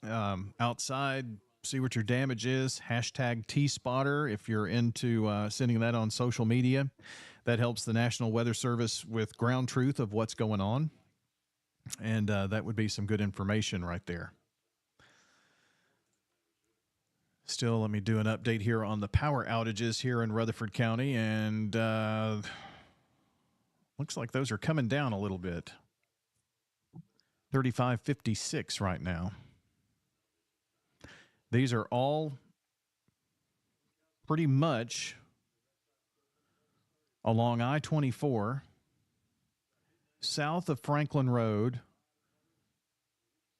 outside, see what your damage is. Hashtag T-Spotter if you're into sending that on social media. That helps the National Weather Service with ground truth of what's going on. And that would be some good information right there. Still, let me do an update here on the power outages here in Rutherford County. And looks like those are coming down a little bit. 3556 right now. These are all pretty much along I-24, south of Franklin Road,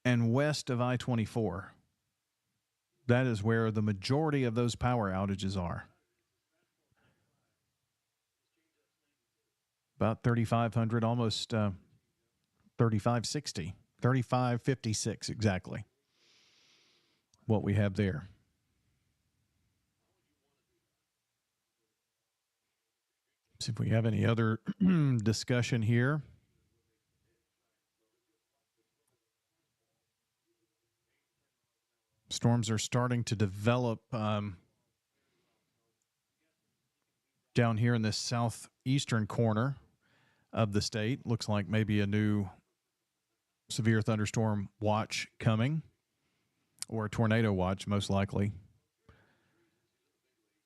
and west of I-24. That is where the majority of those power outages are. About 3,500, almost 3,560, 3,556 exactly. What we have there. See if we have any other discussion here. Storms are starting to develop down here in this southeastern corner of the state. Looks like maybe a new severe thunderstorm watch coming, or a tornado watch, most likely.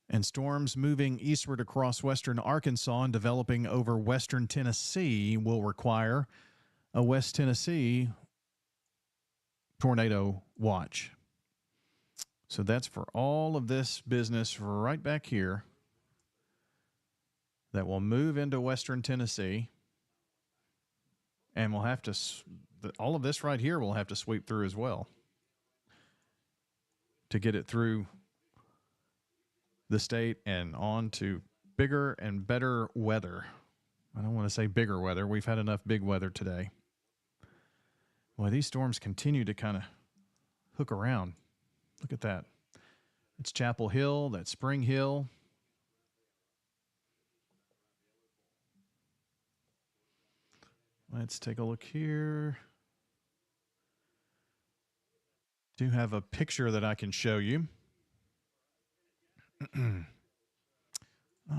And storms moving eastward across western Arkansas and developing over western Tennessee will require a West Tennessee tornado watch. So that's for all of this business right back here that will move into western Tennessee. And we'll have to, all of this right here will have to sweep through as well to get it through the state and on to bigger and better weather. I don't want to say bigger weather. We've had enough big weather today. Boy, these storms continue to kind of hook around. Look at that. It's Chapel Hill, that's Spring Hill. Let's take a look here. Do have a picture that I can show you. Oh,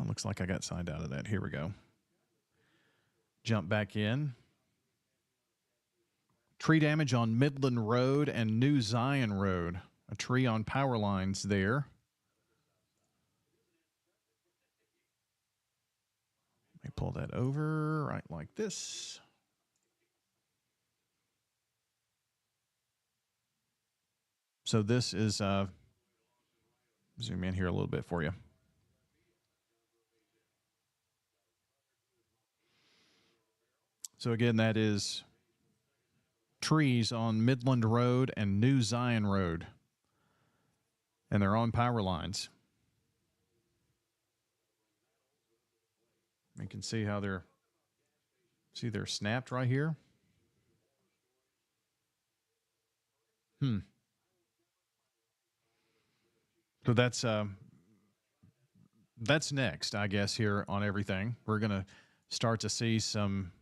looks like I got signed out of that. Here we go. Jump back in. Tree damage on Midland Road and New Zion Road. A tree on power lines there. Let me pull that over right like this. So this is, zoom in here a little bit for you. So again, that is trees on Midland Road and New Zion Road. And they're on power lines. You can see how they're snapped right here. So that's next, I guess, here on everything. We're going to start to see some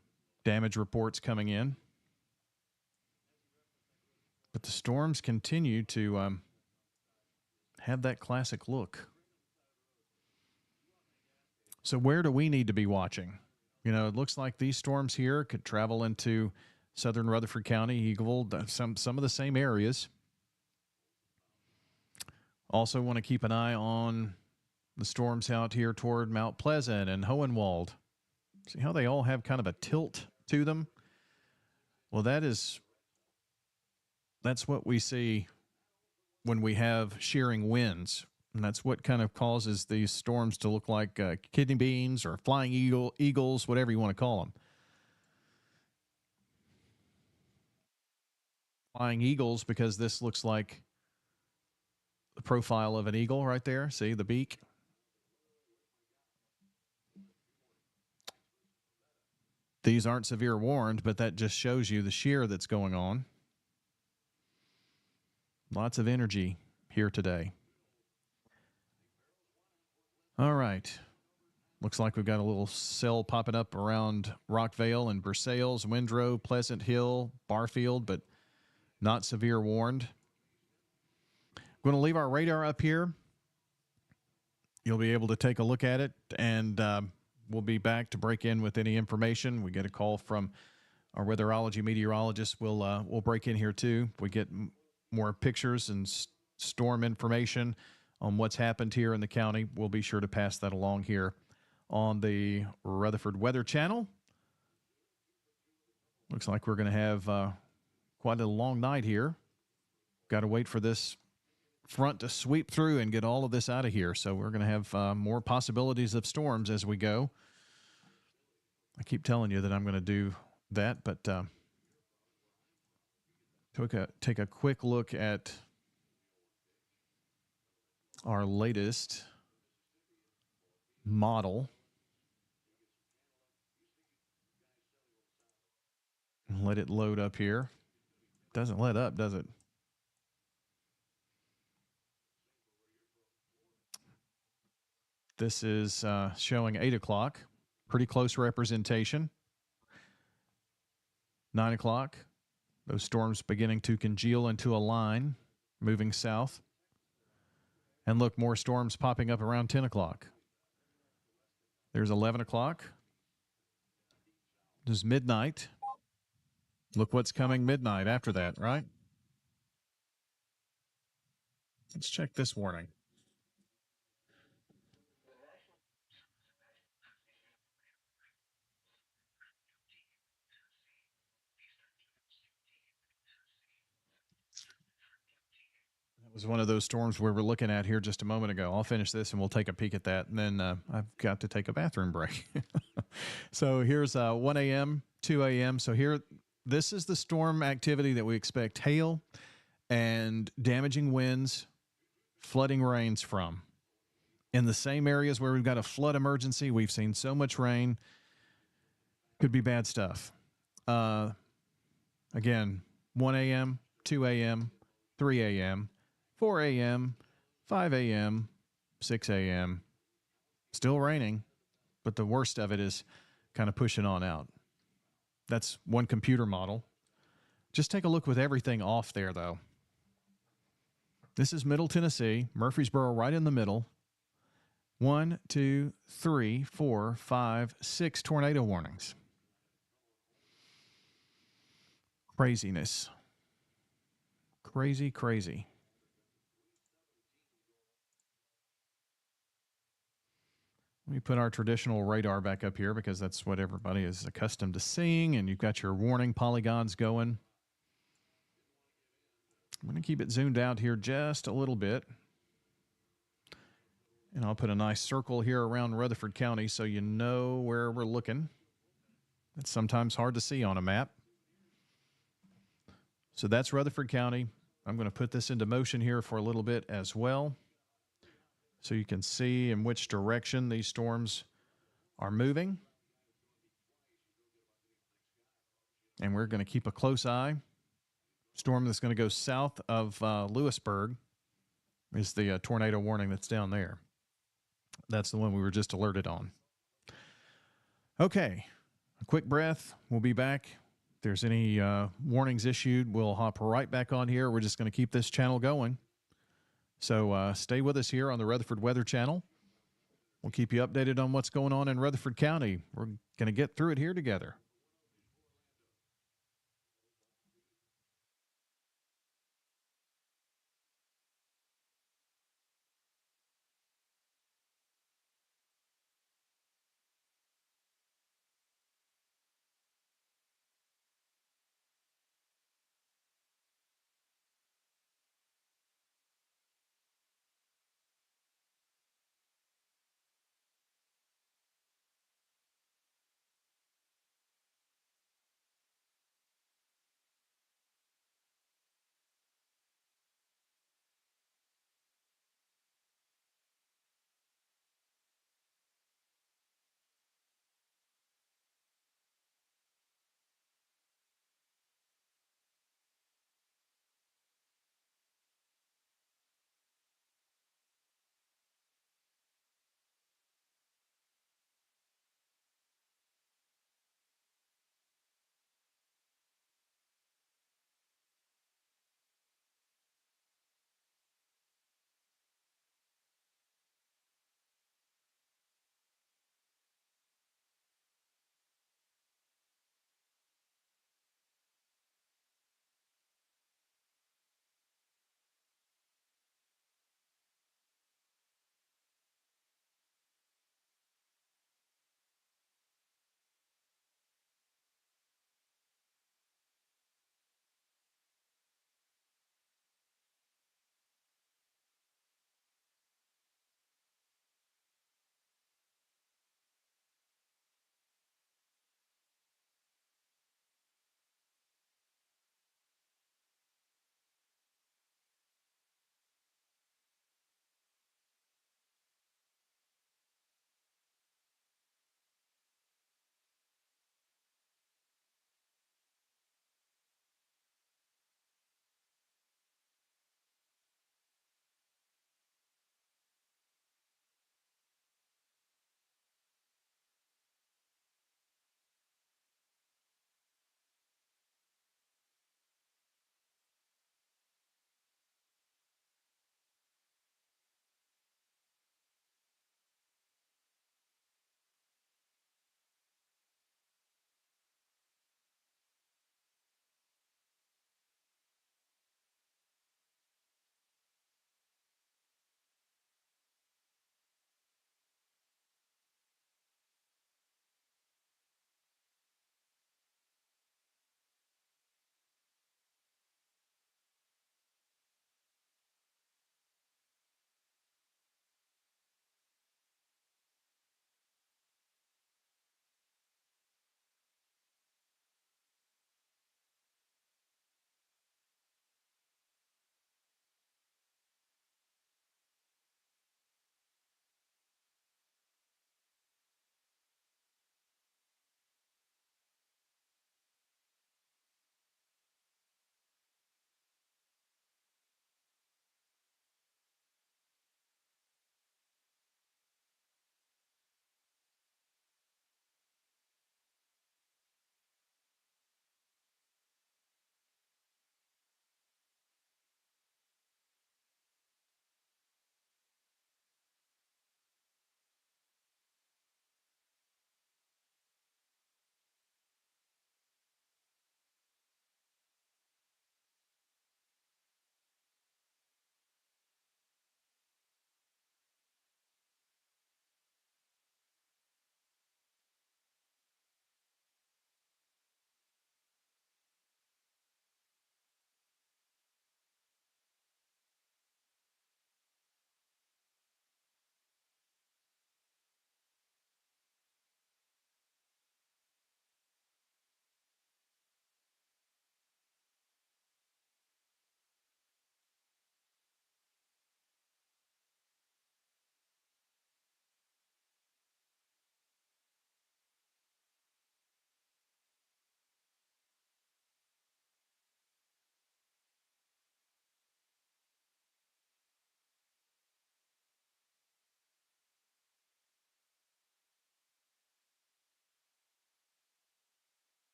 damage reports coming in. But the storms continue to have that classic look. So where do we need to be watching? You know, it looks like these storms here could travel into southern Rutherford County, Eagleville, some of the same areas. Also want to keep an eye on the storms out here toward Mount Pleasant and Hohenwald. See how they all have kind of a tilt to them? Well, that's what we see when we have shearing winds. And that's what kind of causes these storms to look like kidney beans or flying eagles, whatever you want to call them. Flying eagles because this looks like the profile of an eagle right there. See the beak? These aren't severe warned, but that just shows you the shear that's going on. Lots of energy here today. All right. Looks like we've got a little cell popping up around Rockvale and Versailles, Windrow, Pleasant Hill, Barfield, but not severe warned. I'm going to leave our radar up here. You'll be able to take a look at it, and we'll be back to break in with any information. We get a call from Our weatherology meteorologist will break in here too. If we get more pictures and storm information on what's happened here in the county, we'll be sure to pass that along here on the Rutherford Weather Channel. Looks like we're going to have quite a long night here. Got to wait for this front to sweep through and get all of this out of here. So we're going to have more possibilities of storms as we go. I keep telling you that I'm going to do that, but take a quick look at our latest model. Let it load up here. Doesn't let up, does it? This is showing 8 o'clock. Pretty close representation. 9 o'clock. Those storms beginning to congeal into a line, moving south. And look, more storms popping up around 10 o'clock. There's 11 o'clock. There's midnight. Look what's coming midnight after that, right? Let's check this warning. That was one of those storms we were looking at here just a moment ago. I'll finish this and we'll take a peek at that. And then I've got to take a bathroom break. So here's 1 a.m., 2 a.m. So here, this is the storm activity that we expect hail and damaging winds, flooding rains from. In the same areas where we've got a flood emergency, we've seen so much rain. Could be bad stuff. Again, 1 a.m., 2 a.m., 3 a.m., 4 a.m., 5 a.m., 6 a.m. Still raining, but the worst of it is kind of pushing on out. That's one computer model. Just take a look with everything off there, though. This is Middle Tennessee, Murfreesboro right in the middle. 1, 2, 3, 4, 5, 6 tornado warnings. Craziness. Crazy, crazy. Let me put our traditional radar back up here because that's what everybody is accustomed to seeing, and you've got your warning polygons going. I'm going to keep it zoomed out here just a little bit. And I'll put a nice circle here around Rutherford County so you know where we're looking. It's sometimes hard to see on a map. So that's Rutherford County. I'm going to put this into motion here for a little bit as well, so you can see in which direction these storms are moving. And we're going to keep a close eye. Storm that's going to go south of Lewisburg is the tornado warning that's down there. That's the one we were just alerted on. Okay, a quick breath. We'll be back. If there's any warnings issued, we'll hop right back on here. We're just going to keep this channel going. So stay with us here on the Rutherford Weather Channel. We'll keep you updated on what's going on in Rutherford County. We're going to get through it here together.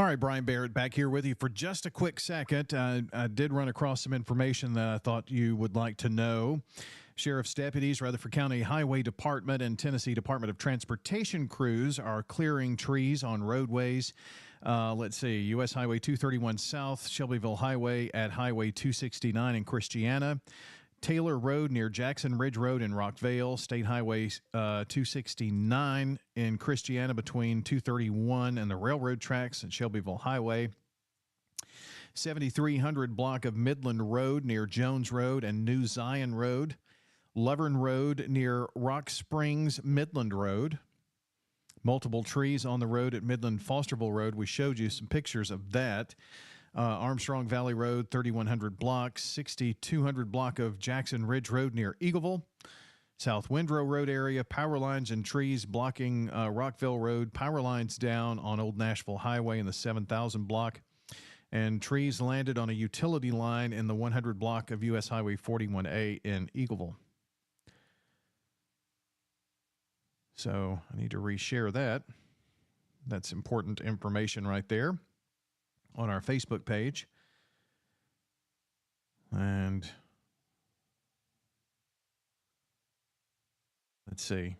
All right, Brian Barrett back here with you for just a quick second. I did run across some information that I thought you would like to know. Sheriff's deputies, Rutherford County Highway Department, and Tennessee Department of Transportation crews are clearing trees on roadways. Let's see, U.S. Highway 231 South, Shelbyville Highway at Highway 269 in Christiana, Taylor Road near Jackson Ridge Road in Rockvale, State Highway 269 in Christiana between 231 and the railroad tracks at Shelbyville Highway, 7300 block of Midland Road near Jones Road and New Zion Road, Lovern Road near Rock Springs Midland Road. Multiple trees on the road at Midland Fosterville Road. We showed you some pictures of that. Armstrong Valley Road, 3100 block, 6200 block of Jackson Ridge Road near Eagleville. South Windrow Road area, power lines and trees blocking Rockville Road. Power lines down on Old Nashville Highway in the 7000 block. And trees landed on a utility line in the 100 block of U.S. Highway 41A in Eagleville. So I need to reshare that. That's important information right there on our Facebook page. And let's see.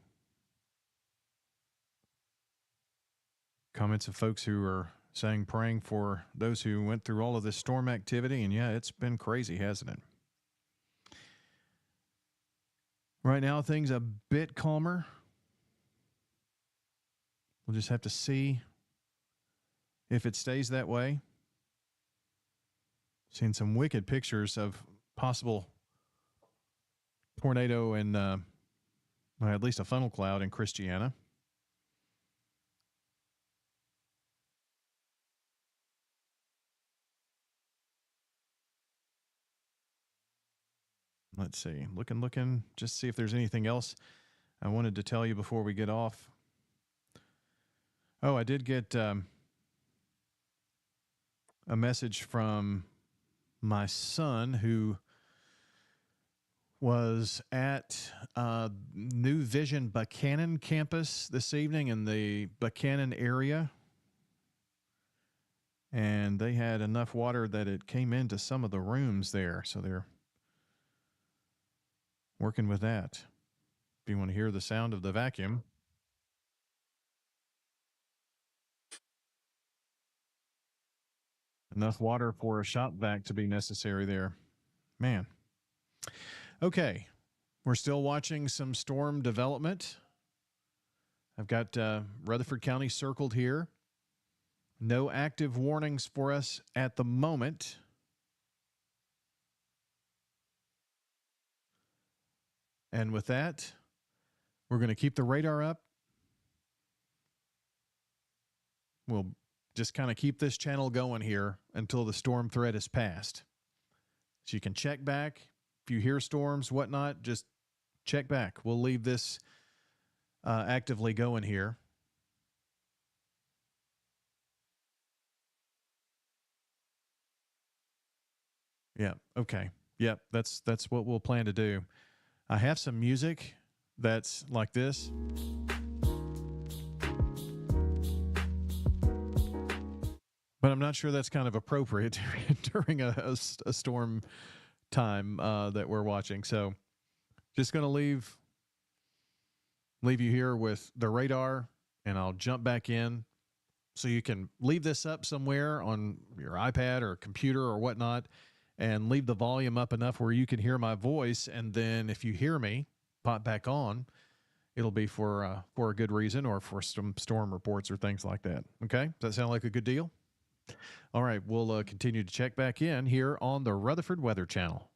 Comments of folks who are saying praying for those who went through all of this storm activity. And yeah, it's been crazy, hasn't it? Right now, things a bit calmer. We'll just have to see if it stays that way. Seen some wicked pictures of possible tornado and at least a funnel cloud in Christiana. Let's see. Looking, just see if there's anything else I wanted to tell you before we get off. Oh, I did get a message from my son who was at New Vision Buchanan campus this evening in the Buchanan area. And they had enough water that it came into some of the rooms there. So they're working with that. If you want to hear the sound of the vacuum. Enough water for a shop vac to be necessary there. Man. Okay. We're still watching some storm development. I've got Rutherford County circled here. No active warnings for us at the moment. And with that, we're going to keep the radar up. We'll just kind of keep this channel going here until the storm threat is passed. So you can check back. If you hear storms, whatnot, just check back. We'll leave this actively going here. Yeah. Okay. Yep. That's what we'll plan to do. I have some music that's like this. But I'm not sure that's kind of appropriate during a storm time that we're watching. So just going to leave you here with the radar, and I'll jump back in. So you can leave this up somewhere on your iPad or computer or whatnot and leave the volume up enough where you can hear my voice. And then if you hear me pop back on, it'll be for a good reason or for some storm reports or things like that. Okay? Does that sound like a good deal? All right. We'll continue to check back in here on the Rutherford Weather Channel.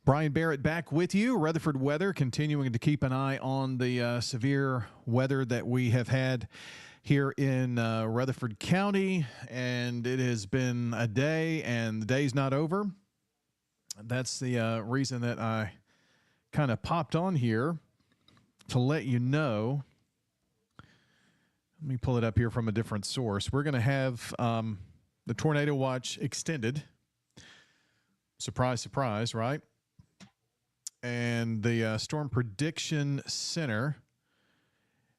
Brian Barrett back with you. Rutherford weather, continuing to keep an eye on the severe weather that we have had here in Rutherford County, and it has been a day, and the day's not over. That's the reason that I kind of popped on here to let you know. Let me pull it up here from a different source. We're going to have the tornado watch extended. Surprise, surprise, right? And the Storm Prediction Center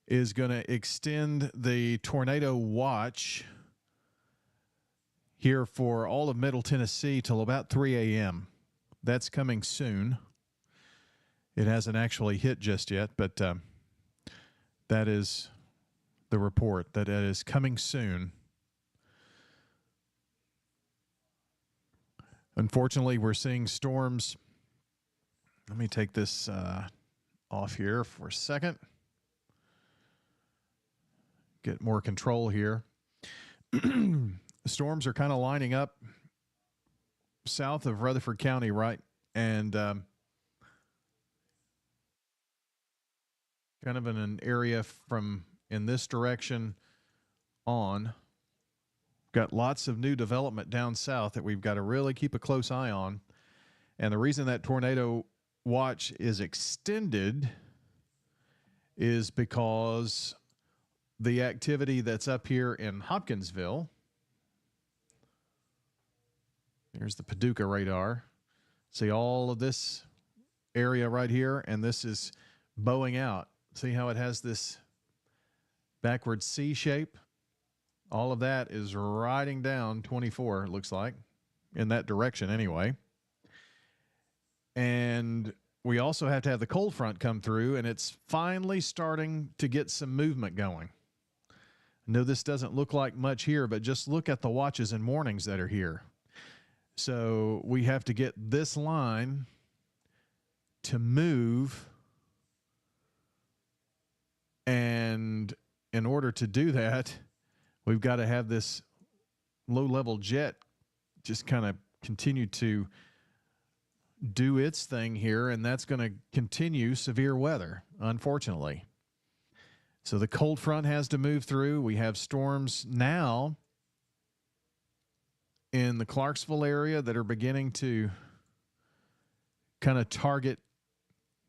is going to extend the tornado watch here for all of Middle Tennessee till about 3 a.m. That's coming soon. It hasn't actually hit just yet, but that is the report, that it is coming soon. Unfortunately, we're seeing storms. Let me take this off here for a second. Get more control here. The storms are kind of lining up south of Rutherford County, right? And kind of in an area from in this direction on. Got lots of new development down south that we've got to really keep a close eye on. And the reason that tornado watch is extended is because the activity that's up here in Hopkinsville, here's the Paducah radar. See all of this area right here, and this is bowing out. See how it has this backward C shape? All of that is riding down 24, it looks like, in that direction anyway. And we also have to have the cold front come through, and it's finally starting to get some movement going. I know this doesn't look like much here, but just look at the watches and warnings that are here. So we have to get this line to move, and in order to do that, we've got to have this low-level jet just kind of continue to do its thing here, and that's going to continue severe weather, unfortunately. So the cold front has to move through. We have storms now in the Clarksville area that are beginning to kind of target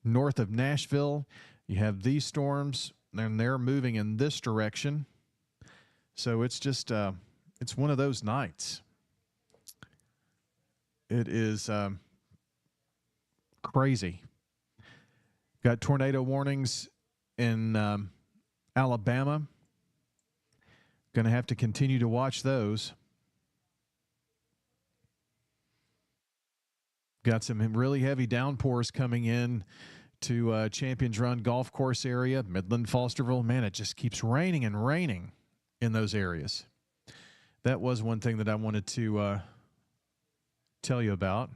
north of Nashville. You have these storms, and they're moving in this direction. So it's just, it's one of those nights. It is crazy. Got tornado warnings in Alabama. Going to have to continue to watch those. Got some really heavy downpours coming in to Champions Run golf course area, Midland, Fosterville. Man, it just keeps raining and raining in those areas. That was one thing that I wanted to tell you about.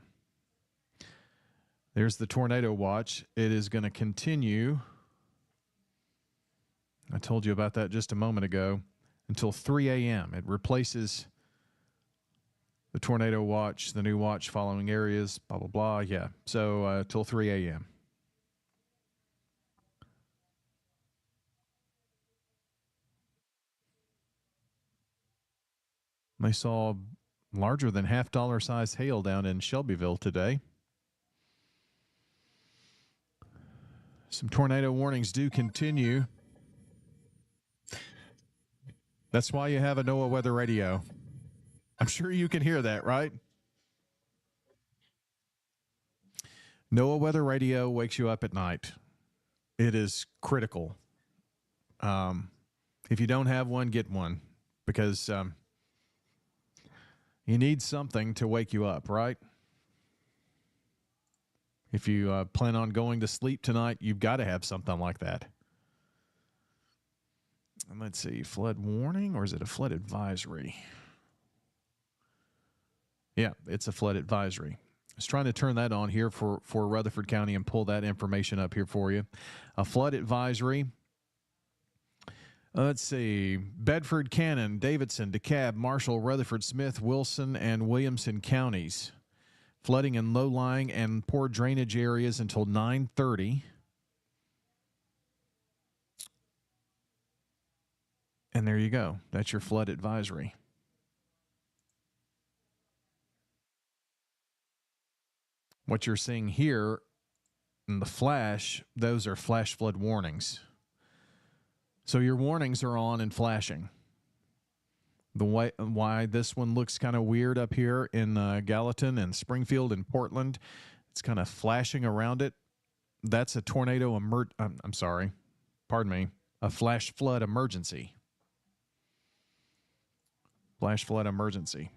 There's the tornado watch. It is going to continue. I told you about that just a moment ago, until 3 a.m. It replaces the tornado watch, the new watch following areas, blah, blah, blah. Yeah, so till 3 a.m. They saw larger than $half size hail down in Shelbyville today. Some tornado warnings do continue. That's why you have a NOAA weather radio. I'm sure you can hear that, right? NOAA weather radio wakes you up at night. It is critical. If you don't have one, get one, because you need something to wake you up, right? If you plan on going to sleep tonight, you've got to have something like that. And let's see, flood warning, or is it a flood advisory? Yeah, it's a flood advisory. I was trying to turn that on here for Rutherford County and pull that information up here for you. A flood advisory. Let's see, Bedford, Cannon, Davidson, DeKalb, Marshall, Rutherford, Smith, Wilson, and Williamson counties. Flooding in low-lying and poor drainage areas until 9:30. And there you go. That's your flood advisory. What you're seeing here in the flash, those are flash flood warnings. So your warnings are on and flashing. Why this one looks kind of weird up here in Gallatin and Springfield and Portland, it's kind of flashing around it. That's a tornado a flash flood emergency. Flash flood emergency.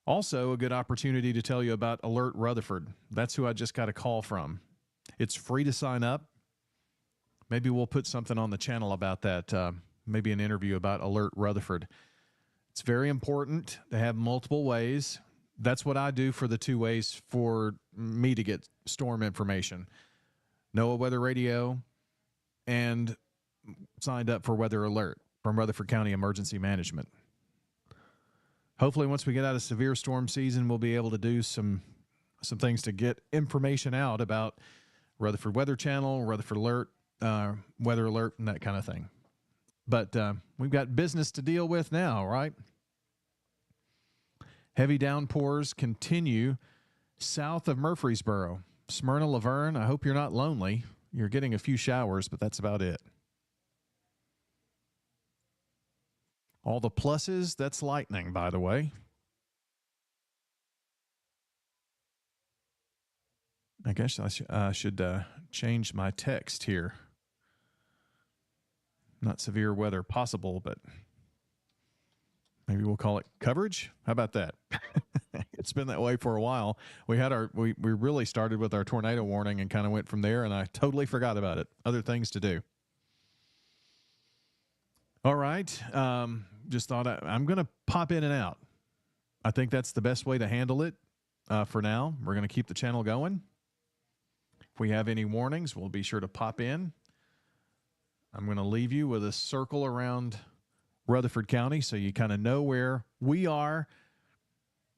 Also, a good opportunity to tell you about Alert Rutherford. That's who I just got a call from. It's free to sign up. Maybe we'll put something on the channel about that. Maybe an interview about Alert Rutherford. It's very important to have multiple ways. That's what I do for the 2 ways for me to get storm information. NOAA Weather Radio and signed up for Weather Alert from Rutherford County Emergency Management. Hopefully, once we get out of severe storm season, we'll be able to do some things to get information out about Rutherford Weather Channel, Rutherford Alert, Weather Alert, and that kind of thing. But we've got business to deal with now, right? Heavy downpours continue south of Murfreesboro. Smyrna, Laverne, I hope you're not lonely. You're getting a few showers, but that's about it. All the pluses, that's lightning, by the way. I guess I should change my text here. Not severe weather possible, but maybe we'll call it coverage. How about that? It's been that way for a while. We really started with our tornado warning and kind of went from there, and I totally forgot about it. Other things to do. All right. Just thought I'm going to pop in and out. I think that's the best way to handle it for now. We're going to keep the channel going. If we have any warnings, we'll be sure to pop in. I'm going to leave you with a circle around Rutherford County so you kind of know where we are.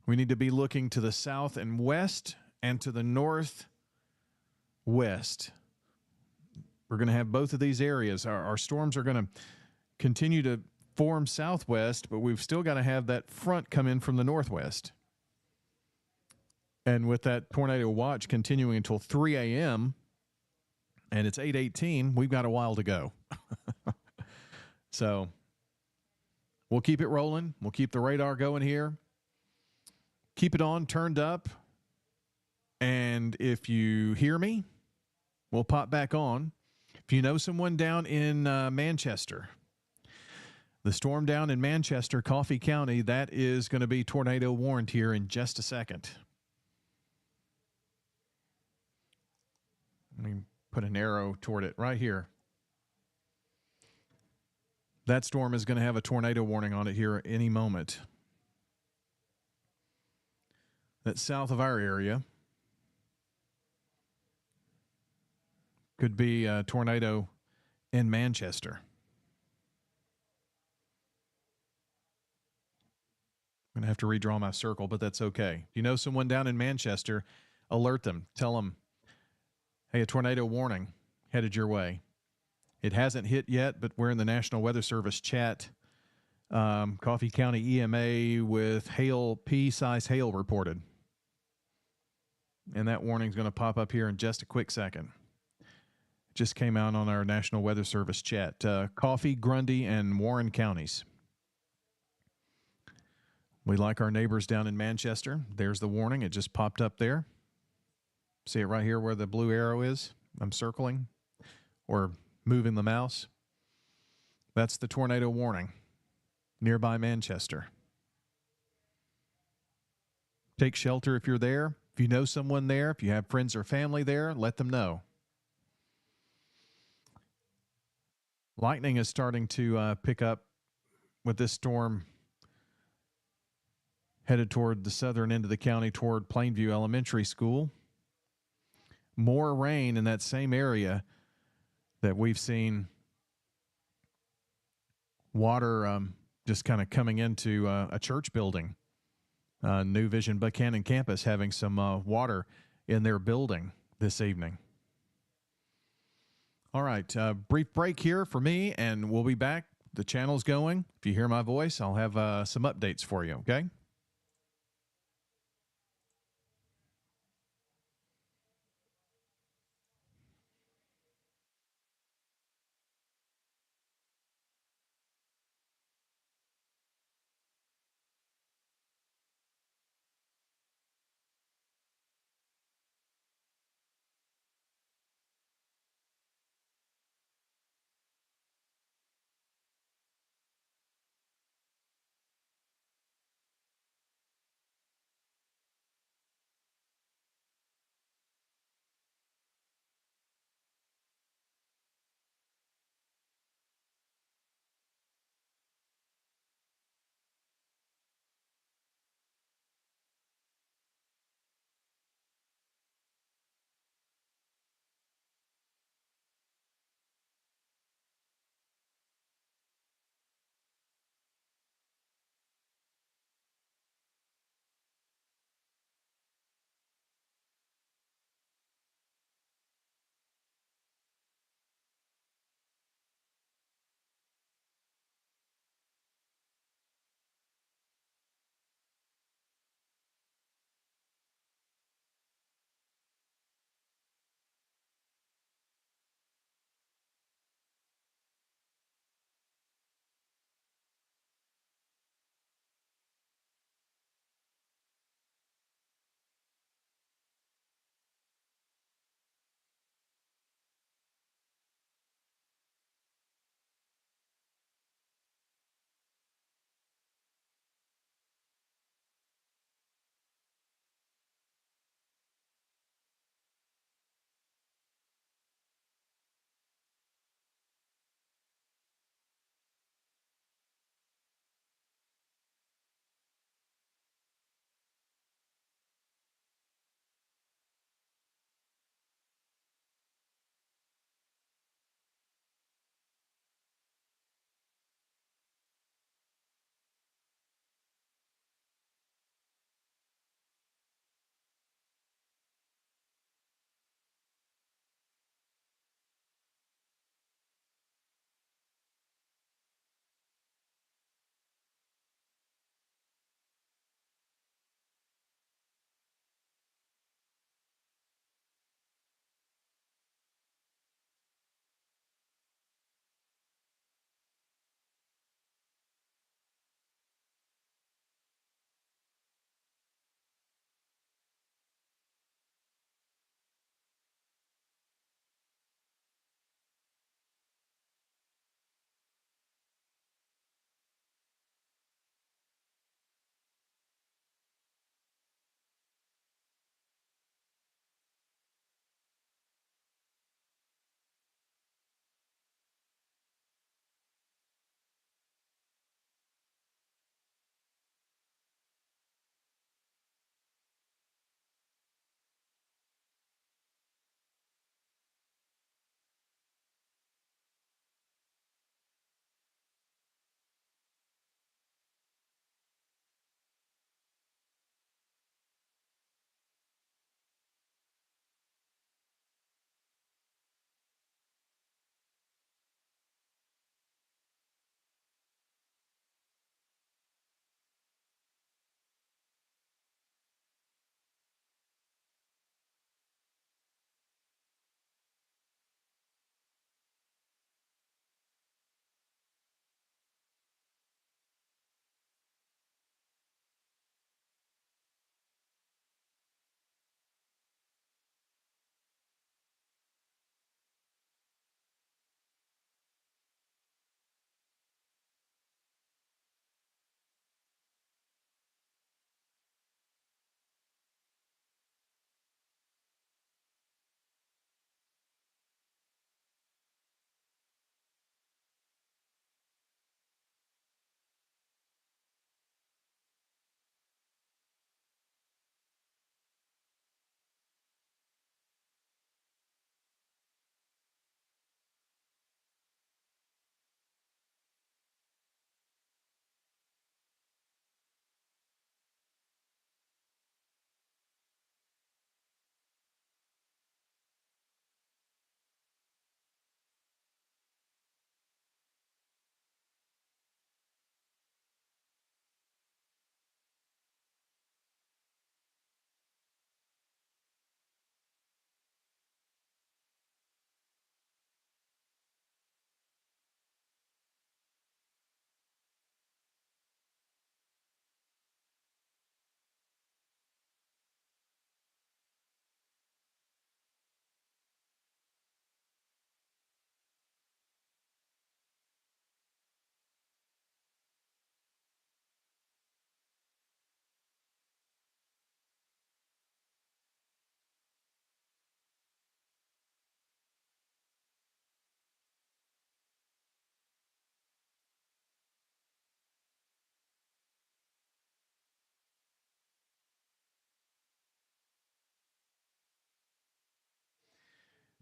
We need to be looking to the south and west and to the northwest. We're going to have both of these areas. Our storms are going to continue to form southwest, but we've still got to have that front come in from the northwest. And with that tornado watch continuing until 3 a.m., and it's 8:18, we've got a while to go. So we'll keep it rolling. We'll keep the radar going here. Keep it on, turned up. And if you hear me, we'll pop back on. If you know someone down in Manchester, the storm down in Manchester, Coffee County, that is going to be tornado warned here in just a second. Let me put an arrow toward it right here. That storm is going to have a tornado warning on it here any moment. That's south of our area. Could be a tornado in Manchester. I'm going to have to redraw my circle, but that's okay. If you know someone down in Manchester, alert them. Tell them, hey, a tornado warning headed your way. It hasn't hit yet, but we're in the National Weather Service chat. Coffee County EMA with hail, pea-size hail reported. And that warning is going to pop up here in just a quick second. It just came out on our National Weather Service chat. Coffee, Grundy, and Warren counties. We like our neighbors down in Manchester. There's the warning. It just popped up there. See it right here where the blue arrow is? I'm circling or moving the mouse. That's the tornado warning nearby Manchester. Take shelter if you're there. If you know someone there, if you have friends or family there, let them know. Lightning is starting to pick up with this storm headed toward the southern end of the county toward Plainview Elementary School. More rain in that same area that we've seen water just kind of coming into a church building New Vision Buchanan campus having some water in their building this evening. All right, brief break here for me, and we'll be back. The channel's going. If you hear my voice, I'll have some updates for you, okay?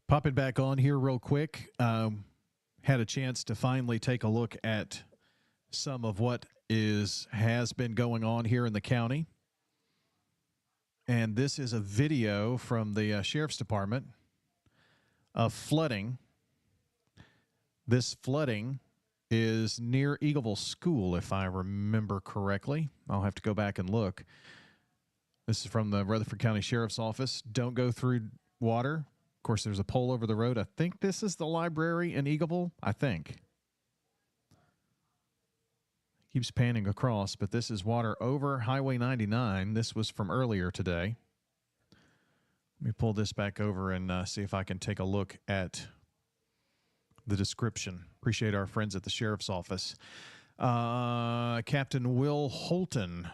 Popping back on here real quick. Had a chance to finally take a look at some of what has been going on here in the county. And this is a video from the Sheriff's Department of flooding. This flooding is near Eagleville School, if I remember correctly. I'll have to go back and look. This is from the Rutherford County Sheriff's Office. Don't go through water. Of course, there's a pole over the road. I think this is the library in Eagleville. I think. Keeps panning across, but this is water over Highway 99. This was from earlier today. Let me pull this back over and see if I can take a look at the description. Appreciate our friends at the Sheriff's Office. Captain Will Holton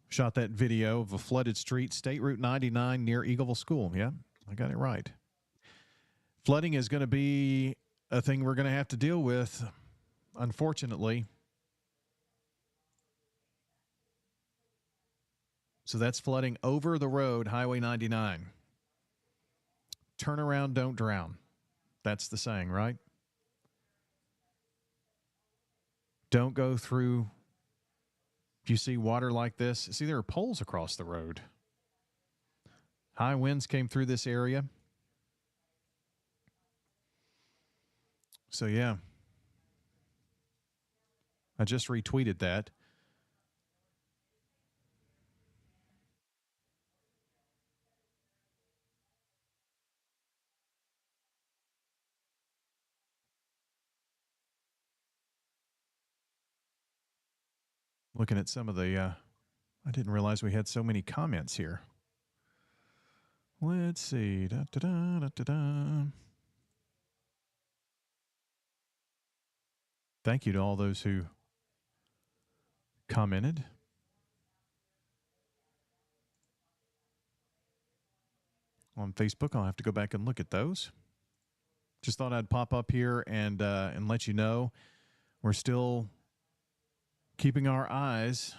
shot that video of a flooded street, State Route 99 near Eagleville School. Yeah, I got it right. Flooding is going to be a thing we're going to have to deal with, unfortunately. So that's flooding over the road, Highway 99. Turn around, don't drown. That's the saying, right? Don't go through. If you see water like this, see, there are poles across the road. High winds came through this area. So, yeah. I just retweeted that. Looking at some of the, I didn't realize we had so many comments here. Let's see. Da, da, da, da, da, da. Thank you to all those who commented. On Facebook, I'll have to go back and look at those. Just thought I'd pop up here and let you know we're still keeping our eyes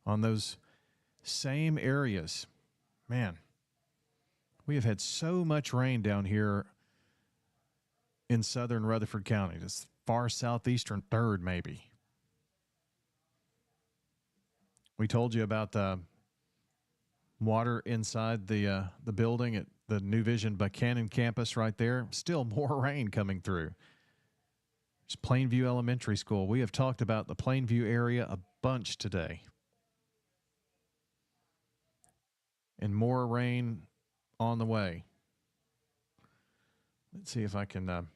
on those same areas. Man, we have had so much rain down here in southern Rutherford County, this far southeastern third maybe. We told you about the water inside the building at the New Vision Buchanan campus right there. Still more rain coming through. It's Plainview Elementary School. We have talked about the Plainview area a bunch today. And more rain on the way. Let's see if I can...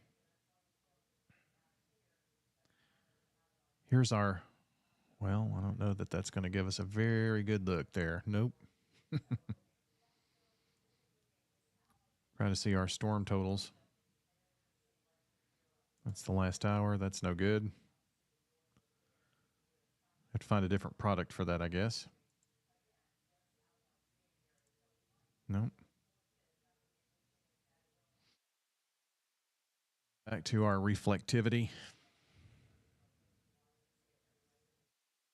here's our... Well, I don't know that that's going to give us a very good look there. Nope. Trying to see our storm totals. That's the last hour. That's no good. Have to find a different product for that, I guess. Nope. Back to our reflectivity.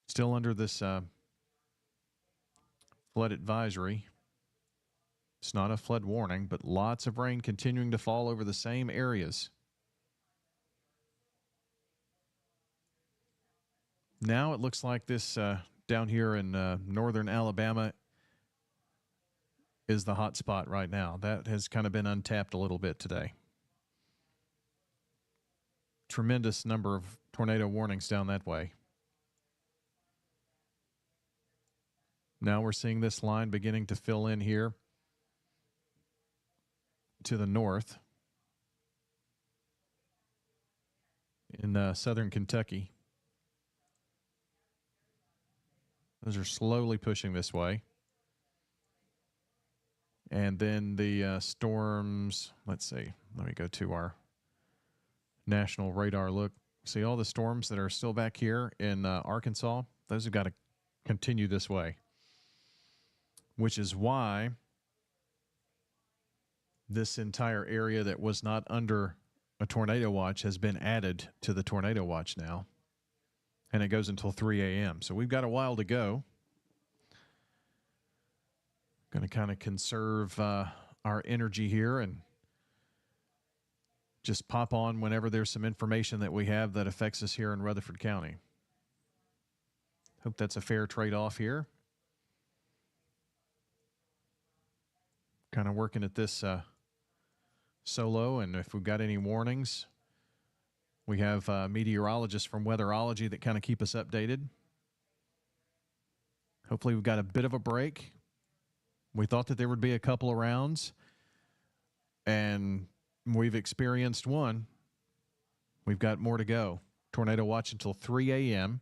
Still under this flood advisory. It's not a flood warning, but lots of rain continuing to fall over the same areas. Now it looks like this down here in northern Alabama is the hot spot right now. That has kind of been untapped a little bit today. Tremendous number of tornado warnings down that way. Now we're seeing this line beginning to fill in here to the north in southern Kentucky. Those are slowly pushing this way. And then the storms, let's see, let me go to our national radar look. See all the storms that are still back here in Arkansas? Those have got to continue this way, which is why this entire area that was not under a tornado watch has been added to the tornado watch now. And it goes until 3 a.m. So we've got a while to go. Going to kind of conserve our energy here and just pop on whenever there's some information that we have that affects us here in Rutherford County. Hope that's a fair trade-off here. Kind of working at this solo, and if we've got any warnings, we have meteorologists from Weatherology that kind of keep us updated. Hopefully we've got a bit of a break. We thought that there would be a couple of rounds, and we've experienced one. We've got more to go. Tornado watch until 3 a.m.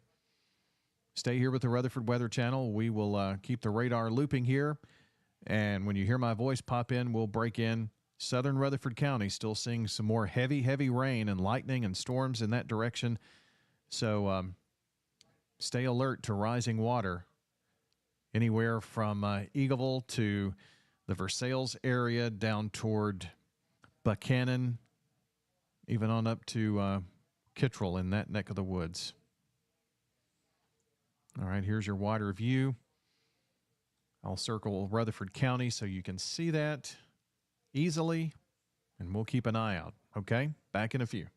Stay here with the Rutherford Weather Channel. We will keep the radar looping here, and when you hear my voice pop in, we'll break in. Southern Rutherford County still seeing some more heavy rain and lightning and storms in that direction. So stay alert to rising water anywhere from Eagleville to the Versailles area down toward Buchanan, even on up to Kittrell in that neck of the woods. All right, here's your wider view. I'll circle Rutherford County so you can see that easily, and we'll keep an eye out. Okay, back in a few.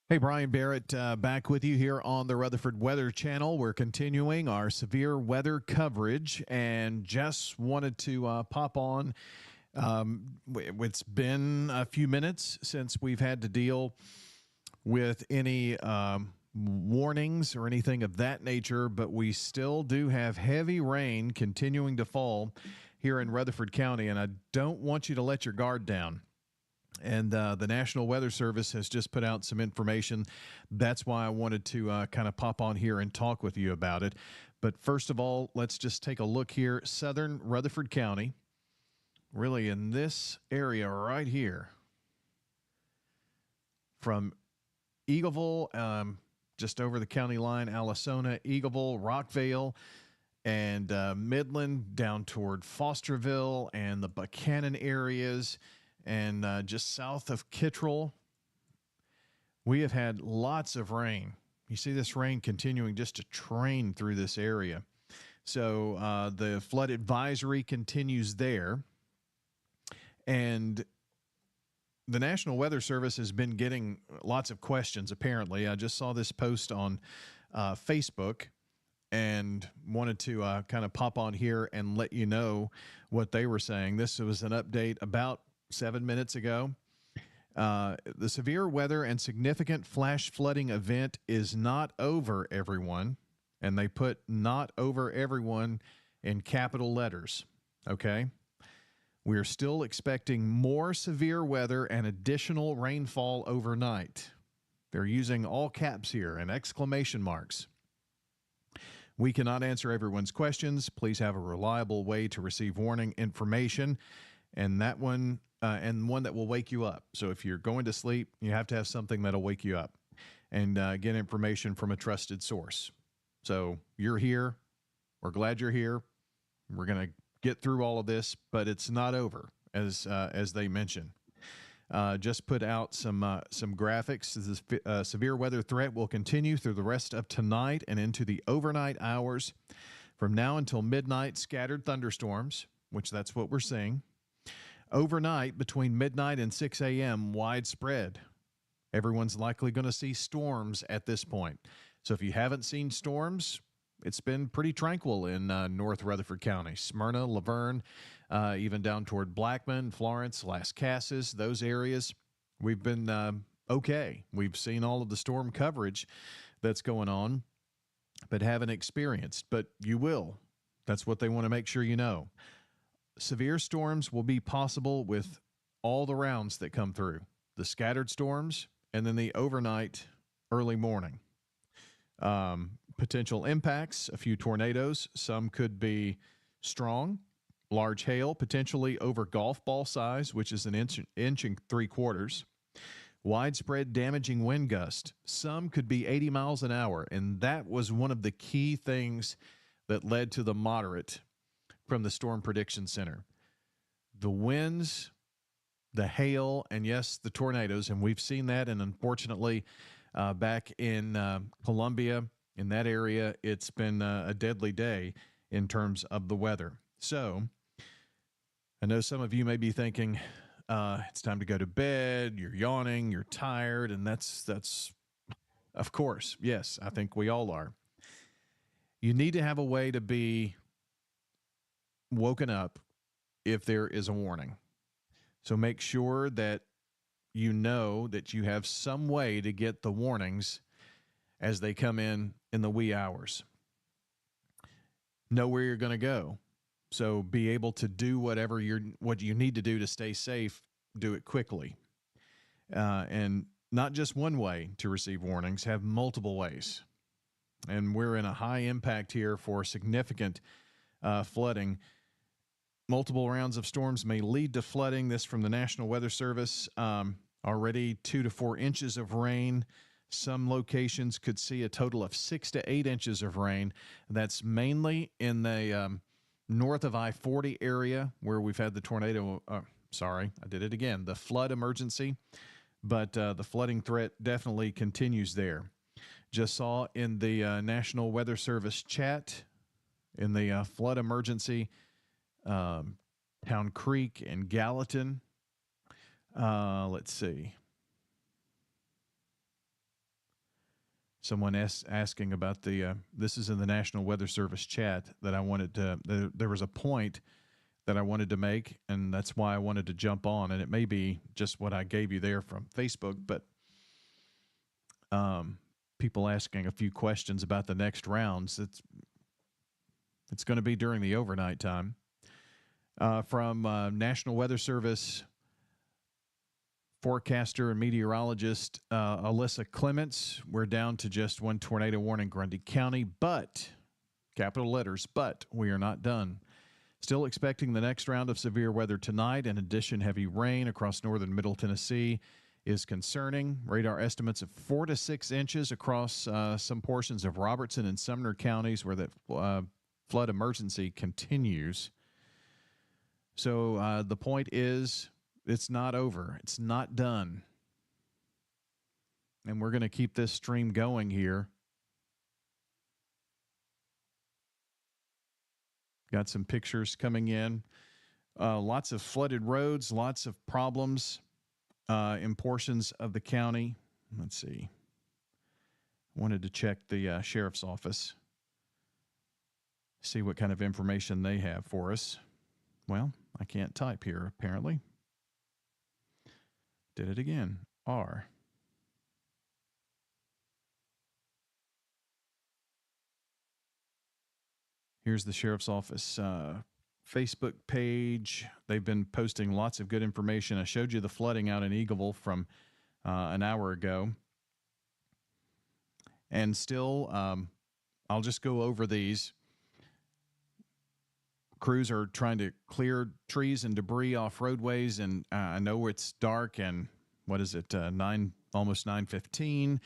Hey, Brian Barrett, back with you here on the Rutherford Weather Channel. We're continuing our severe weather coverage and just wanted to pop on. It's been a few minutes since we've had to deal with any warnings or anything of that nature, but we still do have heavy rain continuing to fall here in Rutherford County, and I don't want you to let your guard down. And the National Weather Service has just put out some information. That's why I wanted to kind of pop on here and talk with you about it. But first of all, let's just take a look here. Southern Rutherford County, really in this area right here, from Eagleville, just over the county line, Allisona, Eagleville, Rockvale, and Midland down toward Fosterville and the Buchanan areas, and just south of Kittrell. We have had lots of rain. You see this rain continuing just to train through this area. So the flood advisory continues there. And the National Weather Service has been getting lots of questions, apparently. I just saw this post on Facebook and wanted to kind of pop on here and let you know what they were saying. This was an update about 7 minutes ago. The severe weather and significant flash flooding event is not over, everyone. And they put "not over, everyone" in capital letters. Okay. We are still expecting more severe weather and additional rainfall overnight. They're using all caps here and exclamation marks. We cannot answer everyone's questions. Please have a reliable way to receive warning information, and that one and one that will wake you up. So if you're going to sleep, you have to have something that'll wake you up and get information from a trusted source. So you're here. We're glad you're here. We're going to get through all of this, but it's not over, as they mention. Just put out some graphics. This severe weather threat will continue through the rest of tonight and into the overnight hours. From now until midnight, scattered thunderstorms, which that's what we're seeing. Overnight, between midnight and 6 a.m., widespread. Everyone's likely going to see storms at this point. So if you haven't seen storms, it's been pretty tranquil in North Rutherford County. Smyrna, Laverne, even down toward Blackman, Florence, Las Casas, those areas, we've been okay. We've seen all of the storm coverage that's going on, but haven't experienced. But you will. That's what they want to make sure you know. Severe storms will be possible with all the rounds that come through. The scattered storms and then the overnight early morning. Potential impacts, a few tornadoes. Some could be strong. Large hail, potentially over golf ball size, which is an inch and 3/4. Widespread damaging wind gust. Some could be 80 miles an hour. And that was one of the key things that led to the moderate from the Storm Prediction Center. The winds, the hail, and yes, the tornadoes. And we've seen that. And unfortunately, back in Columbia, in that area, it's been a deadly day in terms of the weather. So I know some of you may be thinking, it's time to go to bed, you're yawning, you're tired, and that's of course, yes, I think we all are. You need to have a way to be woken up if there is a warning. So make sure that you know that you have some way to get the warnings as they come in the wee hours. Know where you're going to go. So be able to do what you need to do to stay safe, do it quickly. And not just one way to receive warnings, have multiple ways. And we're in a high impact here for significant flooding. Multiple rounds of storms may lead to flooding. This from the National Weather Service. Already 2 to 4 inches of rain. Some locations could see a total of 6 to 8 inches of rain. That's mainly in the north of I-40 area where we've had the tornado. The flood emergency. But the flooding threat definitely continues there. Just saw in the National Weather Service chat in the flood emergency, Town Creek and Gallatin. Let's see. Someone asking about the, this is in the National Weather Service chat that I wanted to, there was a point that I wanted to make, and that's why I wanted to jump on. And it may be just what I gave you there from Facebook, but people asking a few questions about the next rounds. It's going to be during the overnight time. From National Weather Service forecaster and meteorologist Alyssa Clements, we're down to just one tornado warning in Grundy County, but, capital letters, but we are not done. Still expecting the next round of severe weather tonight. In addition, heavy rain across northern Middle Tennessee is concerning. Radar estimates of 4 to 6 inches across some portions of Robertson and Sumner counties where that flood emergency continues. So the point is, it's not over. It's not done. And we're going to keep this stream going here. Got some pictures coming in. Lots of flooded roads, lots of problems in portions of the county. Let's see. Wanted to check the sheriff's office, see what kind of information they have for us. Well, I can't type here, apparently. Did it again. R. Here's the sheriff's office Facebook page. They've been posting lots of good information. I showed you the flooding out in Eagleville from an hour ago. And still, I'll just go over these. Crews are trying to clear trees and debris off roadways, and I know it's dark and what is it, almost 9:15.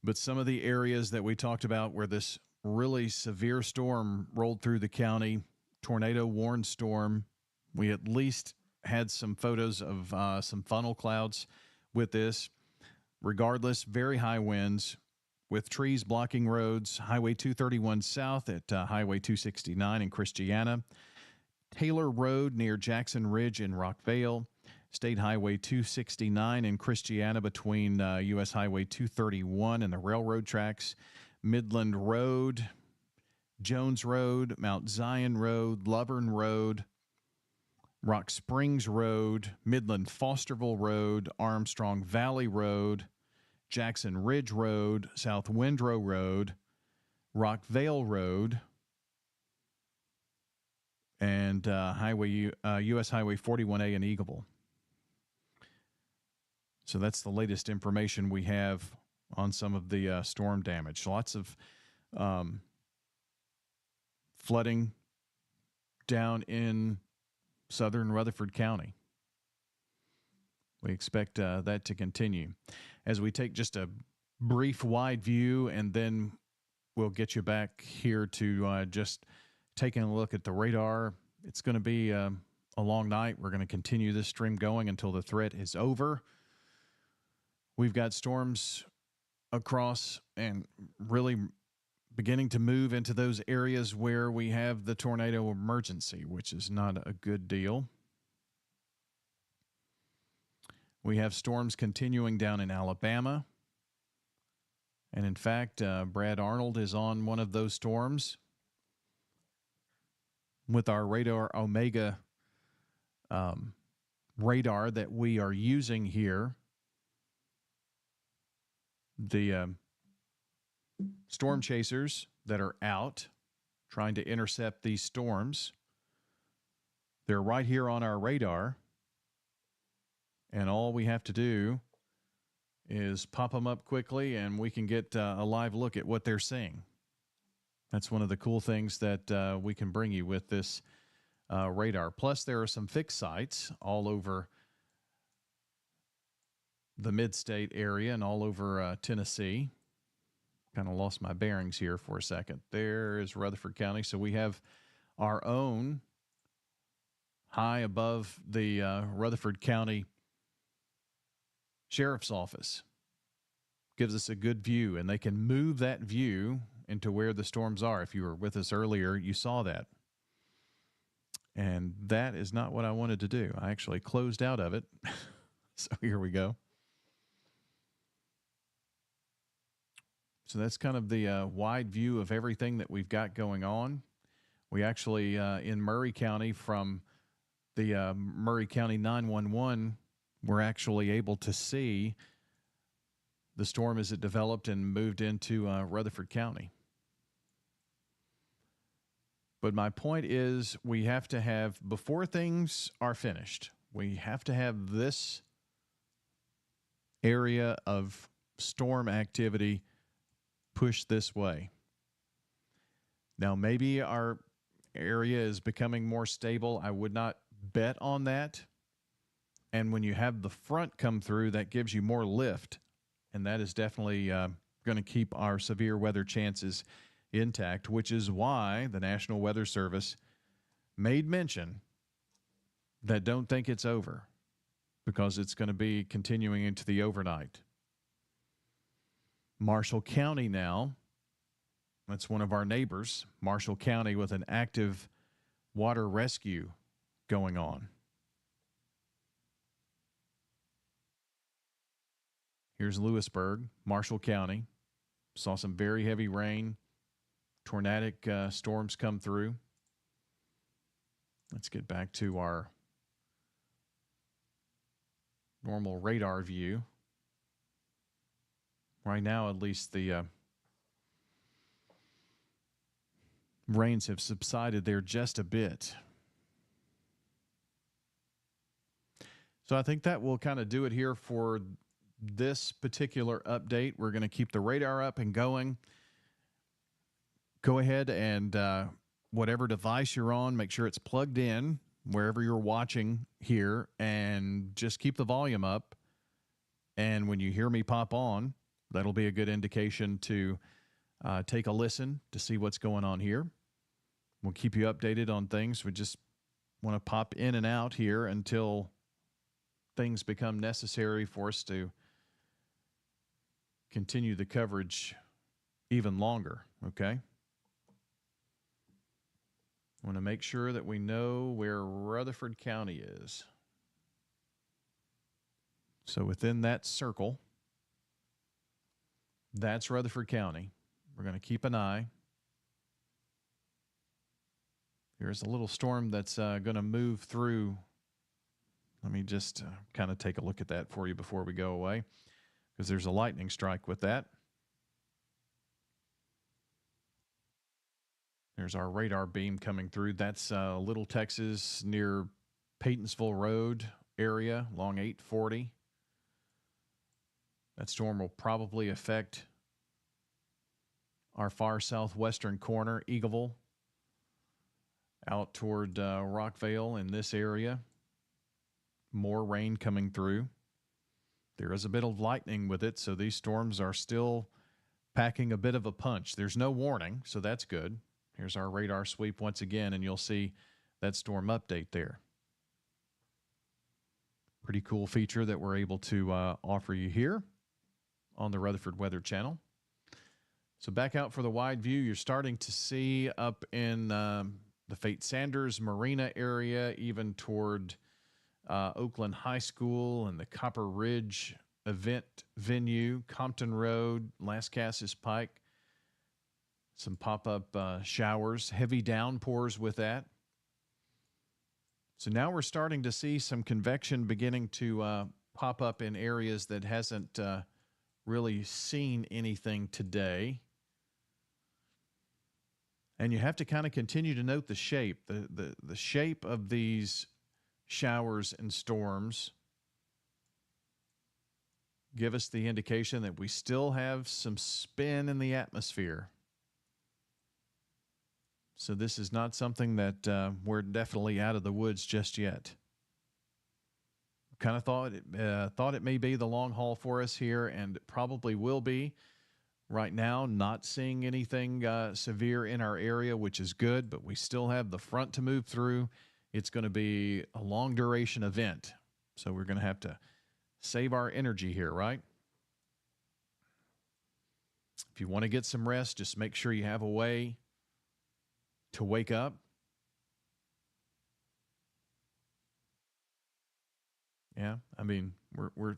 But some of the areas that we talked about where this really severe storm rolled through the county, tornado warned storm, we at least had some photos of some funnel clouds with this. Regardless, very high winds with trees blocking roads. Highway 231 south at Highway 269 in Christiana. Taylor Road near Jackson Ridge in Rockvale. State Highway 269 in Christiana between U.S. Highway 231 and the railroad tracks. Midland Road, Jones Road, Mount Zion Road, Lovern Road, Rock Springs Road, Midland Fosterville Road, Armstrong Valley Road, Jackson Ridge Road, South Windrow Road, Rockvale Road, and U.S. Highway 41A in Eagleville. So that's the latest information we have on some of the storm damage. Lots of flooding down in southern Rutherford County. We expect that to continue. As we take just a brief wide view, and then we'll get you back here to just taking a look at the radar. It's going to be a long night. We're going to continue this stream going until the threat is over. We've got storms across and really beginning to move into those areas where we have the tornado emergency, which is not a good deal. We have storms continuing down in Alabama. And in fact, Brad Arnold is on one of those storms with our Radar Omega radar that we are using here. The storm chasers that are out trying to intercept these storms, they're right here on our radar. And all we have to do is pop them up quickly, and we can get a live look at what they're seeing. That's one of the cool things that we can bring you with this radar. Plus, there are some fixed sites all over the mid-state area and all over Tennessee. Kind of lost my bearings here for a second. There is Rutherford County. So we have our own high above the Rutherford County Sheriff's Office. Gives us a good view, and they can move that view into where the storms are. If you were with us earlier, you saw that. And that is not what I wanted to do. I actually closed out of it. So here we go. So that's kind of the wide view of everything that we've got going on. We actually, in Murray County, from the Murray County 911, we're actually able to see the storm as it developed and moved into Rutherford County. But my point is, we have to have, before things are finished, we have to have this area of storm activity pushed this way. Now, maybe our area is becoming more stable. I would not bet on that. And when you have the front come through, that gives you more lift. And that is definitely going to keep our severe weather chances intact, which is why the National Weather Service made mention that don't think it's over, because it's going to be continuing into the overnight. Marshall County now, that's one of our neighbors, Marshall County, with an active water rescue going on. Here's Lewisburg, Marshall County. Saw some very heavy rain, tornadic storms come through. Let's get back to our normal radar view. Right now, at least, the rains have subsided there just a bit. So I think that will kind of do it here for this particular update. We're going to keep the radar up and going. Go ahead and whatever device you're on, make sure it's plugged in wherever you're watching here, and just keep the volume up. And when you hear me pop on, that'll be a good indication to take a listen to see what's going on here. We'll keep you updated on things. We just want to pop in and out here until things become necessary for us to continue the coverage even longer, okay? I want to make sure that we know where Rutherford County is. So within that circle, that's Rutherford County. We're going to keep an eye. Here's a little storm that's going to move through. Let me just kind of take a look at that for you before we go away, because there's a lightning strike with that. There's our radar beam coming through. That's Little Texas near Paytonsville Road area along 840. That storm will probably affect our far southwestern corner, Eagleville, out toward Rockvale in this area. More rain coming through. There is a bit of lightning with it, so these storms are still packing a bit of a punch. There's no warning, so that's good. Here's our radar sweep once again, and you'll see that storm update there. Pretty cool feature that we're able to offer you here on the Rutherford Weather Channel. So back out for the wide view, you're starting to see up in the Fate Sanders Marina area, even toward Oakland High School and the Copper Ridge event venue, Compton Road, Lascassas Pike. Some pop-up showers, heavy downpours with that. So now we're starting to see some convection beginning to pop up in areas that hasn't really seen anything today. And you have to kind of continue to note the shape. The shape of these showers and storms give us the indication that we still have some spin in the atmosphere. So this is not something that we're definitely out of the woods just yet. Kind of thought it may be the long haul for us here, and it probably will be. Right now, not seeing anything severe in our area, which is good, but we still have the front to move through. It's going to be a long duration event, so we're going to have to save our energy here, right? If you want to get some rest, just make sure you have a way to wake up. Yeah, I mean, we're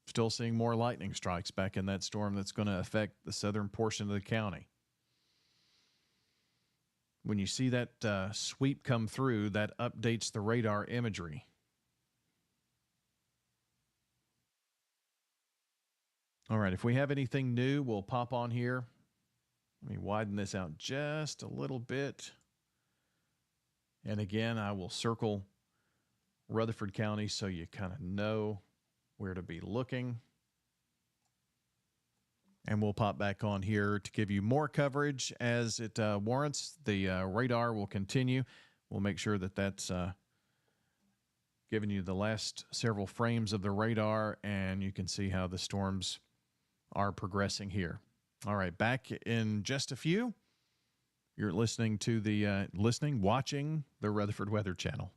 Still seeing more lightning strikes back in that storm that's going to affect the southern portion of the county. When you see that sweep come through, that updates the radar imagery. All right, if we have anything new, we'll pop on here. Let me widen this out just a little bit. And again, I will circle Rutherford County so you kind of know where to be looking. And we'll pop back on here to give you more coverage as it warrants. The radar will continue. We'll make sure that that's giving you the last several frames of the radar, and you can see how the storms are progressing here. All right, back in just a few. You're listening to the watching the Rutherford Weather Channel.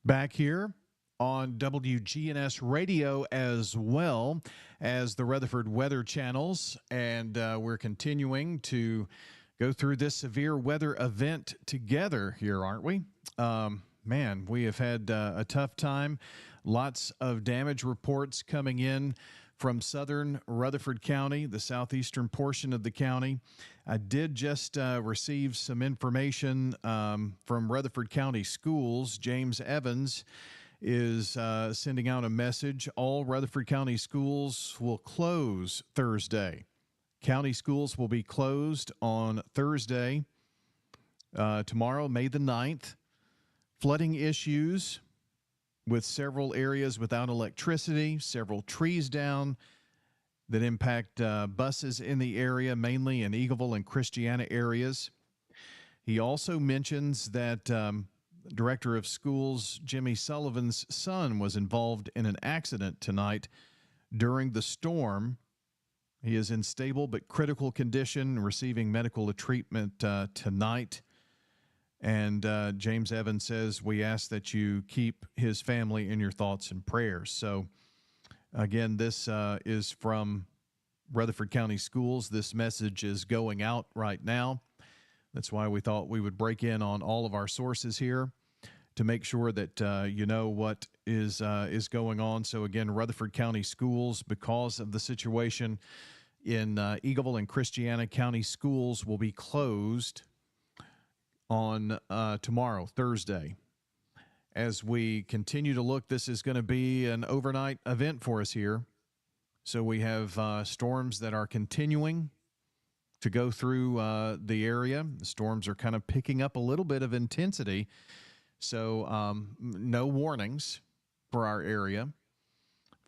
Back here on WGNS Radio as well as the Rutherford Weather Channels, and we're continuing to go through this severe weather event together here, aren't we? Man, we have had a tough time. Lots of damage reports coming in from southern Rutherford County, the southeastern portion of the county. I did just receive some information from Rutherford County Schools. James Evans is sending out a message. All Rutherford County schools will close Thursday. County schools will be closed on Thursday, tomorrow, May the 9th. Flooding issues with several areas without electricity, several trees down that impact buses in the area, mainly in Eagleville and Christiana areas. He also mentions that Director of Schools Jimmy Sullivan's son was involved in an accident tonight during the storm. He is in stable but critical condition, receiving medical treatment tonight. And James Evans says, we ask that you keep his family in your thoughts and prayers. So, again, this is from Rutherford County Schools. This message is going out right now. That's why we thought we would break in on all of our sources here to make sure that you know what is going on. So, again, Rutherford County Schools, because of the situation in Eagleville and Christiana County Schools, will be closed on tomorrow, Thursday. As we continue to look, this is going to be an overnight event for us here. So we have storms that are continuing to go through the area. The storms are kind of picking up a little bit of intensity. So no warnings for our area.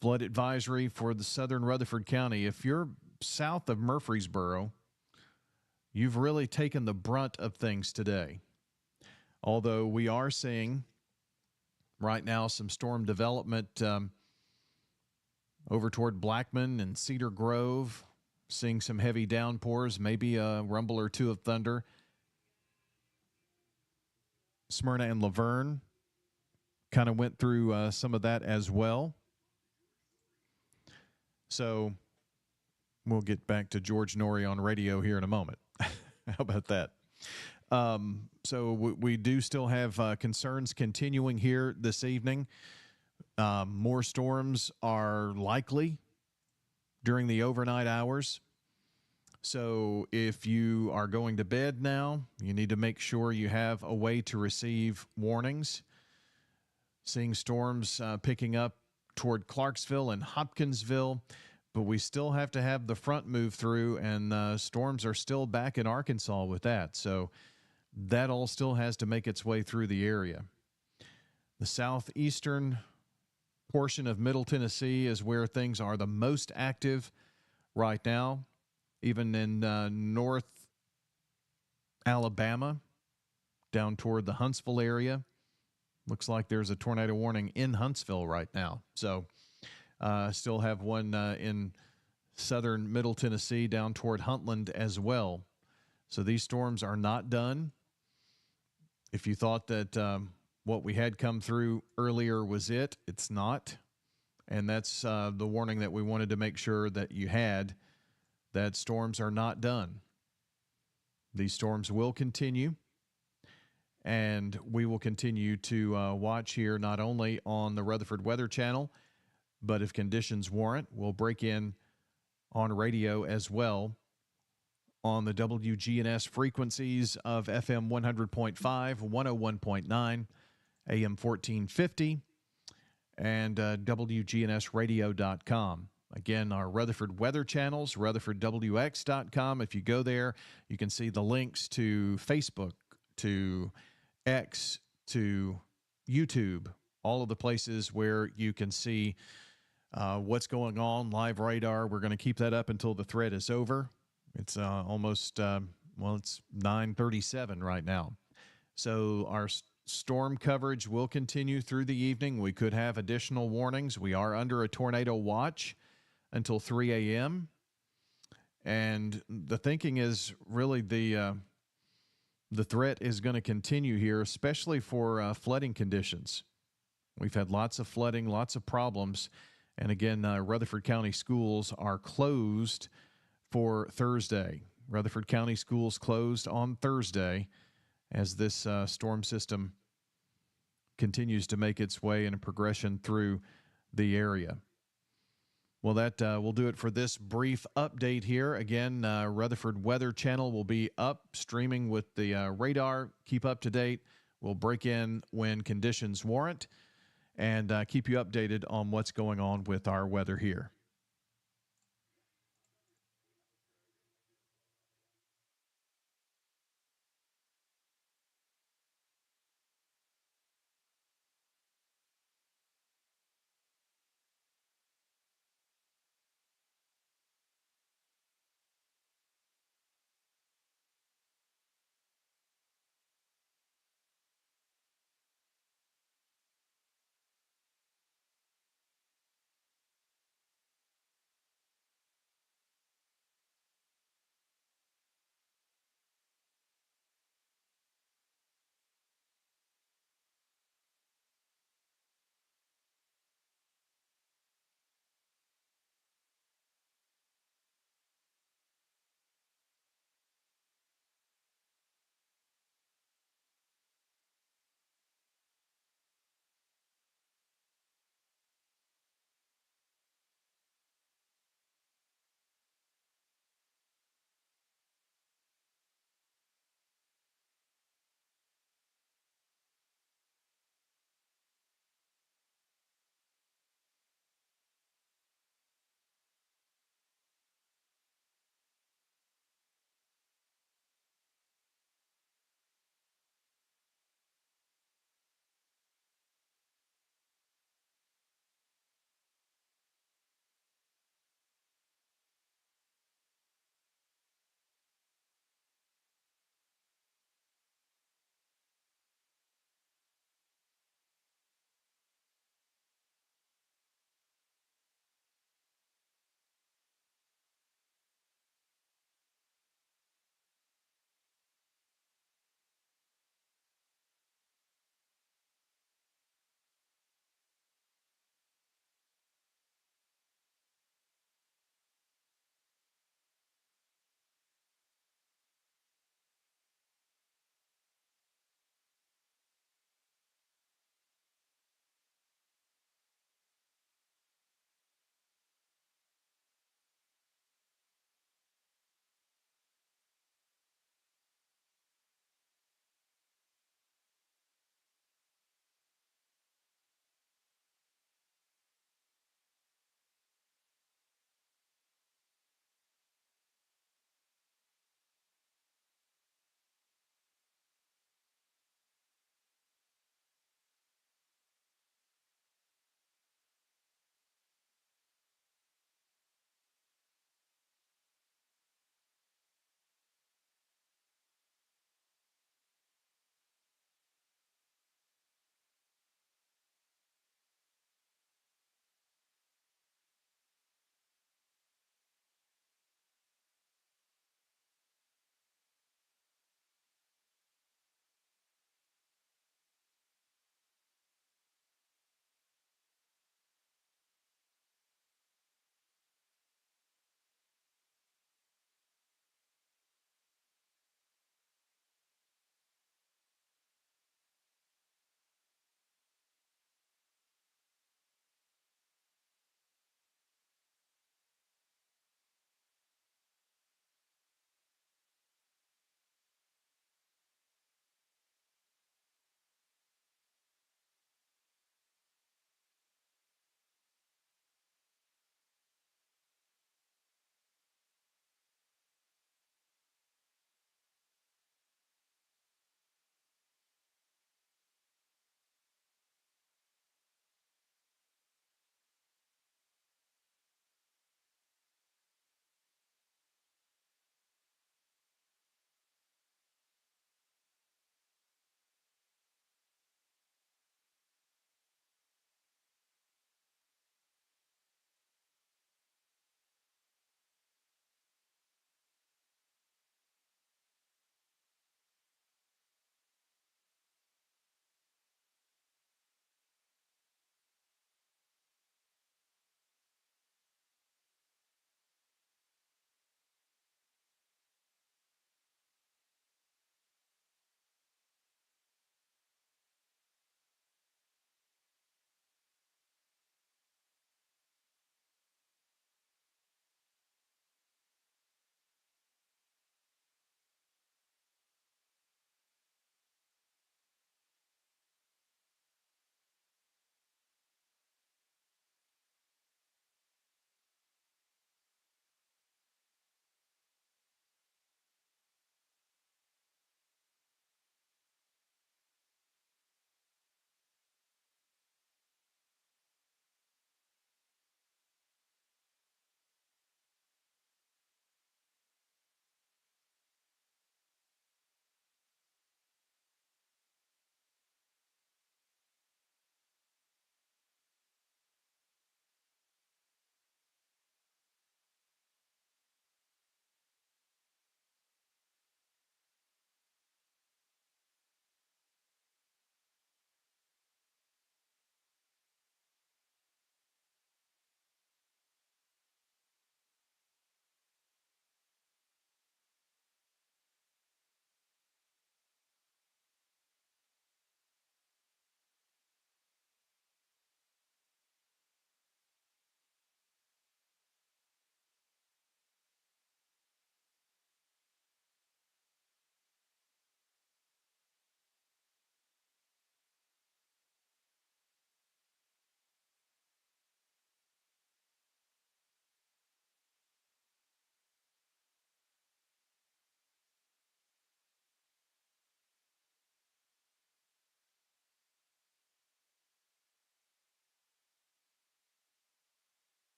Flood advisory for the southern Rutherford County. If you're south of Murfreesboro, you've really taken the brunt of things today. Although we are seeing right now some storm development over toward Blackman and Cedar Grove, seeing some heavy downpours, maybe a rumble or two of thunder. Smyrna and Laverne kind of went through some of that as well. So we'll get back to George Norrie on radio here in a moment. How about that? So we do still have concerns continuing here this evening. More storms are likely during the overnight hours. So if you are going to bed now, you need to make sure you have a way to receive warnings. Seeing storms picking up toward Clarksville and Hopkinsville, but we still have to have the front move through, and storms are still back in Arkansas with that. So that all still has to make its way through the area. The southeastern portion of Middle Tennessee is where things are the most active right now. Even in North Alabama, down toward the Huntsville area. Looks like there's a tornado warning in Huntsville right now. So still have one in southern Middle Tennessee down toward Huntland as well. So these storms are not done. If you thought that what we had come through earlier was it, it's not. And that's the warning that we wanted to make sure that you had, that storms are not done. These storms will continue, and we will continue to watch here not only on the Rutherford Weather Channel, but if conditions warrant, we'll break in on radio as well on the WGNS frequencies of FM 100.5, 101.9, AM 1450, and WGNSradio.com. Again, our Rutherford weather channels, RutherfordWX.com. If you go there, you can see the links to Facebook, to X, to YouTube, all of the places where you can see what's going on, live radar. We're going to keep that up until the thread is over. It's almost, it's 9:37 right now. So our storm coverage will continue through the evening. We could have additional warnings. We are under a tornado watch until 3 a.m. And the thinking is really the threat is going to continue here, especially for flooding conditions. We've had lots of flooding, lots of problems. And again, Rutherford County schools are closed for Thursday. Rutherford County schools closed on Thursday as this storm system continues to make its way in a progression through the area. Well, that will do it for this brief update here. Again, Rutherford Weather Channel will be up, streaming with the radar. Keep up to date. We'll break in when conditions warrant and keep you updated on what's going on with our weather here.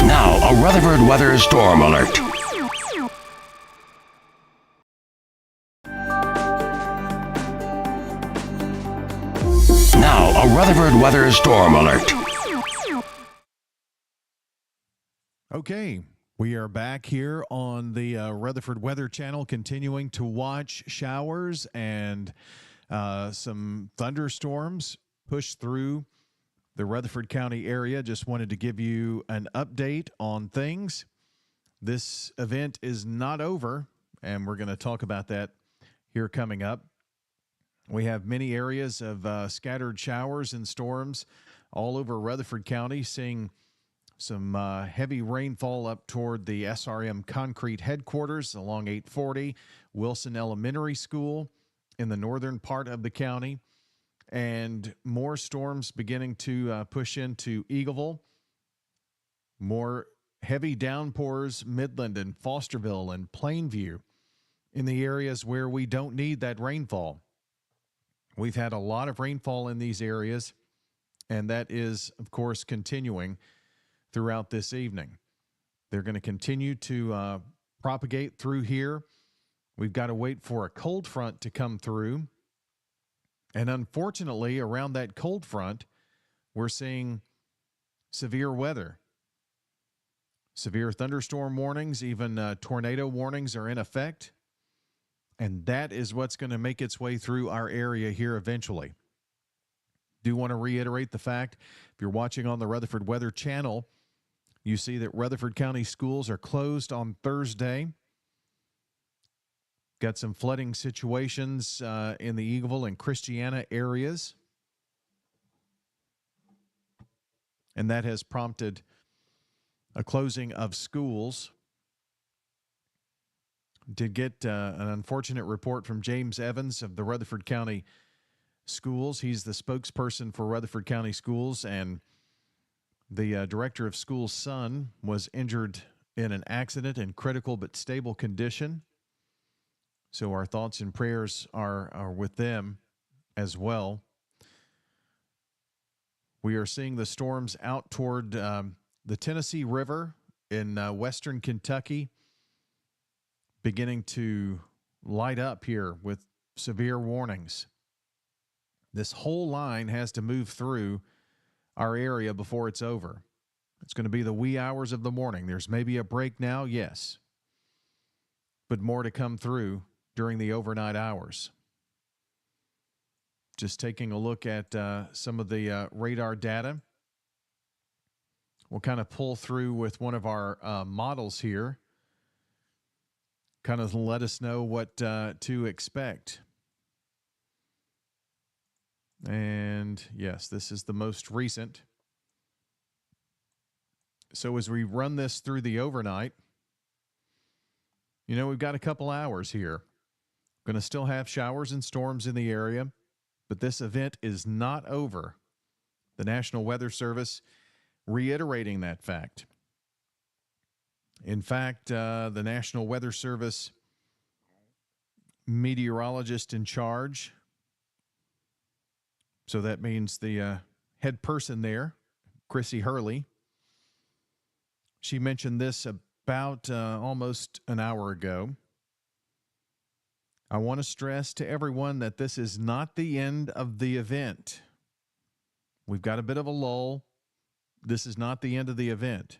Now, a Rutherford weather storm alert. Now, a Rutherford weather storm alert. Okay, we are back here on the Rutherford Weather Channel, continuing to watch showers and some thunderstorms push through the Rutherford County area. Just wanted to give you an update on things. This event is not over, and we're going to talk about that here coming up. We have many areas of scattered showers and storms all over Rutherford County, seeing some heavy rainfall up toward the SRM Concrete headquarters along 840, Wilson Elementary School in the northern part of the county, and more storms beginning to push into Eagleville. More heavy downpours, Midland and Fosterville and Plainview in the areas where we don't need that rainfall. We've had a lot of rainfall in these areas, and that is, of course, continuing throughout this evening. They're going to continue to propagate through here. We've got to wait for a cold front to come through. And unfortunately, around that cold front, we're seeing severe weather. Severe thunderstorm warnings, even tornado warnings are in effect. And that is what's going to make its way through our area here eventually. Do want to reiterate the fact, if you're watching on the Rutherford Weather Channel, you see that Rutherford County schools are closed on Thursday. Got some flooding situations in the Eagleville and Christiana areas. And that has prompted a closing of schools. Did get an unfortunate report from James Evans of the Rutherford County Schools. He's the spokesperson for Rutherford County Schools, and the director of school's son was injured in an accident in critical but stable condition. So our thoughts and prayers are with them as well. We are seeing the storms out toward the Tennessee River in western Kentucky beginning to light up here with severe warnings. This whole line has to move through our area before it's over. It's going to be the wee hours of the morning. There's maybe a break now, yes, but more to come through during the overnight hours. Just taking a look at some of the radar data. We'll kind of pull through with one of our models here, kind of let us know what to expect. And yes, this is the most recent. So as we run this through the overnight, you know, we've got a couple hours here. Going to still have showers and storms in the area, but this event is not over. The National Weather Service reiterating that fact. In fact, the National Weather Service meteorologist in charge, so that means the head person there, Chrissy Hurley, she mentioned this about almost an hour ago. I want to stress to everyone that this is not the end of the event. We've got a bit of a lull. This is not the end of the event.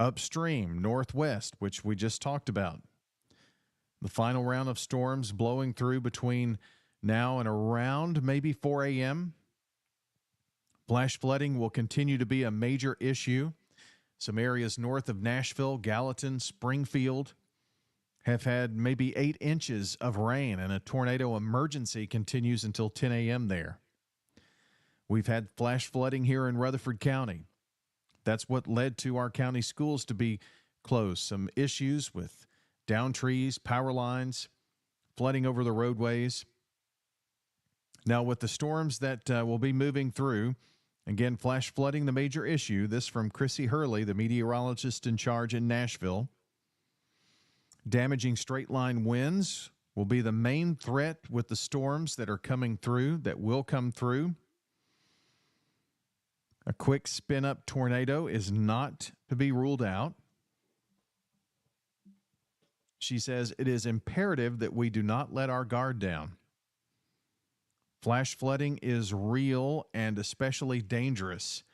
Upstream, northwest, which we just talked about. The final round of storms blowing through between now and around maybe 4 a.m. Flash flooding will continue to be a major issue. Some areas north of Nashville, Gallatin, Springfield have had maybe 8 inches of rain, and a tornado emergency continues until 10 a.m. there. We've had flash flooding here in Rutherford County. That's what led to our county schools to be closed. Some issues with down trees, power lines, flooding over the roadways. Now, with the storms that will be moving through, again, flash flooding, the major issue. This from Chrissy Hurley, the meteorologist in charge in Nashville. Damaging straight line winds will be the main threat with the storms that are coming through, that will come through. A quick spin-up tornado is not to be ruled out. She says it is imperative that we do not let our guard down. Flash flooding is real and especially dangerous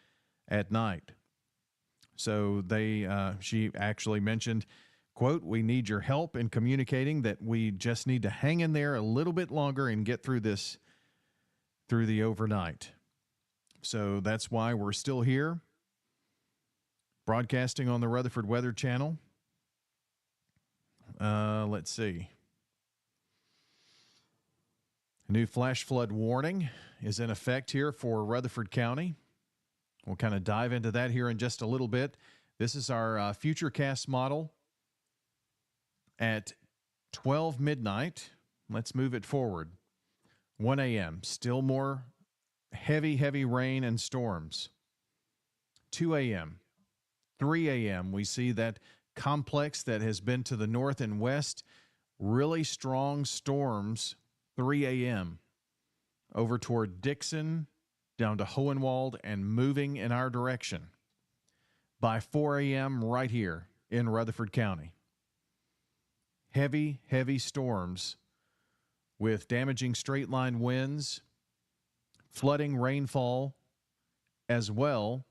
at night. So she actually mentioned, quote, "We need your help in communicating that we just need to hang in there a little bit longer and get through this, through the overnight." So that's why we're still here, broadcasting on the Rutherford Weather Channel. Let's see. A new flash flood warning is in effect here for Rutherford County. We'll kind of dive into that here in just a little bit. This is our Futurecast model at 12 midnight. Let's move it forward. 1 a.m., still more heavy rain and storms. 2 a.m., 3 a.m., we see that complex that has been to the north and west, really strong storms. 3 a.m. over toward Dixon, down to Hohenwald, and moving in our direction. By 4 a.m. right here in Rutherford County. Heavy storms with damaging straight line winds, flooding rainfall, as well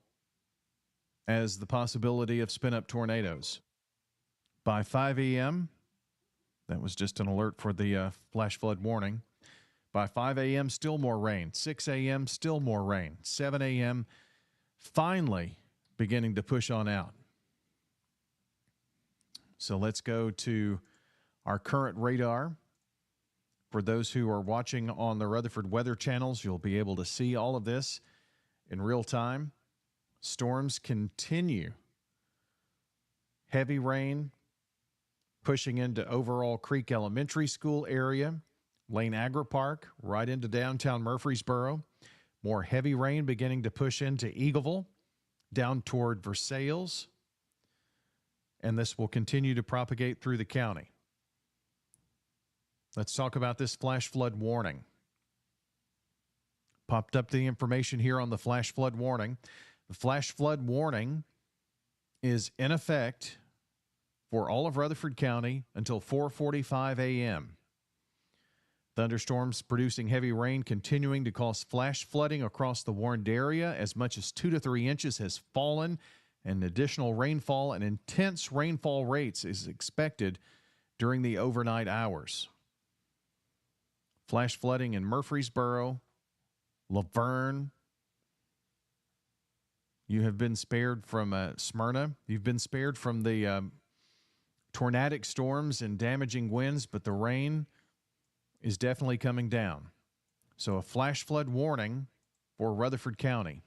as the possibility of spin-up tornadoes. By 5 a.m., that was just an alert for the flash flood warning. By 5 a.m., still more rain. 6 a.m., still more rain. 7 a.m., finally beginning to push on out. So let's go to our current radar. For those who are watching on the Rutherford Weather Channels, you'll be able to see all of this in real time. Storms continue. Heavy rain pushing into Overall Creek Elementary School area, Lane Agri Park, right into downtown Murfreesboro. More heavy rain beginning to push into Eagleville, down toward Versailles, and this will continue to propagate through the county. Let's talk about this flash flood warning. Popped up the information here on the flash flood warning. The flash flood warning is in effect for all of Rutherford County until 4:45 a.m. Thunderstorms producing heavy rain continuing to cause flash flooding across the warned area. As much as 2 to 3 inches has fallen, and additional rainfall and intense rainfall rates is expected during the overnight hours. Flash flooding in Murfreesboro, Laverne. You have been spared from Smyrna. You've been spared from the tornadic storms and damaging winds, but the rain is definitely coming down. So a flash flood warning for Rutherford County.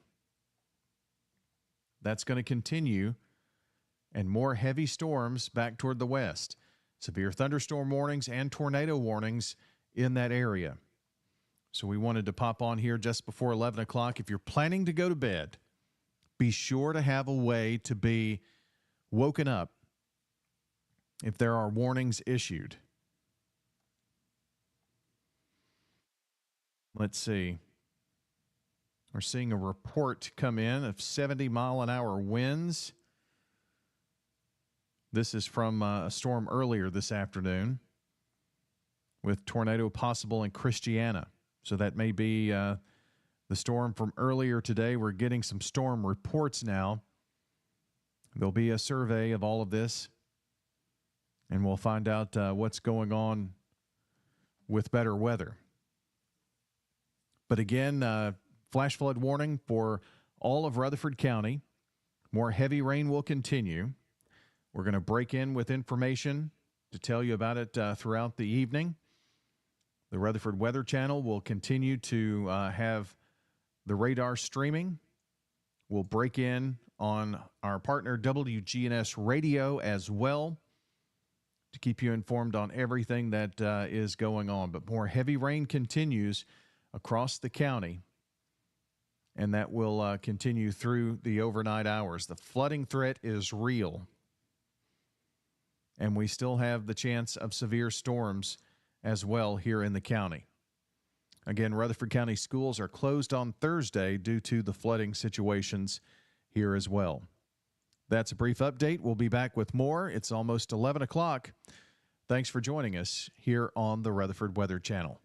That's going to continue, and more heavy storms back toward the west. Severe thunderstorm warnings and tornado warnings in that area. So we wanted to pop on here just before 11 o'clock. If you're planning to go to bed, be sure to have a way to be woken up if there are warnings issued. Let's see. We're seeing a report come in of 70-mile-an-hour winds. This is from a storm earlier this afternoon with tornado possible in Christiana. So that may be the storm from earlier today. We're getting some storm reports now. There'll be a survey of all of this, and we'll find out what's going on with better weather. But again, flash flood warning for all of Rutherford County. More heavy rain will continue. We're going to break in with information to tell you about it throughout the evening. The Rutherford Weather Channel will continue to have the radar streaming. We'll break in on our partner WGNS Radio as well to keep you informed on everything that is going on. But more heavy rain continues across the county, and that will continue through the overnight hours. The flooding threat is real, and we still have the chance of severe storms as well here in the county. Again, Rutherford County schools are closed on Thursday due to the flooding situations here as well. That's a brief update. We'll be back with more. It's almost 11 o'clock. Thanks for joining us here on the Rutherford Weather Channel.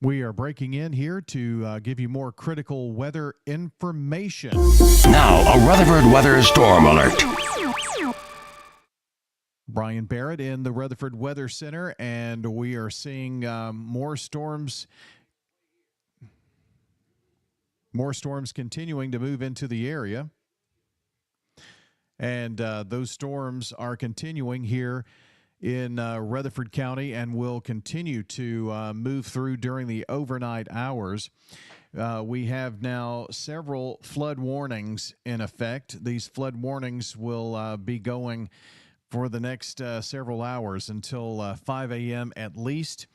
We are breaking in here to give you more critical weather information. Now, a Rutherford Weather Storm Alert. Brian Barrett in the Rutherford Weather Center, and we are seeing more storms continuing to move into the area. And those storms are continuing here in Rutherford County and will continue to move through during the overnight hours. We have now several flood warnings in effect. These flood warnings will be going for the next several hours until 5 a.m. at least.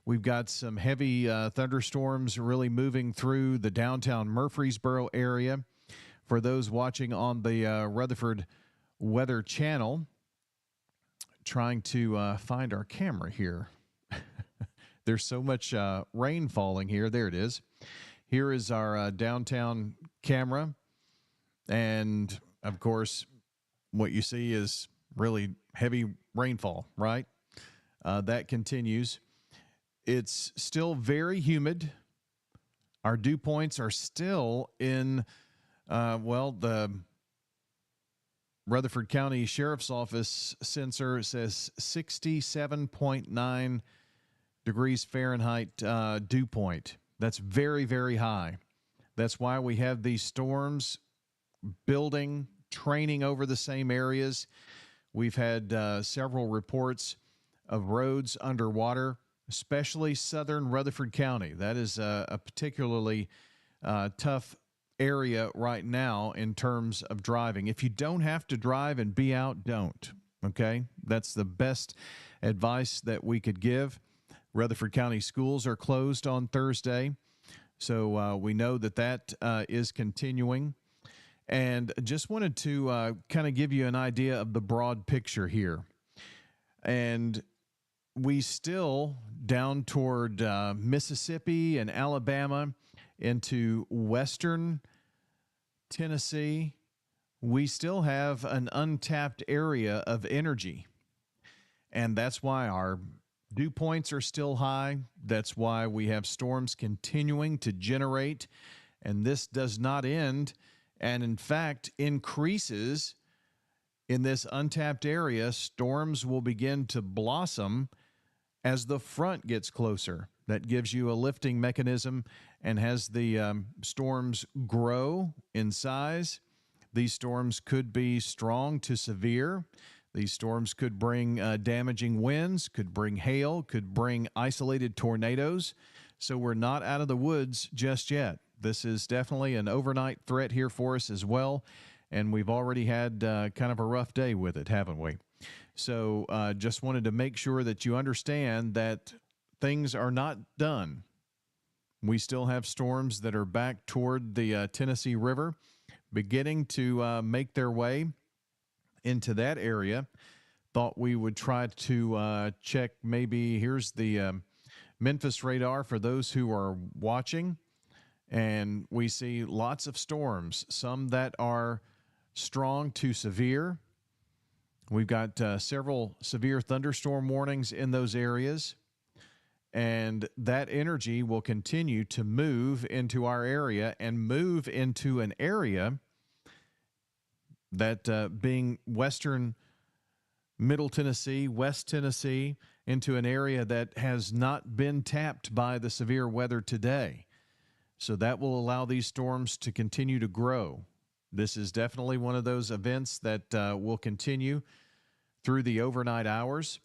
We've got some heavy thunderstorms really moving through the downtown Murfreesboro area. For those watching on the Rutherford Weather Channel, trying to find our camera here. There's so much rain falling here. There it is. Here is our downtown camera. And, of course, what you see is really heavy rainfall, right? That continues. It's still very humid. Our dew points are still in, the Rutherford County Sheriff's Office sensor says 67.9 degrees Fahrenheit dew point. That's very, very high. That's why we have these storms building, training over the same areas. We've had several reports of roads underwater, especially southern Rutherford County. That is a particularly tough area right now in terms of driving. If you don't have to drive and be out, don't. Okay? That's the best advice that we could give. Rutherford County schools are closed on Thursday, so we know that is continuing. And just wanted to kind of give you an idea of the broad picture here. And we still, down toward Mississippi and Alabama, into western Tennessee, we still have an untapped area of energy. And that's why our dew points are still high. That's why we have storms continuing to generate. And this does not end, and in fact increases in this untapped area. Storms will begin to blossom as the front gets closer. That gives you a lifting mechanism, and as the storms grow in size, these storms could be strong to severe. These storms could bring damaging winds, could bring hail, could bring isolated tornadoes. So we're not out of the woods just yet. This is definitely an overnight threat here for us as well, and we've already had kind of a rough day with it, haven't we? So just wanted to make sure that you understand that things are not done. We still have storms that are back toward the Tennessee River, beginning to make their way into that area. Thought we would try to check maybe, here's the Memphis radar for those who are watching. And we see lots of storms, some that are strong to severe. We've got several severe thunderstorm warnings in those areas. And that energy will continue to move into our area and move into an area that being western Middle Tennessee, West Tennessee, into an area that has not been tapped by the severe weather today. So that will allow these storms to continue to grow. This is definitely one of those events that will continue through the overnight hours.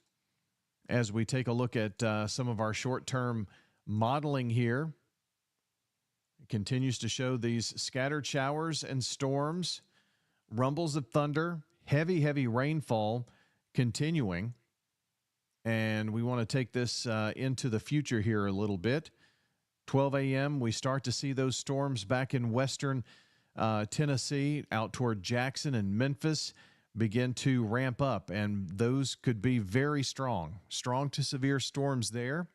As we take a look at some of our short-term modeling here, it continues to show these scattered showers and storms, rumbles of thunder, heavy rainfall continuing. And we want to take this into the future here a little bit. 12 a.m., we start to see those storms back in western Tennessee, out toward Jackson and Memphis, begin to ramp up, and those could be very strong to severe storms there.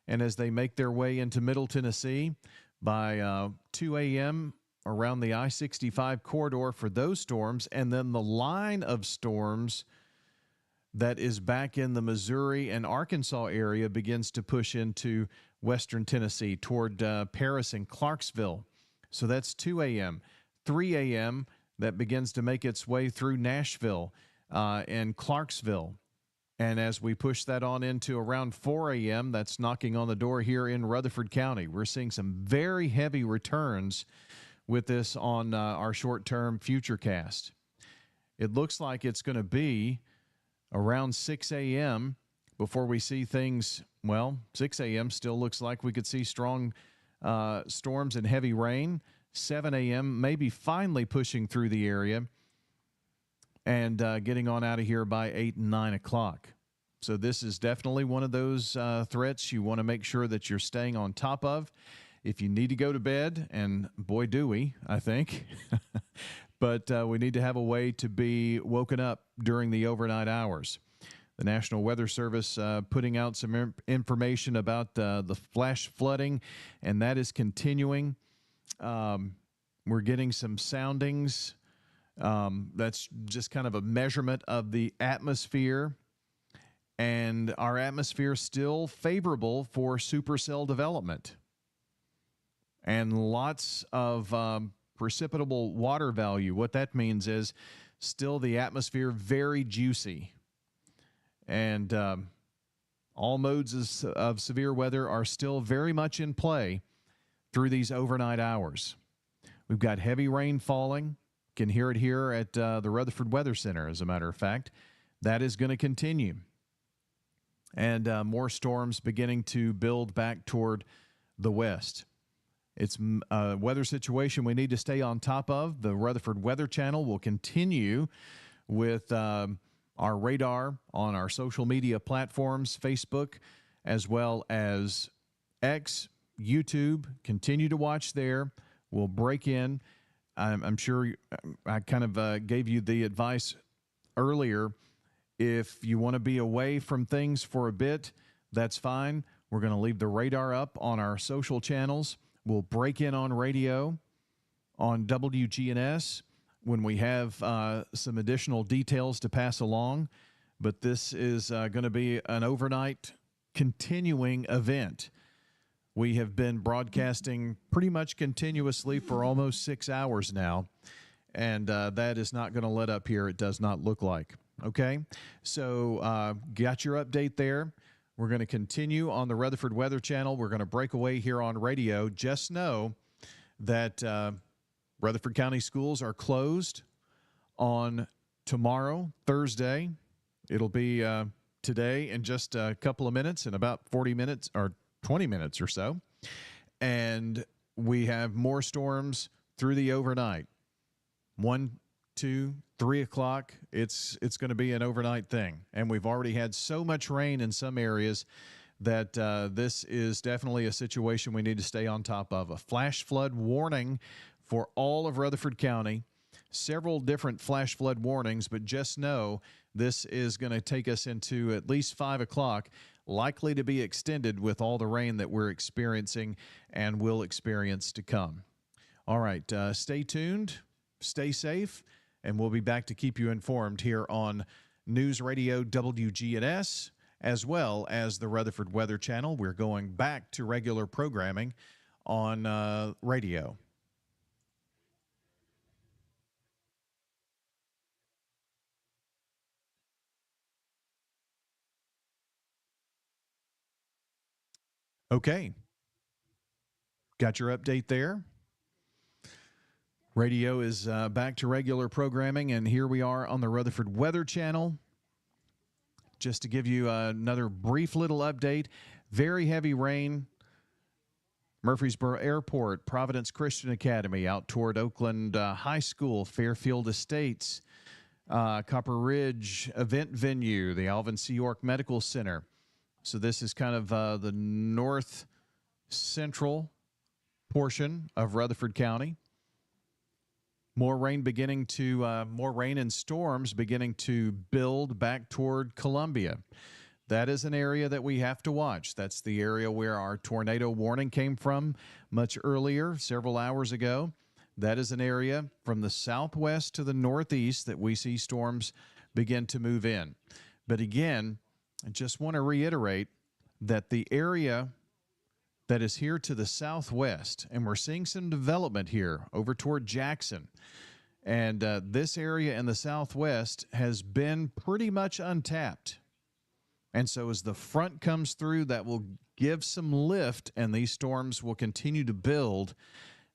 And as they make their way into Middle Tennessee, by 2 a.m. around the I-65 corridor for those storms, and then the line of storms that is back in the Missouri and Arkansas area begins to push into western Tennessee toward Paris and Clarksville. So that's 2 a.m. 3 a.m. that begins to make its way through Nashville and Clarksville. And as we push that on into around 4 a.m., that's knocking on the door here in Rutherford County. We're seeing some very heavy returns with this on our short-term futurecast. It looks like it's going to be around 6 a.m. before we see things, well, 6 a.m. still looks like we could see strong storms and heavy rain. 7 a.m. maybe finally pushing through the area and getting on out of here by 8 and 9 o'clock. So this is definitely one of those threats you want to make sure that you're staying on top of. If you need to go to bed, and boy do we, I think, but we need to have a way to be woken up during the overnight hours. The National Weather Service putting out some information about the flash flooding, and that is continuing. We're getting some soundings. That's just kind of a measurement of the atmosphere. And our atmosphere is still favorable for supercell development. And lots of precipitable water value. What that means is still the atmosphere very juicy. And all modes of severe weather are still very much in play through these overnight hours. We've got heavy rain falling. Can hear it here at the Rutherford Weather Center, as a matter of fact. That is going to continue. And more storms beginning to build back toward the west. It's a weather situation we need to stay on top of. The Rutherford Weather Channel will continue with our radar on our social media platforms, Facebook, as well as X, YouTube. Continue to watch there. We'll break in. I'm sure I kind of gave you the advice earlier. If you want to be away from things for a bit, that's fine. We're going to leave the radar up on our social channels. We'll break in on radio on WGNS when we have some additional details to pass along. But this is going to be an overnight continuing event. We have been broadcasting pretty much continuously for almost 6 hours now, and that is not going to let up here, it does not look like. Okay, so got your update there. We're going to continue on the Rutherford Weather Channel. We're going to break away here on radio. Just know that Rutherford County schools are closed on tomorrow, Thursday. It'll be today in just a couple of minutes, in about 40 minutes or 20 minutes or so. And we have more storms through the overnight. 1, 2, 3 o'clock, it's going to be an overnight thing. And we've already had so much rain in some areas that this is definitely a situation we need to stay on top of. A flash flood warning for all of Rutherford County. Several different flash flood warnings, but just know this is going to take us into at least 5 o'clock, likely to be extended with all the rain that we're experiencing and will experience to come. All right, stay tuned, stay safe, and we'll be back to keep you informed here on News Radio WGNS, as well as the Rutherford Weather Channel. We're going back to regular programming on radio. Okay. Got your update there. Radio is back to regular programming, and here we are on the Rutherford Weather Channel. Just to give you another brief little update, very heavy rain. Murfreesboro Airport, Providence Christian Academy, out toward Oakland High School, Fairfield Estates, Copper Ridge Event Venue, the Alvin C. York Medical Center. So this is kind of the north central portion of Rutherford County. More rain and storms beginning to build back toward Columbia. That is an area that we have to watch. That's the area where our tornado warning came from much earlier, several hours ago. That is an area from the southwest to the northeast that we see storms begin to move in. But again, I just want to reiterate that the area that is here to the southwest, and we're seeing some development here over toward Jackson. And this area in the southwest has been pretty much untapped. And so as the front comes through, that will give some lift, and these storms will continue to build.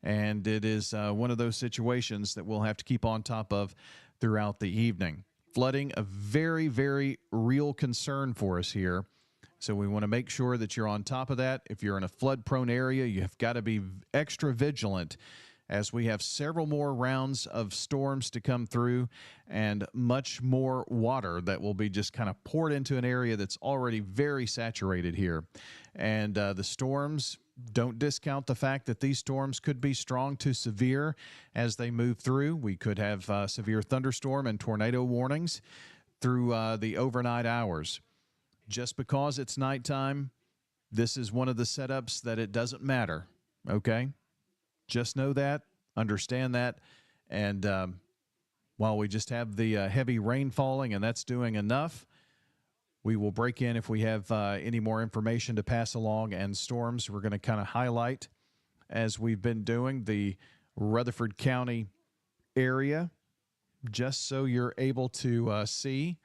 And it is one of those situations that we'll have to keep on top of throughout the evening. Flooding, a very, very real concern for us here. So we want to make sure that you're on top of that. If you're in a flood-prone area, you have got to be extra vigilant, as we have several more rounds of storms to come through and much more water that will be just kind of poured into an area that's already very saturated here. And the storms, don't discount the fact that these storms could be strong to severe as they move through. We could have severe thunderstorm and tornado warnings through the overnight hours. Just because it's nighttime, this is one of the setups that it doesn't matter, okay? Just know that, understand that, and while we just have the heavy rain falling and that's doing enough, we will break in if we have any more information to pass along. And storms, we're going to kind of highlight, as we've been doing, the Rutherford County area, just so you're able to see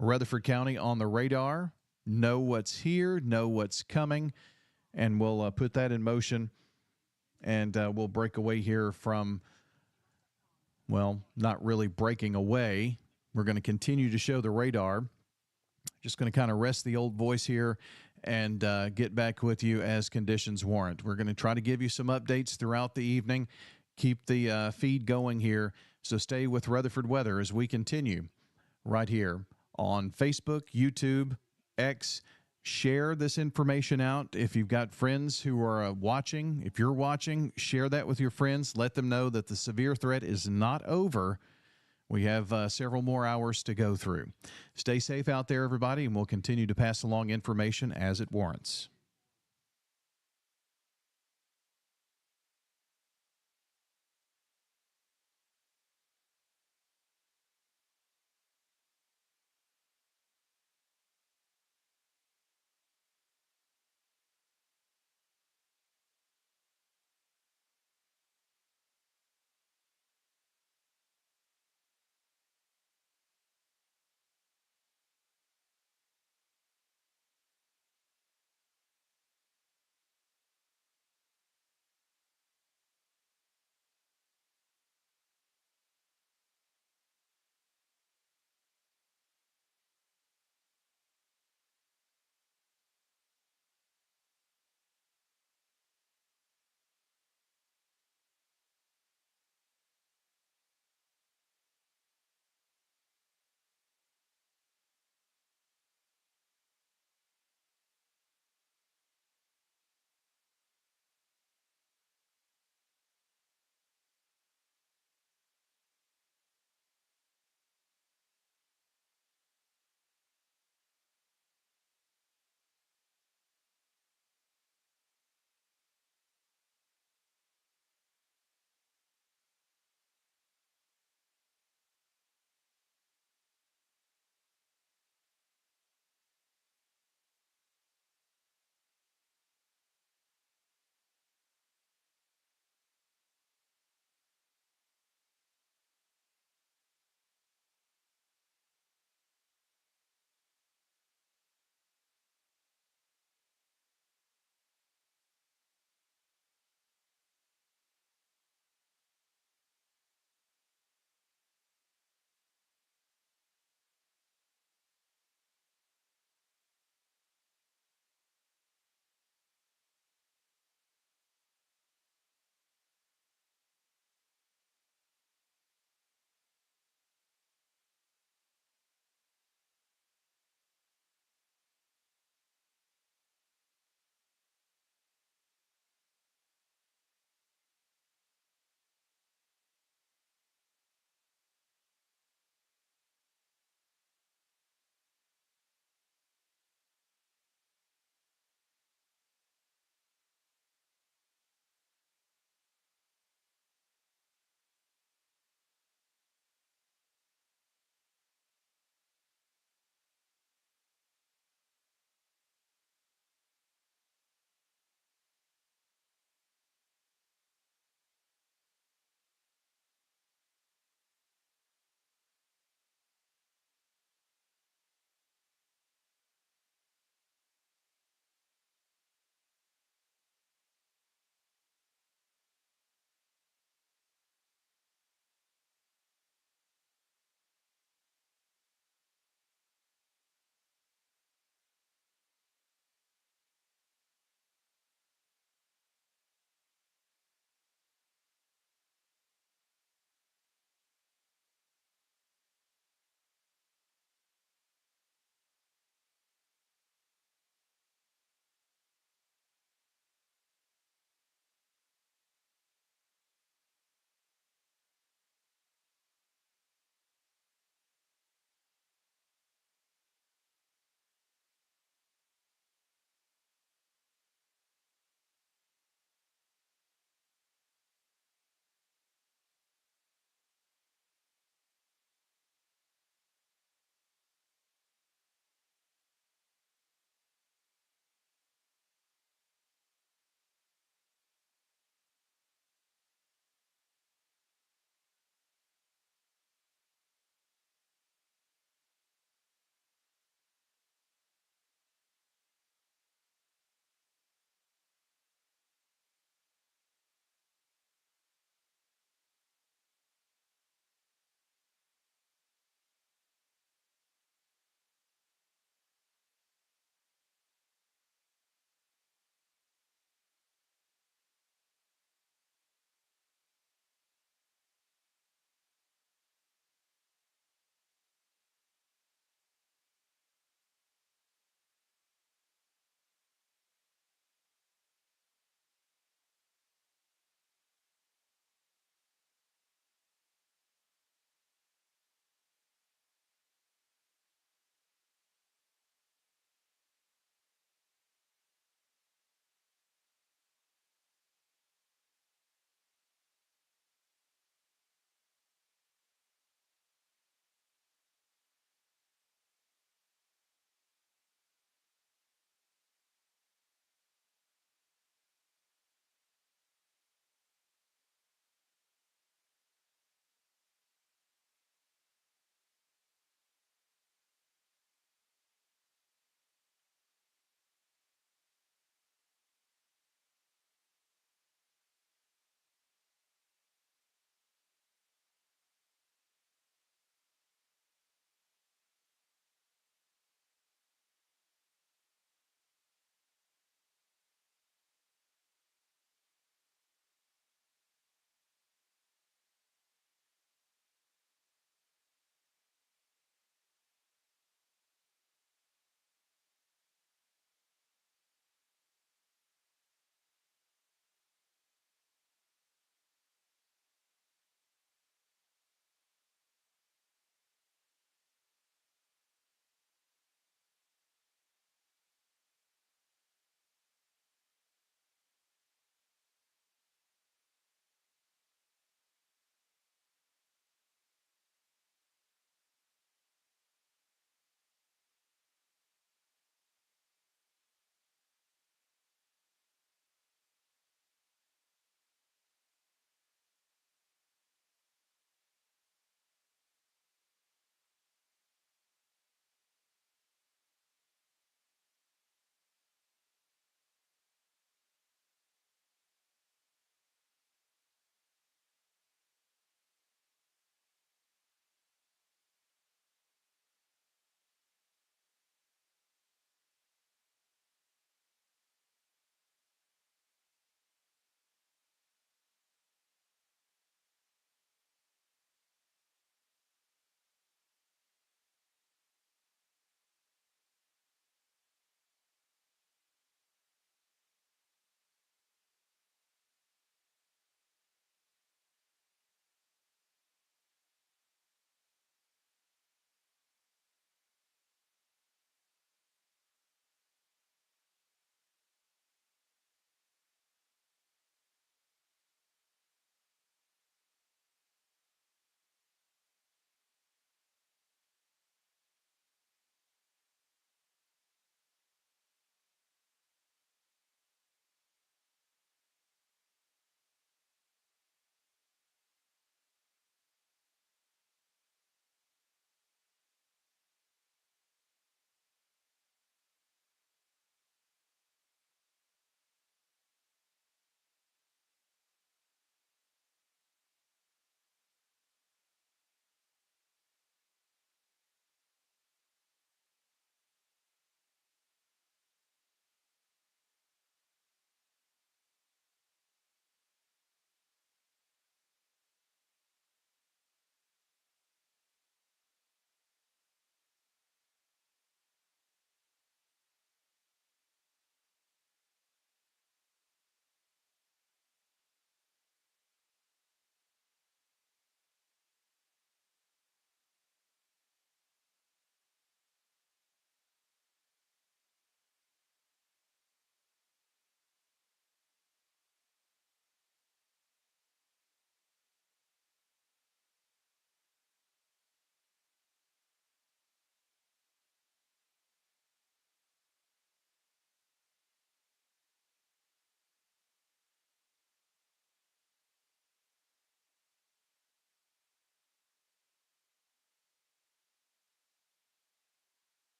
Rutherford County on the radar, know what's here, know what's coming, and we'll put that in motion. And we'll break away here from, well, not really breaking away. We're going to continue to show the radar. Just going to kind of rest the old voice here and get back with you as conditions warrant. We're going to try to give you some updates throughout the evening. Keep the feed going here. So stay with Rutherford Weather as we continue right here on Facebook, YouTube, X. Share this information out. If you've got friends who are watching, if you're watching, share that with your friends. Let them know that the severe threat is not over. We have several more hours to go through. Stay safe out there, everybody, and we'll continue to pass along information as it warrants.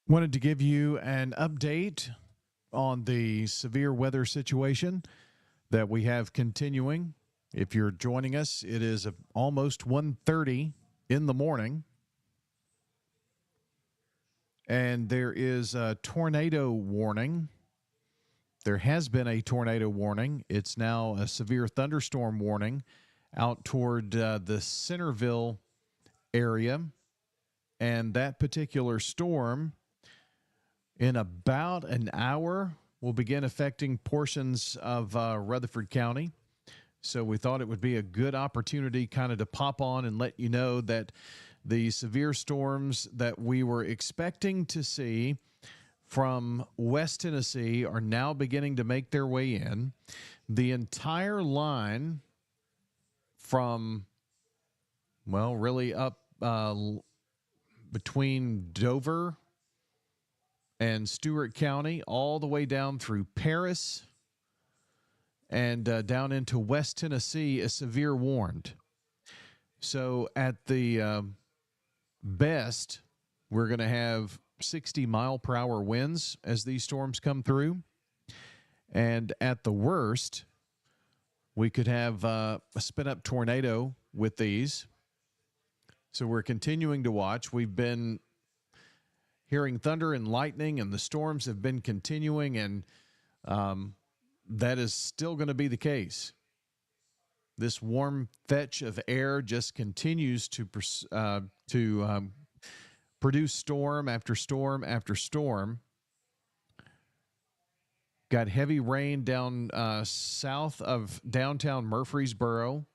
Wanted to give you an update on the severe weather situation that we have continuing. If you're joining us, it is almost 1:30 in the morning, and there is a tornado warning. There has been a tornado warning. It's now a severe thunderstorm warning out toward the Centerville area, and that particular storm in about an hour will begin affecting portions of Rutherford County. So we thought it would be a good opportunity kind of to pop on and let you know that the severe storms that we were expecting to see from West Tennessee are now beginning to make their way in. The entire line from, well, really up between Dover and Stewart County, all the way down through Paris and down into West Tennessee is severe warned. So at the best, we're going to have 60-mile-per-hour winds as these storms come through. And at the worst, we could have a spin-up tornado with these. So we're continuing to watch. We've been hearing thunder and lightning, and the storms have been continuing, and that is still going to be the case. This warm fetch of air just continues to produce storm after storm after storm. Got heavy rain down south of downtown Murfreesboro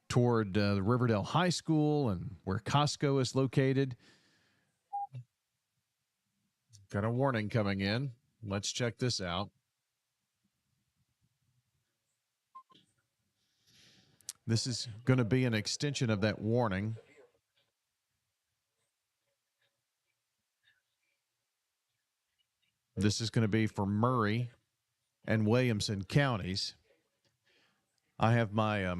toward the Riverdale High School and where Costco is located. Got a warning coming in. Let's check this out. This is going to be an extension of that warning. This is going to be for Murray and Williamson counties. I have my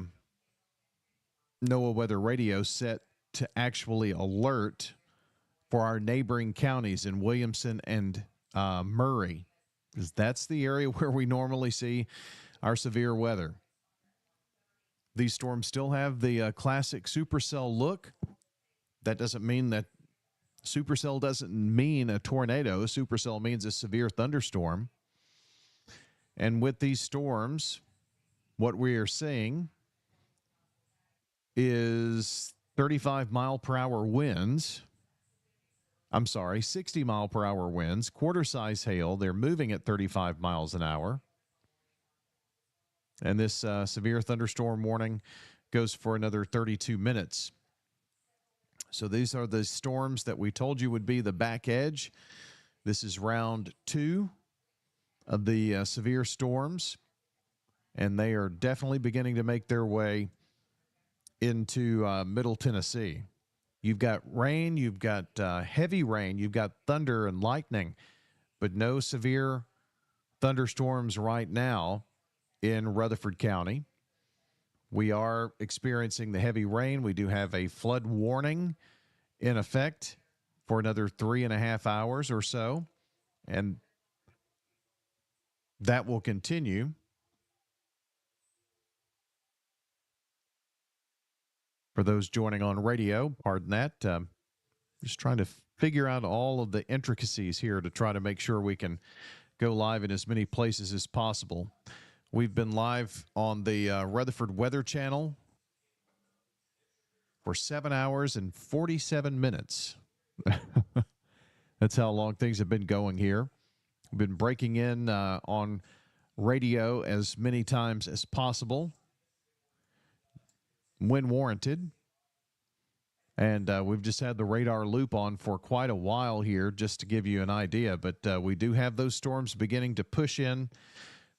NOAA weather radio set to actually alert for our neighboring counties in Williamson and Murray, because that's the area where we normally see our severe weather. These storms still have the classic supercell look. That doesn't mean that supercell doesn't mean a tornado. Supercell means a severe thunderstorm. And with these storms, what we are seeing is 35-mile-per-hour winds. I'm sorry, 60-mile-per-hour winds, quarter-size hail. They're moving at 35 miles an hour. And this severe thunderstorm warning goes for another 32 minutes. So these are the storms that we told you would be the back edge. This is round 2 of the severe storms, and they are definitely beginning to make their way into Middle Tennessee. You've got rain, you've got heavy rain, you've got thunder and lightning, but no severe thunderstorms right now in Rutherford County. We are experiencing the heavy rain. We do have a flood warning in effect for another 3.5 hours or so, and that will continue. For those joining on radio, pardon that, just trying to figure out all of the intricacies here to try to make sure we can go live in as many places as possible. We've been live on the Rutherford Weather Channel for 7 hours and 47 minutes. That's how long things have been going here. We've been breaking in on radio as many times as possible when warranted. And we've just had the radar loop on for quite a while here, just to give you an idea. But we do have those storms beginning to push in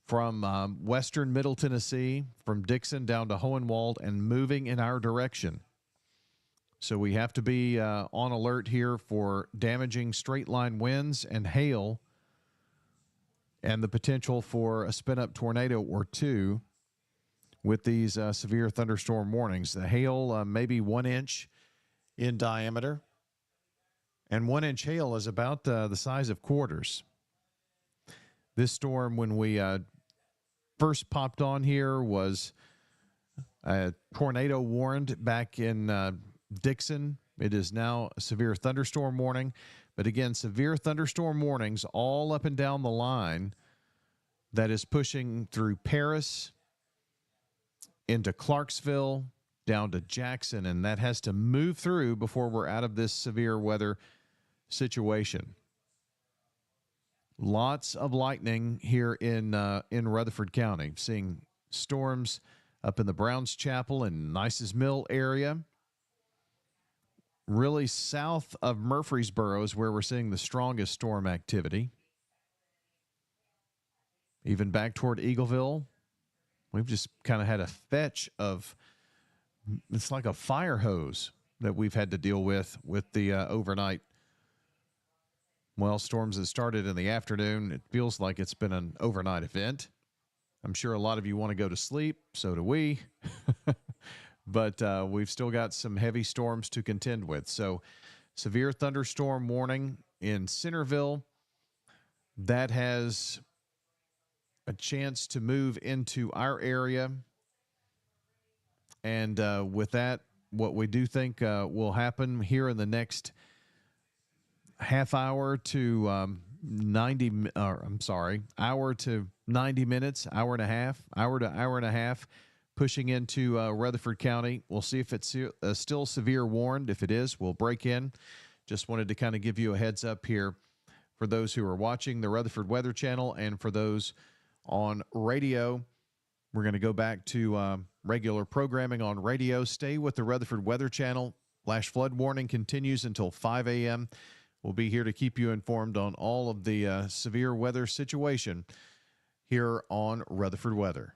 from western Middle Tennessee, from Dixon down to Hohenwald, and moving in our direction. So we have to be on alert here for damaging straight-line winds and hail, and the potential for a spin-up tornado or two with these severe thunderstorm warnings. The hail maybe 1 inch in diameter. And 1-inch hail is about the size of quarters. This storm, when we first popped on here, was a tornado warned back in Dixon. It is now a severe thunderstorm warning. But again, severe thunderstorm warnings all up and down the line that is pushing through Paris, into Clarksville, down to Jackson, and that has to move through before we're out of this severe weather situation. Lots of lightning here in Rutherford County. Seeing storms up in the Browns Chapel and Nice's Mill area. Really south of Murfreesboro is where we're seeing the strongest storm activity. Even back toward Eagleville, we've just kind of had a fetch of, it's like a fire hose that we've had to deal with the overnight. Well, storms that started in the afternoon, it feels like it's been an overnight event. I'm sure a lot of you want to go to sleep. So do we. But we've still got some heavy storms to contend with. So severe thunderstorm warning in Centerville. That has a chance to move into our area. And with that, what we do think will happen here in the next half hour to hour to 90 minutes, hour to hour and a half, pushing into Rutherford County. We'll see if it's still severe warned. If it is, we'll break in. Just wanted to kind of give you a heads up here for those who are watching the Rutherford Weather Channel and for those on radio. We're going to go back to regular programming on radio. Stay with the Rutherford Weather Channel. Flash flood warning continues until 5 a.m. We'll be here to keep you informed on all of the severe weather situation here on Rutherford Weather.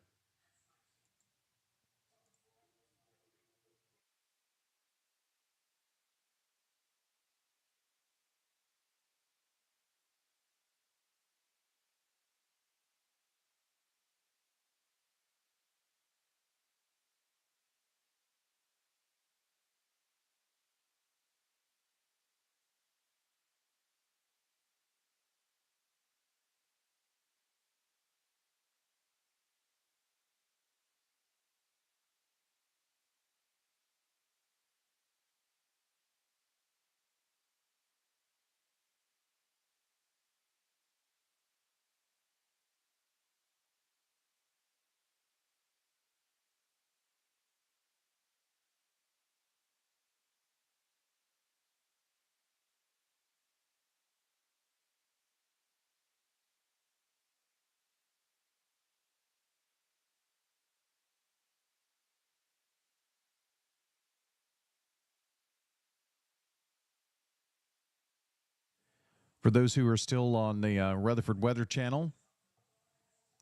For those who are still on the Rutherford Weather Channel,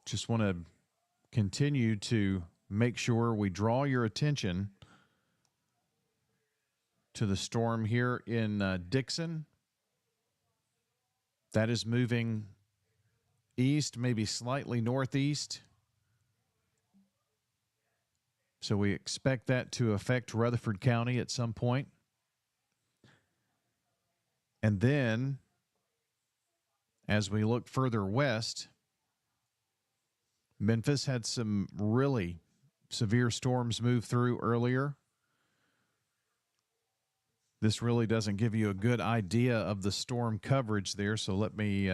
just want to continue to make sure we draw your attention to the storm here in Dixon. That is moving east, maybe slightly northeast. So we expect that to affect Rutherford County at some point. And then, as we look further west, Memphis had some really severe storms move through earlier. This really doesn't give you a good idea of the storm coverage there, so let me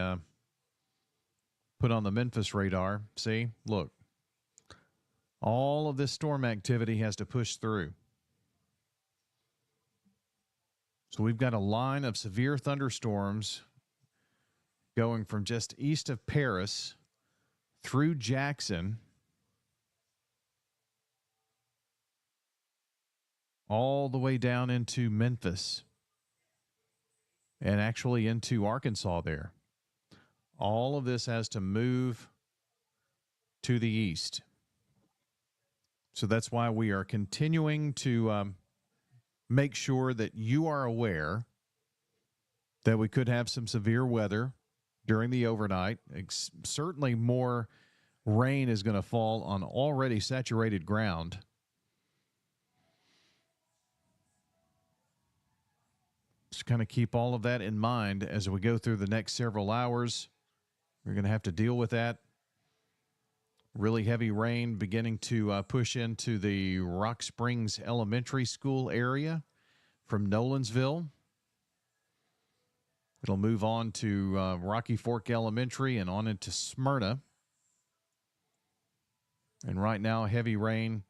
put on the Memphis radar. See, look. All of this storm activity has to push through. So we've got a line of severe thunderstorms going from just east of Paris through Jackson, all the way down into Memphis and actually into Arkansas there. All of this has to move to the east. So that's why we are continuing to make sure that you are aware that we could have some severe weather during the overnight. Certainly more rain is going to fall on already saturated ground. just kind of keep all of that in mind as we go through the next several hours. We're going to have to deal with that. Really heavy rain beginning to push into the Rock Springs Elementary School area from Nolensville. It'll move on to Rocky Fork Elementary and on into Smyrna. And right now, heavy rain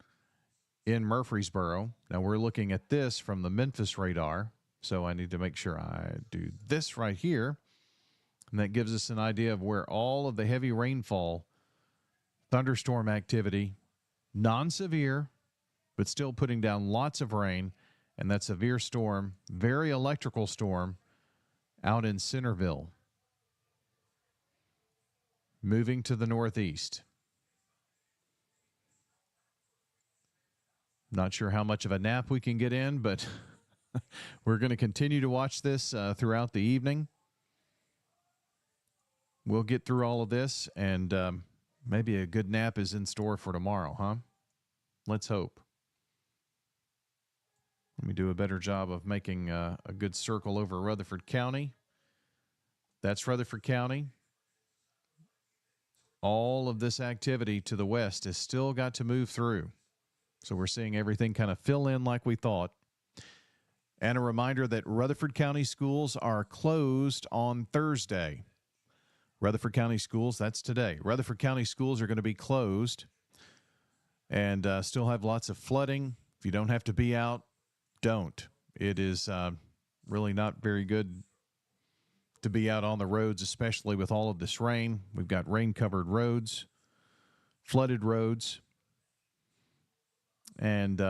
in Murfreesboro. Now we're looking at this from the Memphis radar. So I need to make sure I do this right here. And that gives us an idea of where all of the heavy rainfall, thunderstorm activity, non-severe, but still putting down lots of rain. And that severe storm, very electrical storm out in Centerville. Moving to the northeast. Not sure how much of a nap we can get in, but we're going to continue to watch this throughout the evening. We'll get through all of this, and maybe a good nap is in store for tomorrow, huh? Let's hope. Let me do a better job of making a good circle over Rutherford County. That's Rutherford County. All of this activity to the west has still got to move through. So we're seeing everything kind of fill in like we thought. And a reminder that Rutherford County schools are closed on Thursday. Rutherford County schools, that's today. Rutherford County schools are going to be closed and still have lots of flooding. If you don't have to be out, don't. It is really not very good to be out on the roads, especially with all of this rain. We've got rain-covered roads, flooded roads, and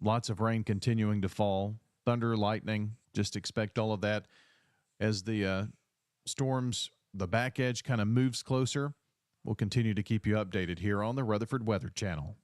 lots of rain continuing to fall. Thunder, lightning, just expect all of that as the storms, the back edge kind of moves closer. We'll continue to keep you updated here on the Rutherford Weather Channel.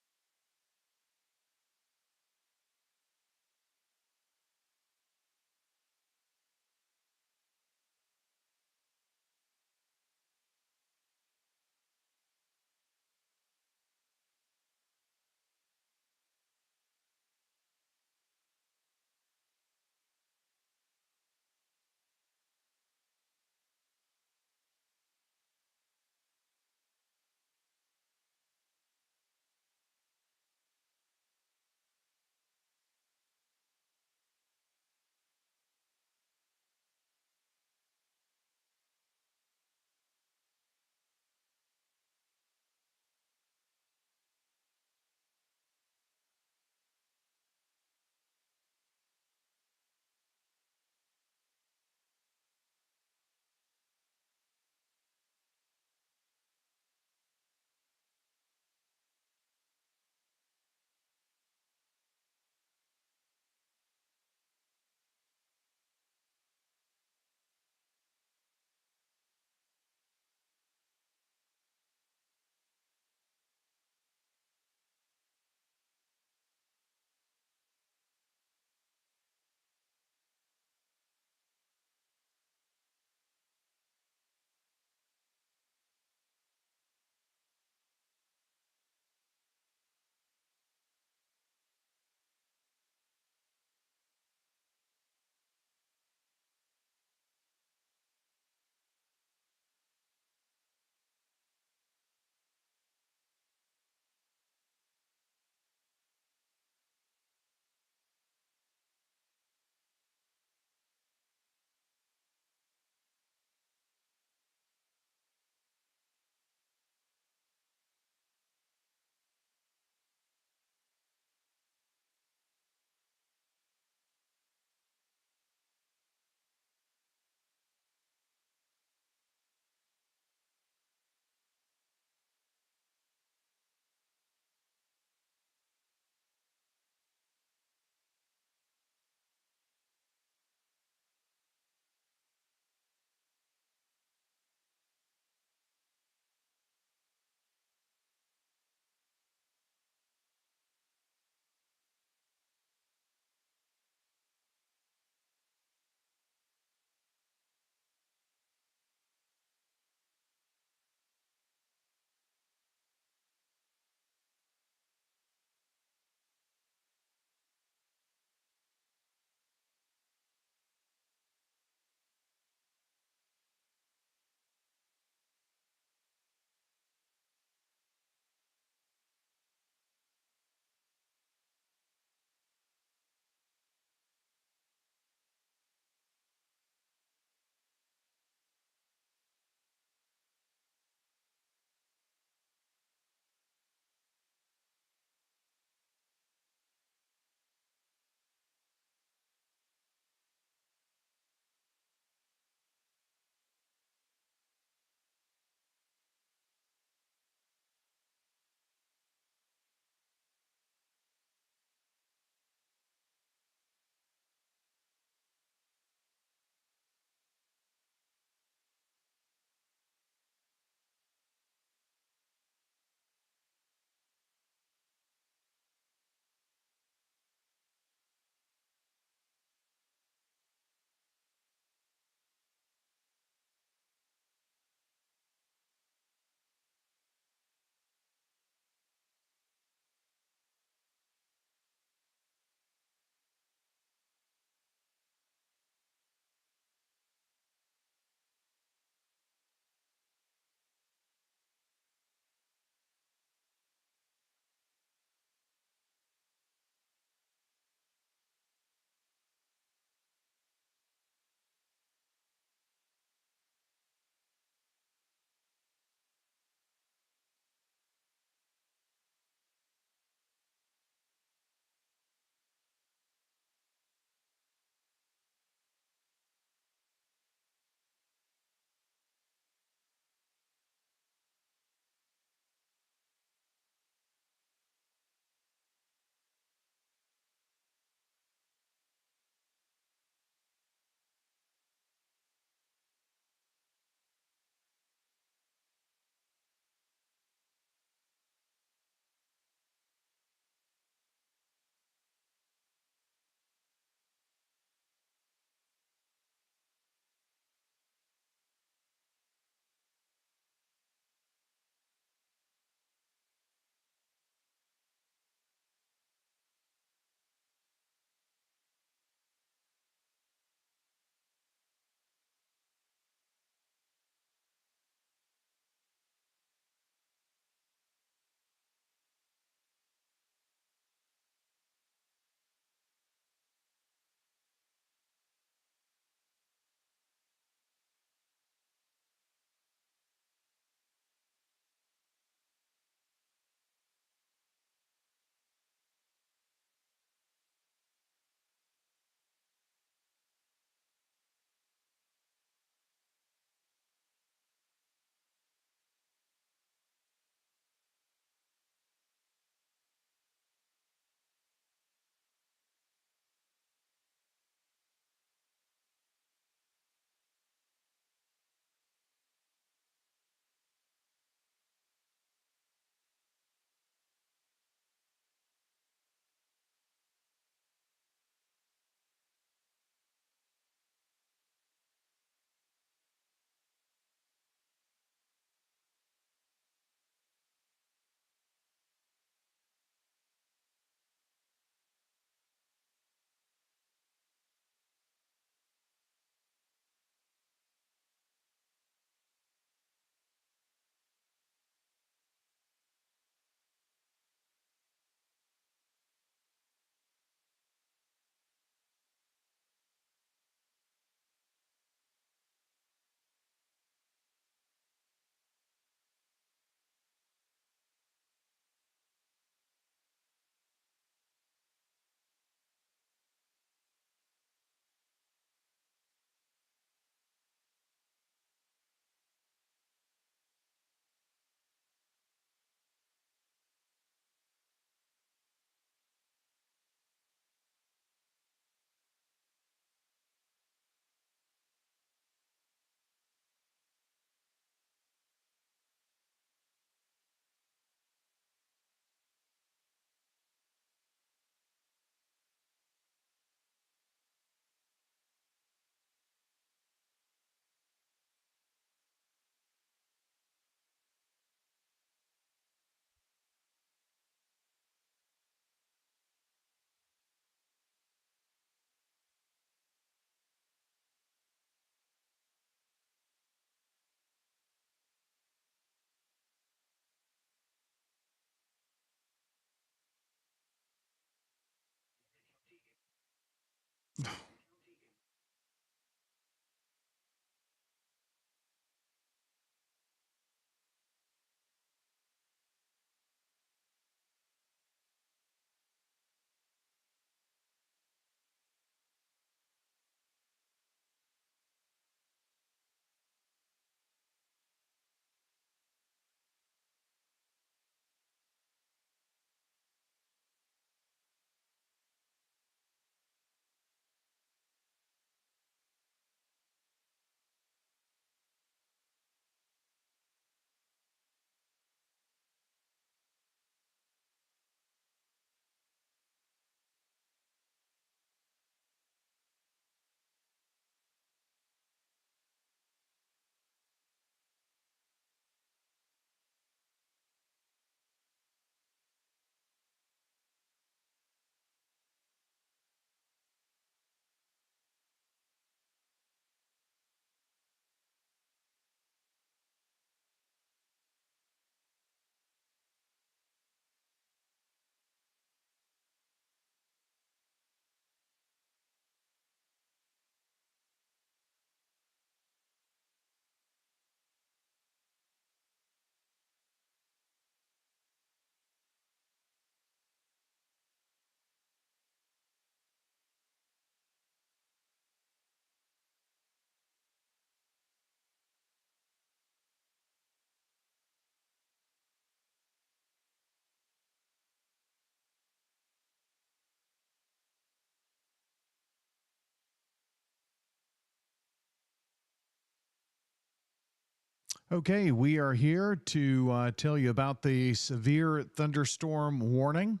Okay, we are here to tell you about the severe thunderstorm warning.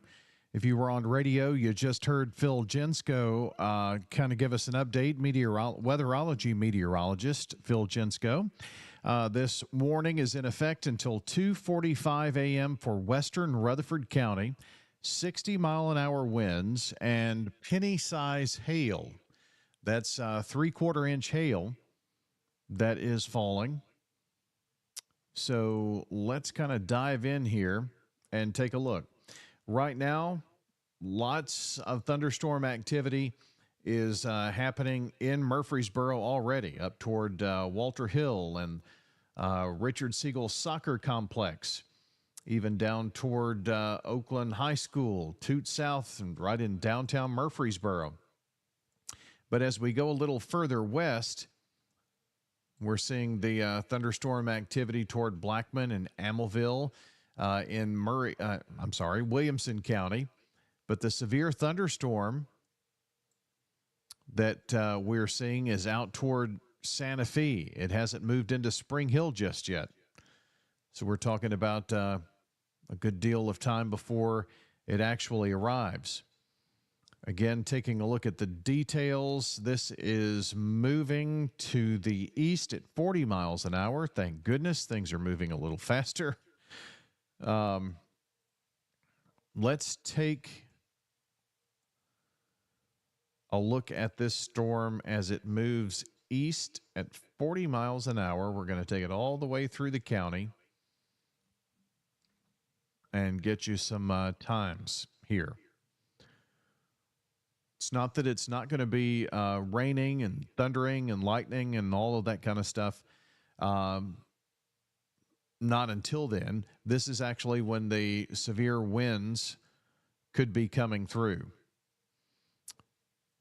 If you were on radio, you just heard Phil Jensko kind of give us an update, weatherology meteorologist Phil Jensko. This warning is in effect until 2:45 a.m. for western Rutherford County, 60-mile-an-hour winds and penny-size hail. That's three-quarter-inch hail that is falling. So let's kind of dive in here and take a look. Right now, lots of thunderstorm activity is happening in Murfreesboro already, up toward Walter Hill and Richard Siegel Soccer Complex, even down toward Oakland High School, Toot South, and right in downtown Murfreesboro. But as we go a little further west, we're seeing the thunderstorm activity toward Blackman and Amilville in Williamson County. But the severe thunderstorm that we're seeing is out toward Santa Fe. It hasn't moved into Spring Hill just yet. So we're talking about a good deal of time before it actually arrives. Again, taking a look at the details, this is moving to the east at 40 miles an hour. Thank goodness things are moving a little faster. Let's take a look at this storm as it moves east at 40 miles an hour. We're going to take it all the way through the county and get you some times here. It's not that it's not going to be raining and thundering and lightning and all of that kind of stuff. Not until then. This is actually when the severe winds could be coming through.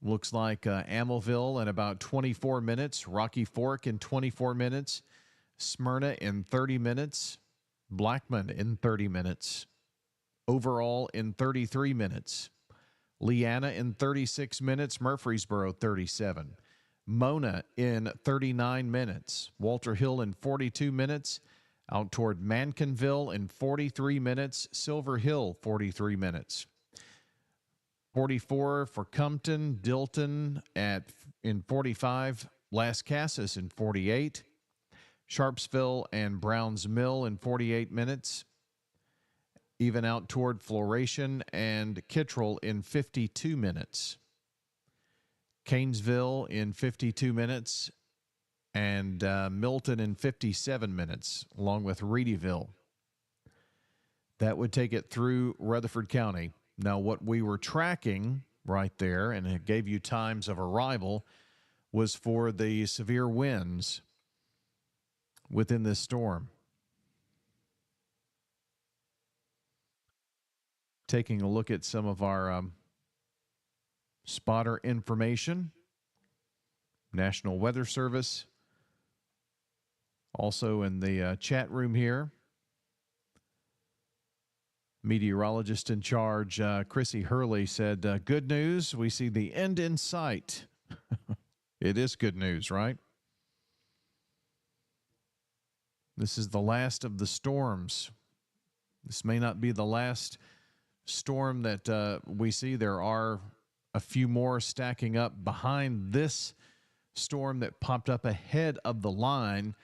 Looks like Amilville in about 24 minutes, Rocky Fork in 24 minutes, Smyrna in 30 minutes, Blackman in 30 minutes, Overall in 33 minutes. Leanna in 36 minutes, Murfreesboro 37. Mona in 39 minutes, Walter Hill in 42 minutes, out toward Mankinville in 43 minutes, Silver Hill 43 minutes. 44 for Compton, Dilton in 45, Las Casas in 48, Sharpsville and Browns Mill in 48 minutes, even out toward Floration and Kittrell in 52 minutes. Canesville in 52 minutes and Milton in 57 minutes, along with Reedyville. That would take it through Rutherford County. Now, what we were tracking right there, and it gave you times of arrival, was for the severe winds within this storm. Taking a look at some of our spotter information. National Weather Service. Also in the chat room here. Meteorologist in charge, Chrissy Hurley, said, good news, we see the end in sight. It is good news, right? This is the last of the storms. This may not be the last storm that we see. There are a few more stacking up behind this storm that popped up ahead of the line,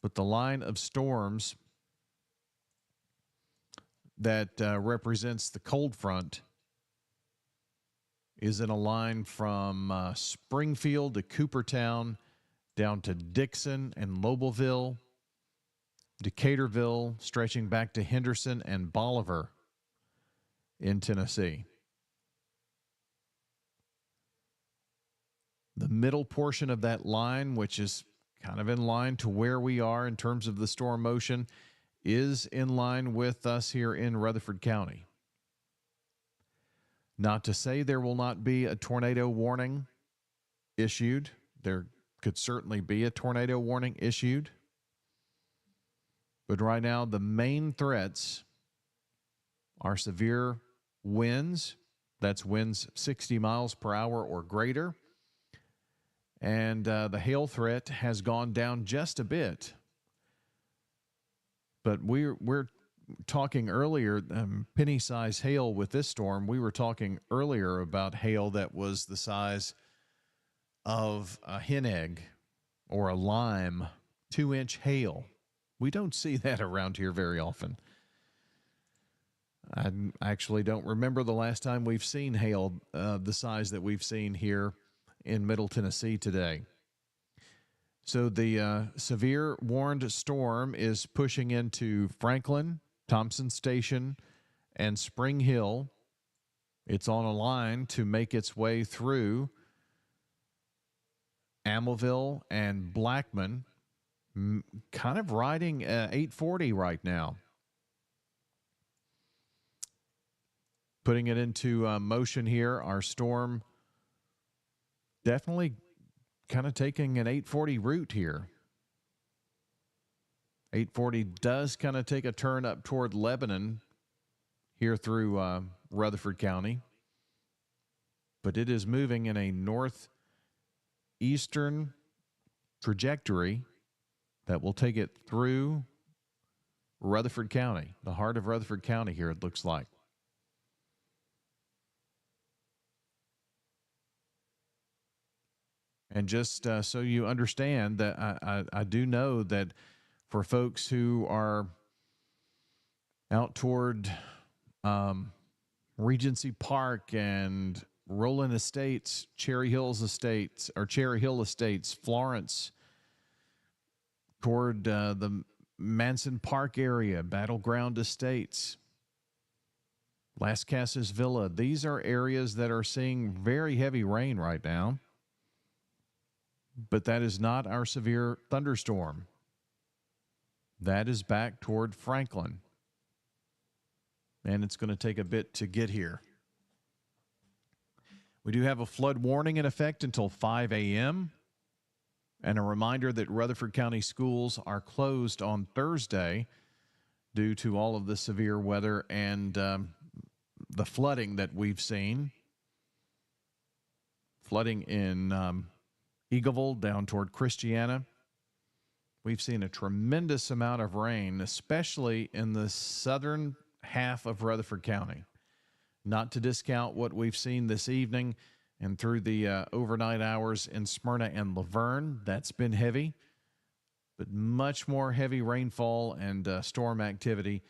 but the line of storms that represents the cold front is in a line from Springfield to Coopertown, down to Dixon and Lobelville, Decaturville, stretching back to Henderson and Bolivar in Tennessee. The middle portion of that line, which is kind of in line to where we are in terms of the storm motion, is in line with us here in Rutherford County. Not to say there will not be a tornado warning issued. There could certainly be a tornado warning issued. But right now, the main threats are severe winds. That's winds 60 miles per hour or greater. And the hail threat has gone down just a bit. But we're talking earlier, penny-size hail with this storm. We were talking earlier about hail that was the size of a hen egg or a lime, 2-inch hail. We don't see that around here very often. I actually don't remember the last time we've seen hail the size that we've seen here in Middle Tennessee today. So the severe warned storm is pushing into Franklin, Thompson Station, and Spring Hill. It's on a line to make its way through Amilville and Blackman, kind of riding 840 right now. Putting it into motion here, our storm definitely kind of taking an 840 route here. 840 does kind of take a turn up toward Lebanon here through Rutherford County, but it is moving in a northeastern trajectory that will take it through Rutherford County, the heart of Rutherford County here, it looks like. And just so you understand that I do know that for folks who are out toward Regency Park and Roland Estates, Cherry Hill Estates, Florence, toward the Manson Park area, Battleground Estates, Las Casas Villa, these are areas that are seeing very heavy rain right now. But that is not our severe thunderstorm. That is back toward Franklin. And it's going to take a bit to get here. We do have a flood warning in effect until 5 a.m. And a reminder that Rutherford County schools are closed on Thursday due to all of the severe weather and the flooding that we've seen. Flooding in Eagleville down toward Christiana. We've seen a tremendous amount of rain, especially in the southern half of Rutherford County. Not to discount what we've seen this evening and through the overnight hours in Smyrna and Laverne. That's been heavy, but much more heavy rainfall and storm activity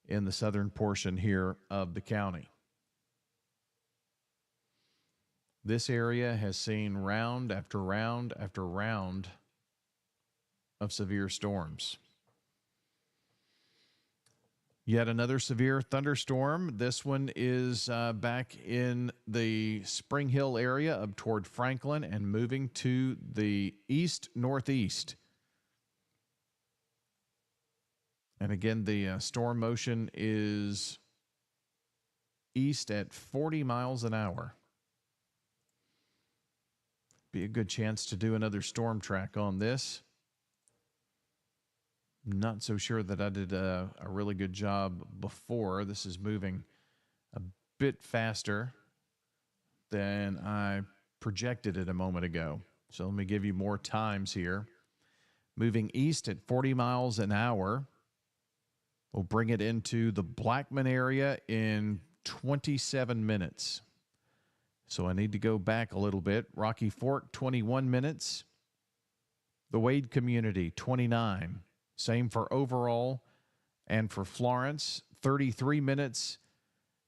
in the southern portion here of the county. This area has seen round after round after round of severe storms. Yet another severe thunderstorm. This one is back in the Spring Hill area up toward Franklin and moving to the east-northeast. And again, the storm motion is east at 40 miles an hour. Be a good chance to do another storm track on this. Not so sure that I did a really good job before. This is moving a bit faster than I projected it a moment ago. So let me give you more times here. Moving east at 40 miles an hour. We'll bring it into the Blackman area in 27 minutes. So I need to go back a little bit. Rocky Fork, 21 minutes. The Wade community, 29. Same for Overall and for Florence, 33 minutes.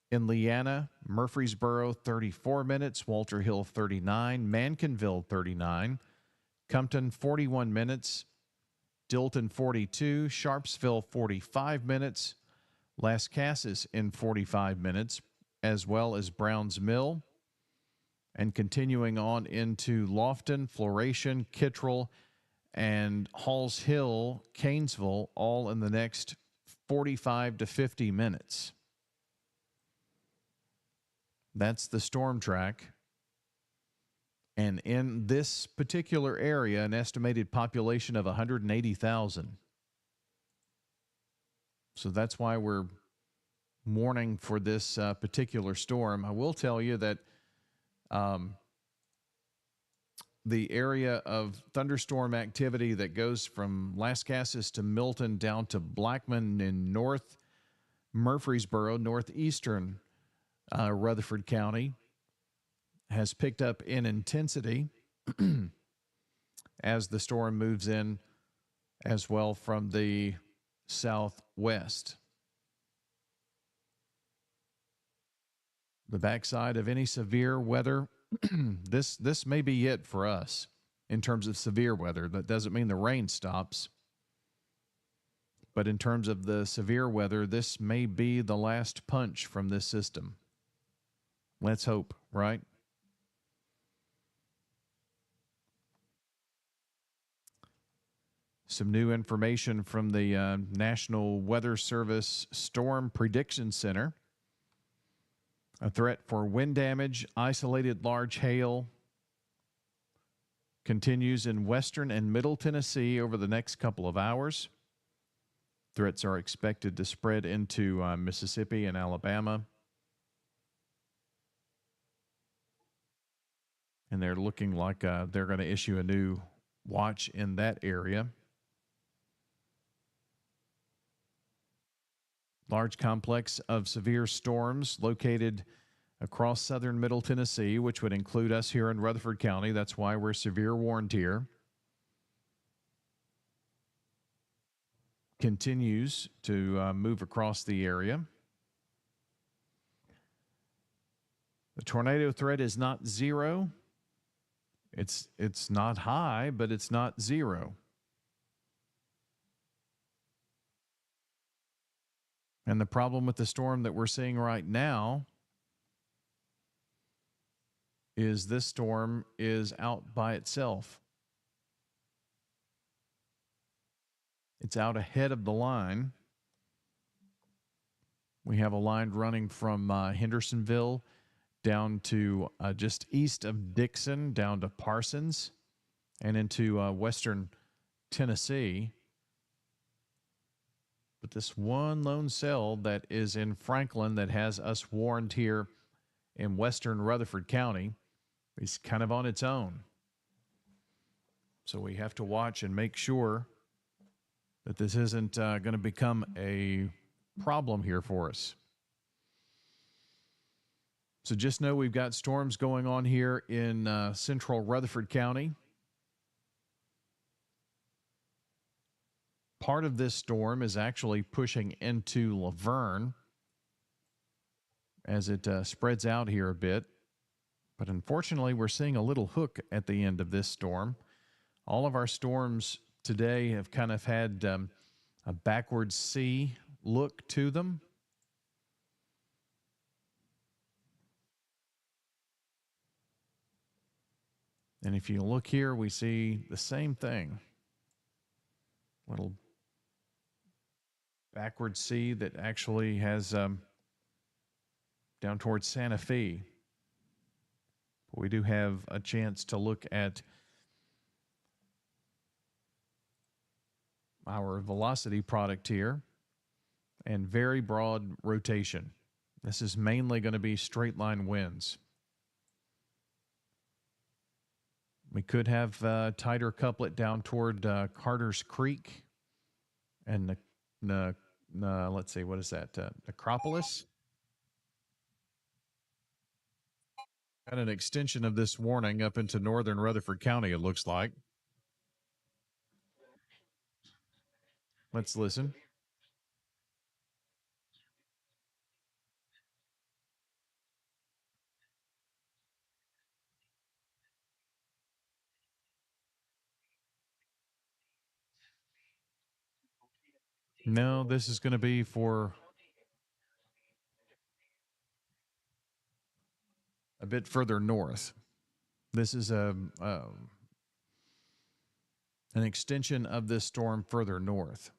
In Leanna, Murfreesboro, 34 minutes. Walter Hill, 39. Mankinville, 39. Compton, 41 minutes. Dilton, 42. Sharpsville, 45 minutes. Las Casas in 45 minutes, as well as Browns Mill. And continuing on into Lofton, Floration, Kittrell, and Halls Hill, Canesville, all in the next 45 to 50 minutes. That's the storm track. And in this particular area, an estimated population of 180,000. So that's why we're mourning for this particular storm. I will tell you that the area of thunderstorm activity that goes from Lascassas to Milton down to Blackman in North Murfreesboro, northeastern Rutherford County, has picked up in intensity as the storm moves in as well from the southwest. The backside of any severe weather, this may be it for us in terms of severe weather. That doesn't mean the rain stops. But in terms of the severe weather, this may be the last punch from this system. Let's hope, right? Some new information from the National Weather Service Storm Prediction Center. A threat for wind damage, isolated large hail continues in western and middle Tennessee over the next couple of hours. Threats are expected to spread into Mississippi and Alabama. And they're looking like they're going to issue a new watch in that area. Large complex of severe storms located across southern Middle Tennessee, which would include us here in Rutherford County. That's why we're severe warned here. Continues to move across the area. The tornado threat is not zero. It's not high, but it's not zero. And the problem with the storm that we're seeing right now is this storm is out by itself. It's out ahead of the line. We have a line running from Hendersonville down to just east of Dixon, down to Parsons, and into western Tennessee. But this one lone cell that is in Franklin that has us warned here in western Rutherford County is kind of on its own. So we have to watch and make sure that this isn't going to become a problem here for us. So just know we've got storms going on here in central Rutherford County. Part of this storm is actually pushing into Laverne as it spreads out here a bit. But unfortunately, we're seeing a little hook at the end of this storm. All of our storms today have kind of had a backwards C look to them. And if you look here, we see the same thing. Little backward C that actually has down towards Santa Fe. But we do have a chance to look at our velocity product here and very broad rotation. This is mainly going to be straight line winds. We could have tighter couplet down toward Carter's Creek and let's see, what is that? Necropolis. Got an extension of this warning up into northern Rutherford County, it looks like. Let's listen. No, this is going to be for a bit further north. This is an extension of this storm further north.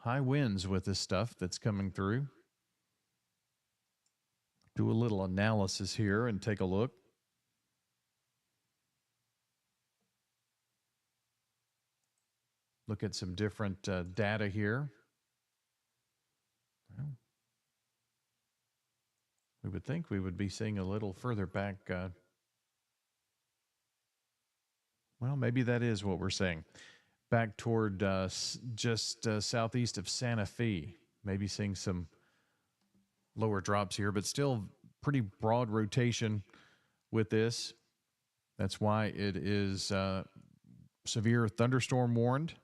High winds with this stuff that's coming through. Do a little analysis here and take a look. Look at some different data here. Well, We would think we would be seeing a little further back. Well, maybe that is what we're seeing. Back toward just southeast of Santa Fe. Maybe seeing some lower drops here, but still pretty broad rotation with this. That's why it is severe thunderstorm warned.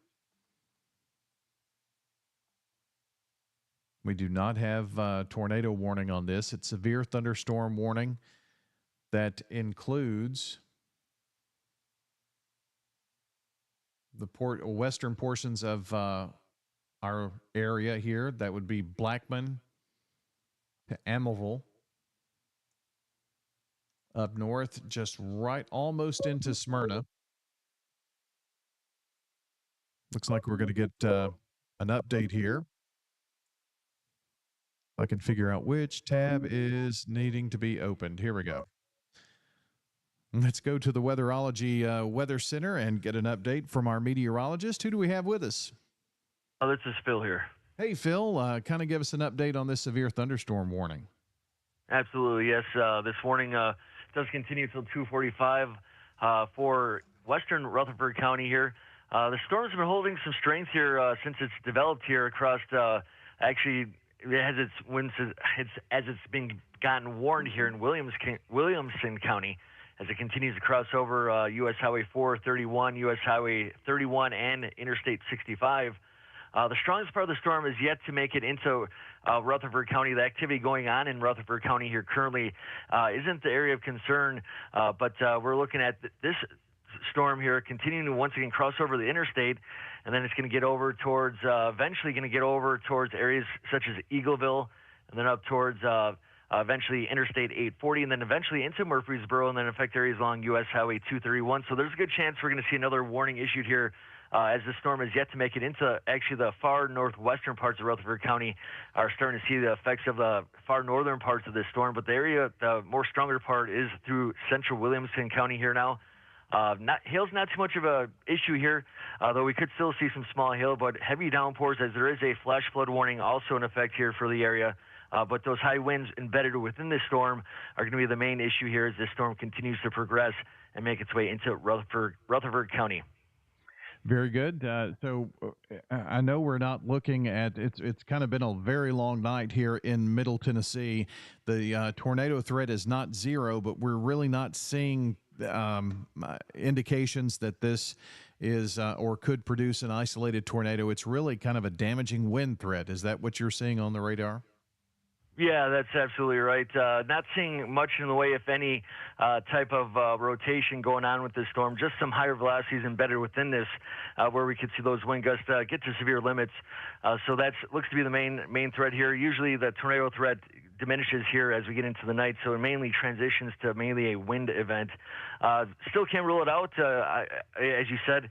We do not have tornado warning on this. It's severe thunderstorm warning that includes the western portions of our area here. That would be Blackman to Amival. Up north, just right almost into Smyrna. Looks like we're going to get an update here. I can figure out which tab is needing to be opened. Here we go. Let's go to the Weatherology Weather Center and get an update from our meteorologist. Who do we have with us? Oh, this is Phil here. Hey, Phil, kind of give us an update on this severe thunderstorm warning. Absolutely, yes. This warning does continue until 2:45 for western Rutherford County here. The storm's been holding some strength here since it's developed here across. Actually, it has its winds as it's been gotten warned here in Williamson County as it continues to cross over U.S. Highway 431, U.S. Highway 31, and Interstate 65. The strongest part of the storm is yet to make it into Rutherford County. The activity going on in Rutherford County here currently isn't the area of concern, but we're looking at this storm here continuing to once again cross over the interstate, and then it's going to get over towards, eventually going to get over towards areas such as Eagleville, and then up towards eventually Interstate 840, and then eventually into Murfreesboro, and then affect areas along U.S. Highway 231. So there's a good chance we're going to see another warning issued here as the storm is yet to make it into actually the far northwestern parts of Rutherford County. Are starting to see the effects of the far northern parts of this storm, but the area, the more stronger part is through central Williamson County here now. Hail's not too much of a issue here, though we could still see some small hail, but heavy downpours as there is a flash flood warning also in effect here for the area. But those high winds embedded within this storm are going to be the main issue here as this storm continues to progress and make its way into Rutherford County. Very good. So I know we're not looking at it's kind of been a very long night here in Middle Tennessee. The tornado threat is not zero, but we're really not seeing indications that this is or could produce an isolated tornado. It's really kind of a damaging wind threat. Is that what you're seeing on the radar? Yeah, that's absolutely right. Not seeing much in the way, if any, type of rotation going on with this storm. Just some higher velocities embedded within this, where we could see those wind gusts get to severe limits. So that looks to be the main threat here. Usually, the tornado threat diminishes here as we get into the night, so it mainly transitions to mainly a wind event. Still can't rule it out, as you said,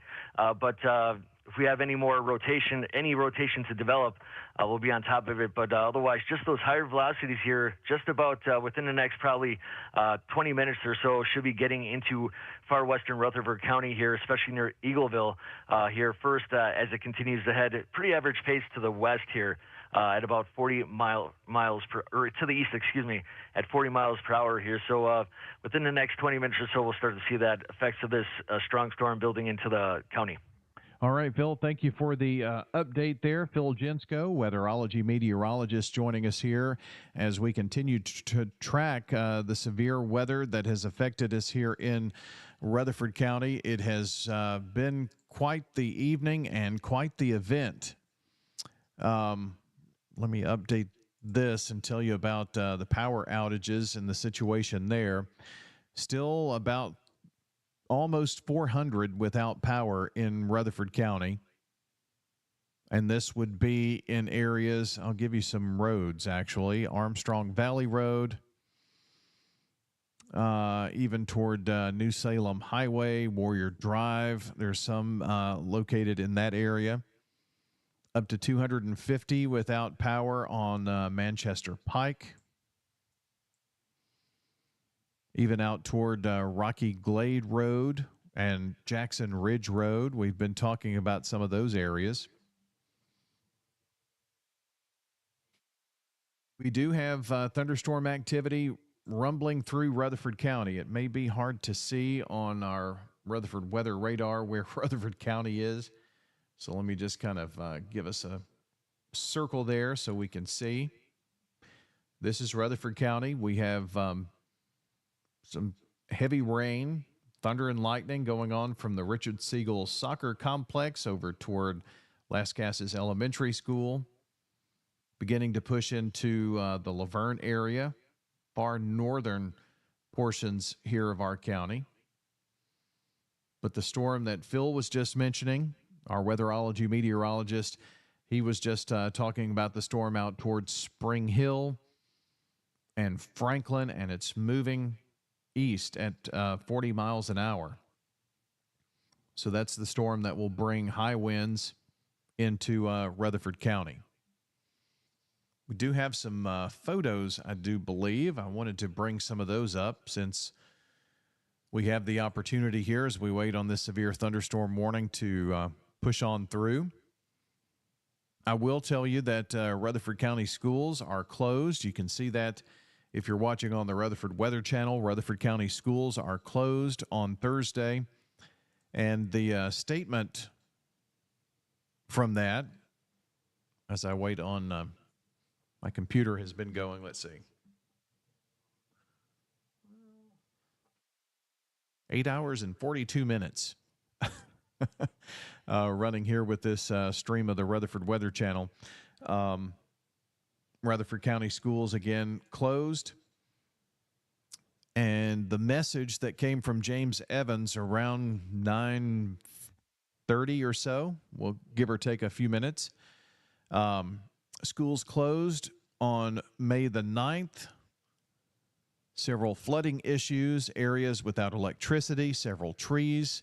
but if we have any more rotation, to develop, we'll be on top of it. But otherwise, just those higher velocities here, just about within the next probably 20 minutes or so, should be getting into far western Rutherford County here, especially near Eagleville here first, as it continues to head at pretty average pace to the west here. At about 40 miles per, or to the east, at 40 miles per hour here. So within the next 20 minutes or so, we'll start to see that effects of this strong storm building into the county. All right, Phil, thank you for the update there. Phil Jensko, weatherology meteorologist, joining us here as we continue to track the severe weather that has affected us here in Rutherford County. It has been quite the evening and quite the event. Let me update this and tell you about the power outages and the situation there. Still about almost 400 without power in Rutherford County. And this would be in areas, I'll give you some roads actually. Armstrong Valley Road, even toward New Salem Highway, Warrior Drive. There's some located in that area. Up to 250 without power on Manchester Pike. Even out toward Rocky Glade Road and Jackson Ridge Road. We've been talking about some of those areas. We do have thunderstorm activity rumbling through Rutherford County. It may be hard to see on our Rutherford weather radar where Rutherford County is. So let me just kind of give us a circle there so we can see. This is Rutherford County. We have some heavy rain, thunder and lightning going on from the Richard Siegel Soccer Complex over toward Lascassas Elementary School, beginning to push into the Laverne area, far northern portions here of our county. But the storm that Phil was just mentioning, our weatherology meteorologist, he was just talking about the storm out towards Spring Hill and Franklin, and it's moving east at 40 miles an hour. So that's the storm that will bring high winds into Rutherford County. We do have some photos, I do believe. I wanted to bring some of those up since we have the opportunity here as we wait on this severe thunderstorm warning to push on through. I will tell you that Rutherford County schools are closed. You can see that if you're watching on the Rutherford Weather Channel. Rutherford County schools are closed on Thursday. And the statement from that, as I wait on my computer has been going, let's see, 8 hours and 42 minutes running here with this stream of the Rutherford Weather Channel. Rutherford County schools again closed. And the message that came from James Evans around 9:30 or so, we'll give or take a few minutes. Schools closed on May the 9th. Several flooding issues, areas without electricity, several trees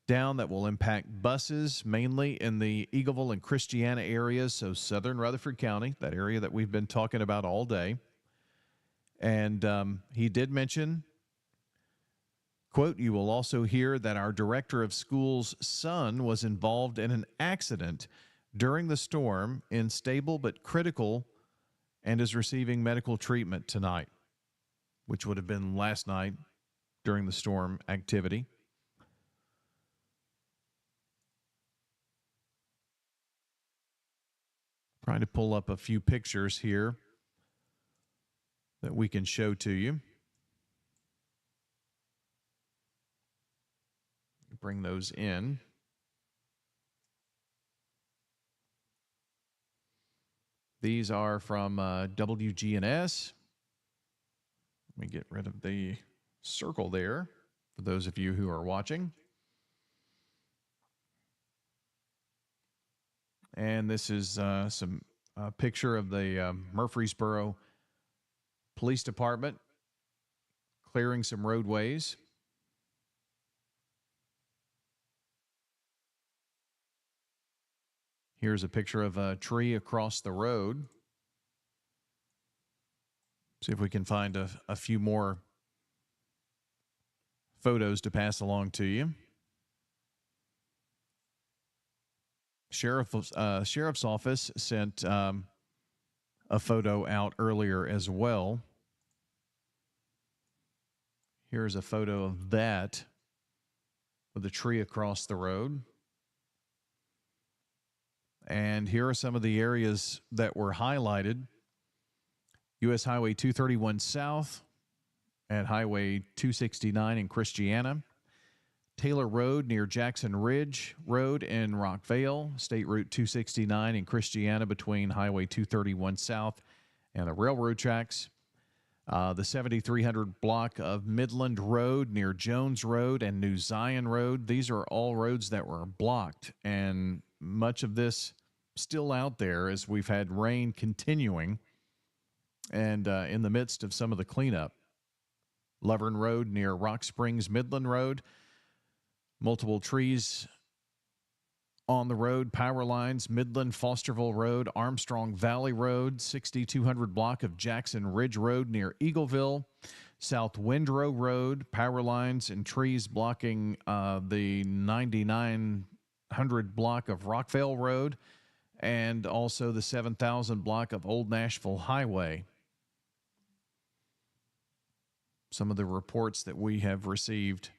down that will impact buses, mainly in the Eagleville and Christiana areas, so southern Rutherford County, that area that we've been talking about all day. And he did mention, quote, "You will also hear that our director of schools' son was involved in an accident during the storm, in stable but critical, and is receiving medical treatment tonight," which would have been last night during the storm activity. Trying to pull up a few pictures here that we can show to you. Bring those in. These are from WGNS. Let me get rid of the circle there for those of you who are watching. And this is some picture of the Murfreesboro Police Department clearing some roadways. Here's a picture of a tree across the road. See if we can find a few more photos to pass along to you. Sheriff's office sent a photo out earlier as well. Here's a photo of that with a tree across the road. And here are some of the areas that were highlighted. U.S. Highway 231 South at Highway 269 in Christiana. Taylor Road near Jackson Ridge Road in Rockvale. State Route 269 in Christiana between Highway 231 South and the railroad tracks. The 7300 block of Midland Road near Jones Road and New Zion Road. These are all roads that were blocked, and much of this still out there as we've had rain continuing and in the midst of some of the cleanup. Laverne Road near Rock Springs Midland Road. Multiple trees on the road, power lines, Midland, Fosterville Road, Armstrong Valley Road, 6200 block of Jackson Ridge Road near Eagleville, South Windrow Road, power lines and trees blocking the 9900 block of Rockvale Road, and also the 7000 block of Old Nashville Highway. Some of the reports that we have received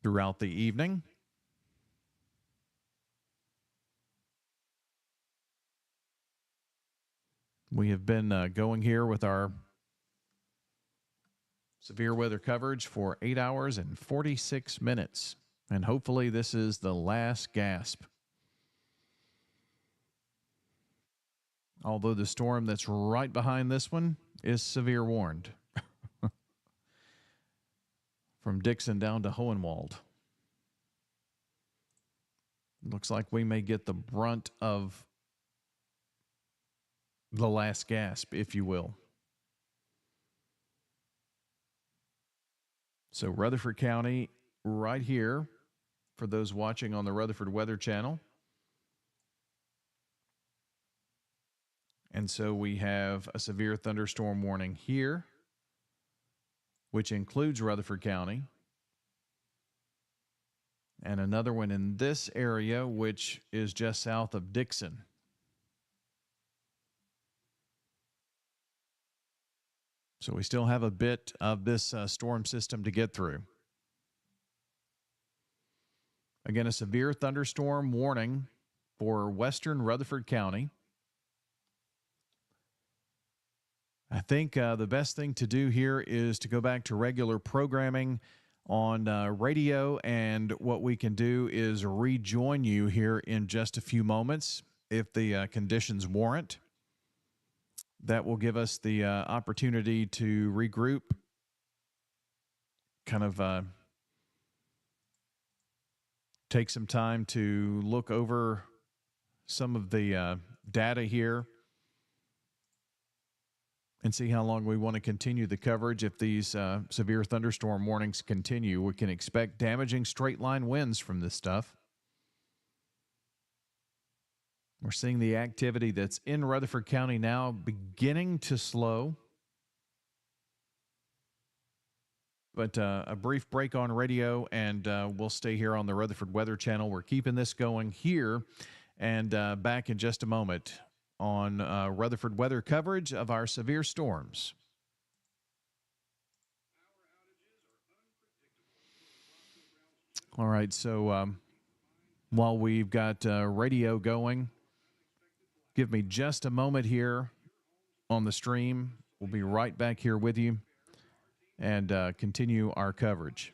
throughout the evening. We have been going here with our severe weather coverage for 8 hours and 46 minutes. And hopefully this is the last gasp. Although the storm that's right behind this one is severe warned. From Dixon down to Hohenwald. Looks like we may get the brunt of the last gasp, if you will. So Rutherford County right here for those watching on the Rutherford Weather Channel. And so we have a severe thunderstorm warning here, which includes Rutherford County. And another one in this area, which is just south of Dixon. So we still have a bit of this storm system to get through. Again, a severe thunderstorm warning for western Rutherford County. I think the best thing to do here is to go back to regular programming on radio, and what we can do is rejoin you here in just a few moments if the conditions warrant. That will give us the opportunity to regroup, kind of take some time to look over some of the data here and see how long we want to continue the coverage. If these severe thunderstorm warnings continue, we can expect damaging straight line winds from this stuff. We're seeing the activity that's in Rutherford County now beginning to slow. But a brief break on radio, and we'll stay here on the Rutherford Weather Channel. We're keeping this going here, and back in just a moment on Rutherford weather coverage of our severe storms. All right, so while we've got radio going, give me just a moment here on the stream. We'll be right back here with you and continue our coverage.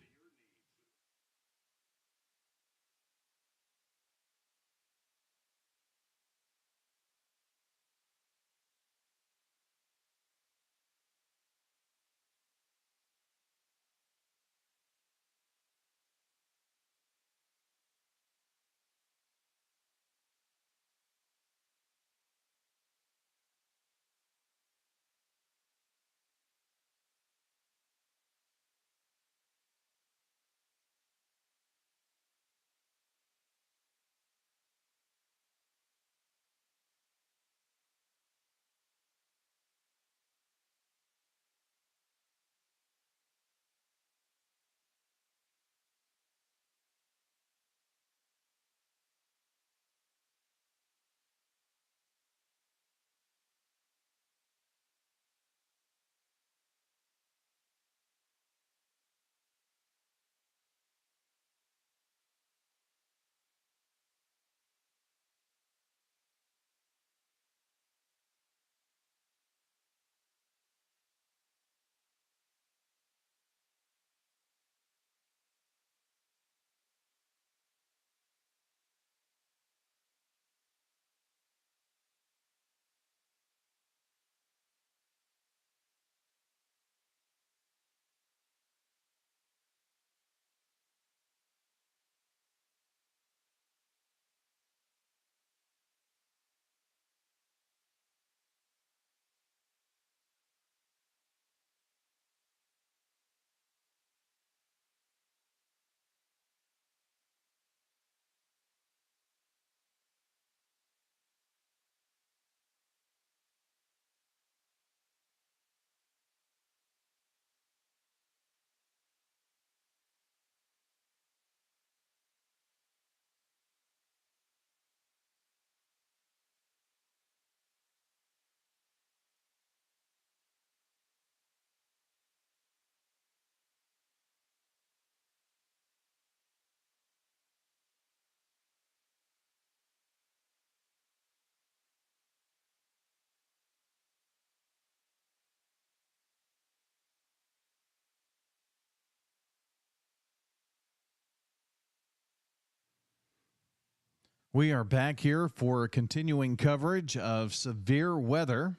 We are back here for continuing coverage of severe weather,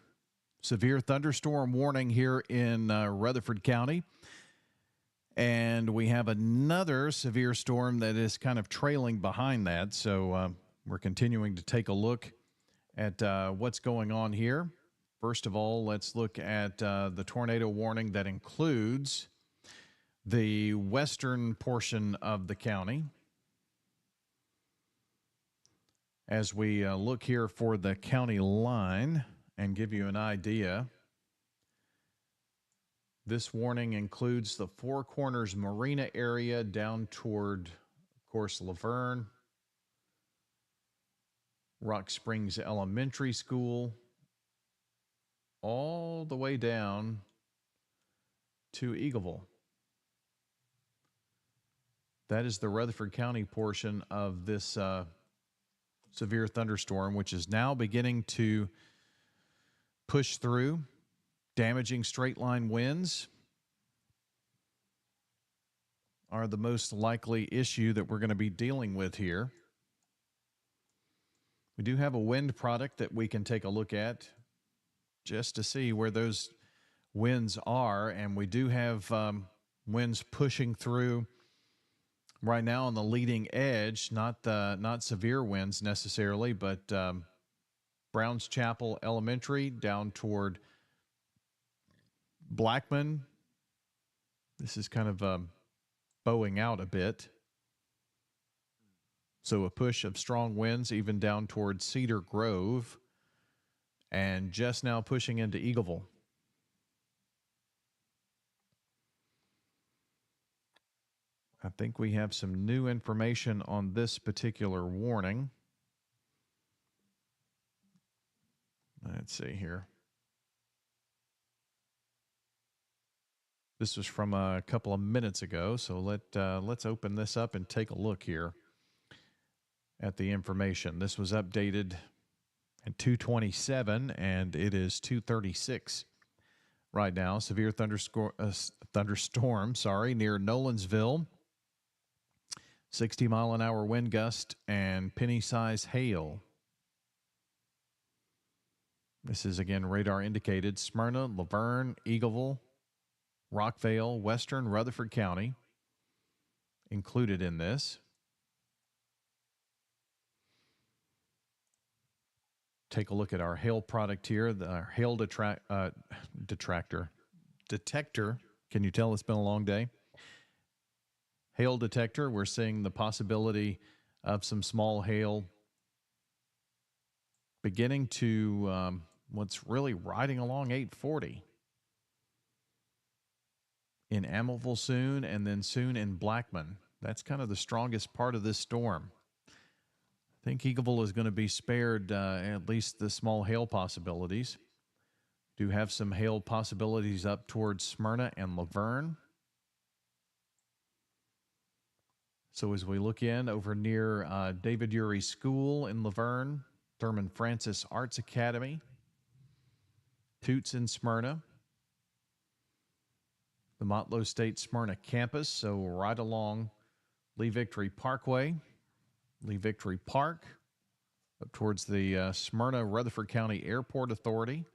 severe thunderstorm warning here in Rutherford County. And we have another severe storm that is kind of trailing behind that. So we're continuing to take a look at what's going on here. First of all, let's look at the tornado warning that includes the western portion of the county. As we look here for the county line and give you an idea, this warning includes the Four Corners Marina area down toward, of course, Laverne, Rock Springs Elementary School, all the way down to Eagleville. That is the Rutherford County portion of this severe thunderstorm, which is now beginning to push through, damaging straight line winds are the most likely issue that we're going to be dealing with here. We do have a wind product that we can take a look at just to see where those winds are, and we do have winds pushing through right now on the leading edge, not severe winds necessarily, but Browns Chapel Elementary down toward Blackman. This is kind of bowing out a bit. So a push of strong winds even down toward Cedar Grove and just now pushing into Eagleville. I think we have some new information on this particular warning. Let's see here. This was from a couple of minutes ago, so let's open this up and take a look here at the information. This was updated at 2:27, and it is 2:36 right now. Severe thunderstorm, near Nolensville. 60-mile-an-hour wind gust and penny-size hail. This is, again, radar indicated. Smyrna, Laverne, Eagleville, Rockvale, Western Rutherford County included in this. Take a look at our hail product here, our hail detector. Can you tell it's been a long day? Hail detector, we're seeing the possibility of some small hail beginning to what's really riding along 840 in Amelville soon, and then soon in Blackman. That's kind of the strongest part of this storm. I think Eagleville is going to be spared at least the small hail possibilities. Do have some hail possibilities up towards Smyrna and Laverne. So as we look in over near David Urey School in Laverne, Thurman Francis Arts Academy, Toots in Smyrna, the Motlow State Smyrna campus, so right along Lee Victory Parkway, Lee Victory Park, up towards the Smyrna Rutherford County Airport Authority,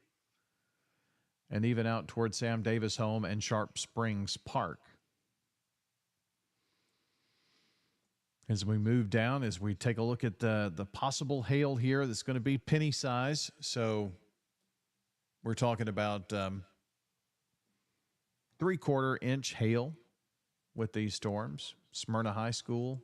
and even out towards Sam Davis Home and Sharp Springs Park. As we move down, as we take a look at the possible hail here, that's going to be penny size. So we're talking about 3/4 inch hail with these storms. Smyrna High School.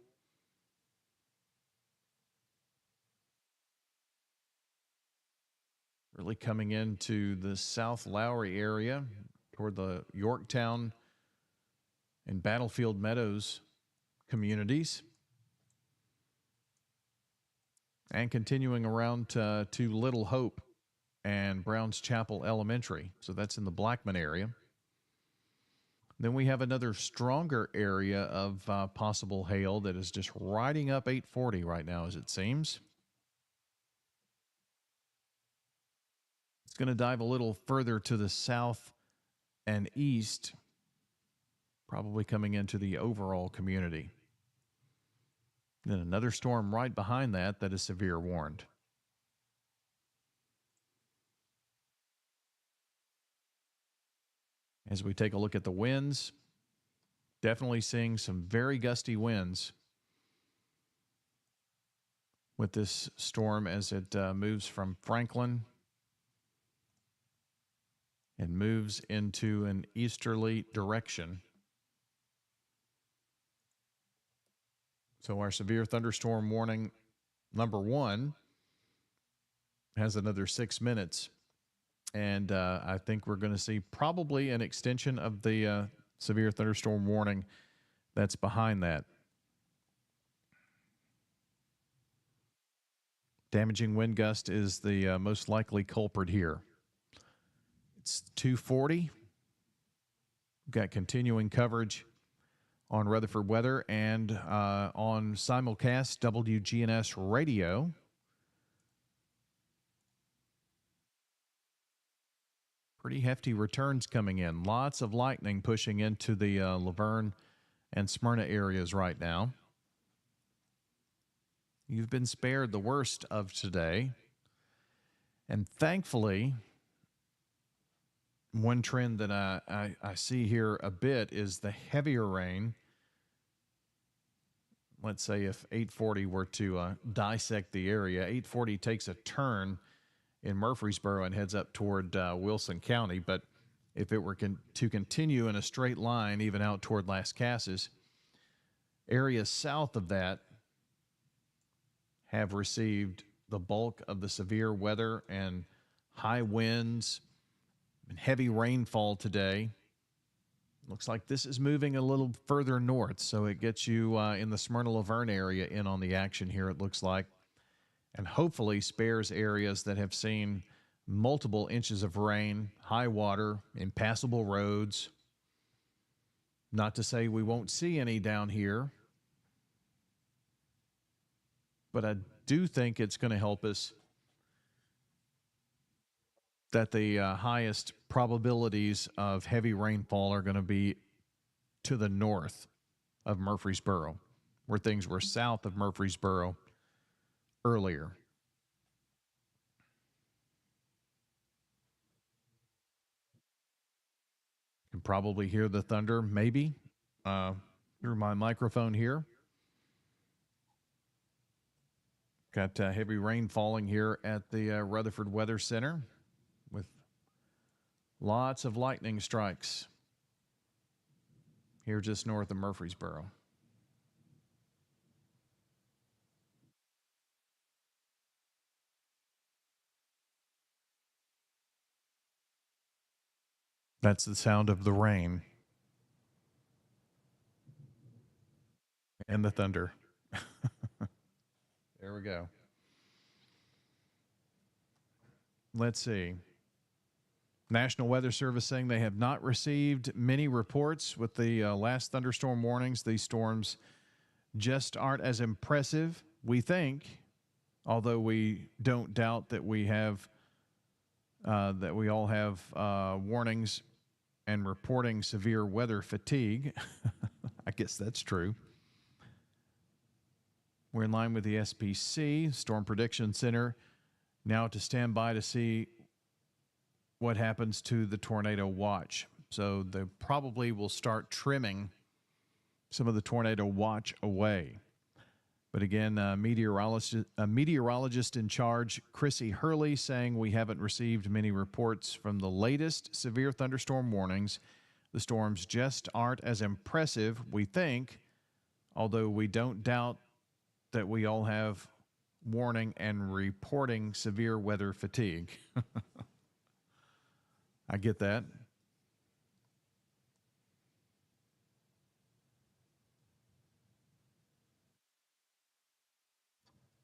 Really coming into the South Lowry area toward the Yorktown and Battlefield Meadows communities. And continuing around to Little Hope and Browns Chapel Elementary. So that's in the Blackman area. Then we have another stronger area of possible hail that is just riding up 840 right now, as it seems. It's going to dive a little further to the south and east, probably coming into the overall community. Then another storm right behind that is severe warned. As we take a look at the winds, definitely seeing some very gusty winds with this storm as it moves from Franklin and moves into an easterly direction. So our severe thunderstorm warning number 1 has another 6 minutes. And I think we're going to see probably an extension of the severe thunderstorm warning that's behind that. Damaging wind gust is the most likely culprit here. It's 2:40. We've got continuing coverage on Rutherford Weather and on simulcast WGNS Radio. Pretty hefty returns coming in. Lots of lightning pushing into the Laverne and Smyrna areas right now. You've been spared the worst of today. And thankfully, one trend that I see here a bit is the heavier rain. Let's say if 840 were to dissect the area, 840 takes a turn in Murfreesboro and heads up toward Wilson County. But if it were to continue in a straight line, even out toward Las Casas, areas south of that have received the bulk of the severe weather and high winds and heavy rainfall today. Looks like this is moving a little further north, so it gets you in the Smyrna-Laverne area in on the action here, it looks like, and hopefully spares areas that have seen multiple inches of rain, high water, impassable roads. Not to say we won't see any down here, but I do think it's going to help us that the highest probabilities of heavy rainfall are going to be to the north of Murfreesboro, where things were south of Murfreesboro earlier. You can probably hear the thunder, maybe, through my microphone here. Got heavy rain falling here at the Rutherford Weather Center with lots of lightning strikes here just north of Murfreesboro. That's the sound of the rain and the thunder. There we go. Let's see. National Weather Service saying they have not received many reports with the last thunderstorm warnings. These storms just aren't as impressive, we think, although we don't doubt that we have that we all have warnings and reporting severe weather fatigue. I guess that's true. We're in line with the SPC, Storm Prediction Center, now to stand by to see what happens to the tornado watch. So they probably will start trimming some of the tornado watch away. But again, meteorologist in charge, Chrissy Hurley, saying we haven't received many reports from the latest severe thunderstorm warnings. The storms just aren't as impressive, we think, although we don't doubt that we all have warning and reporting severe weather fatigue. I get that.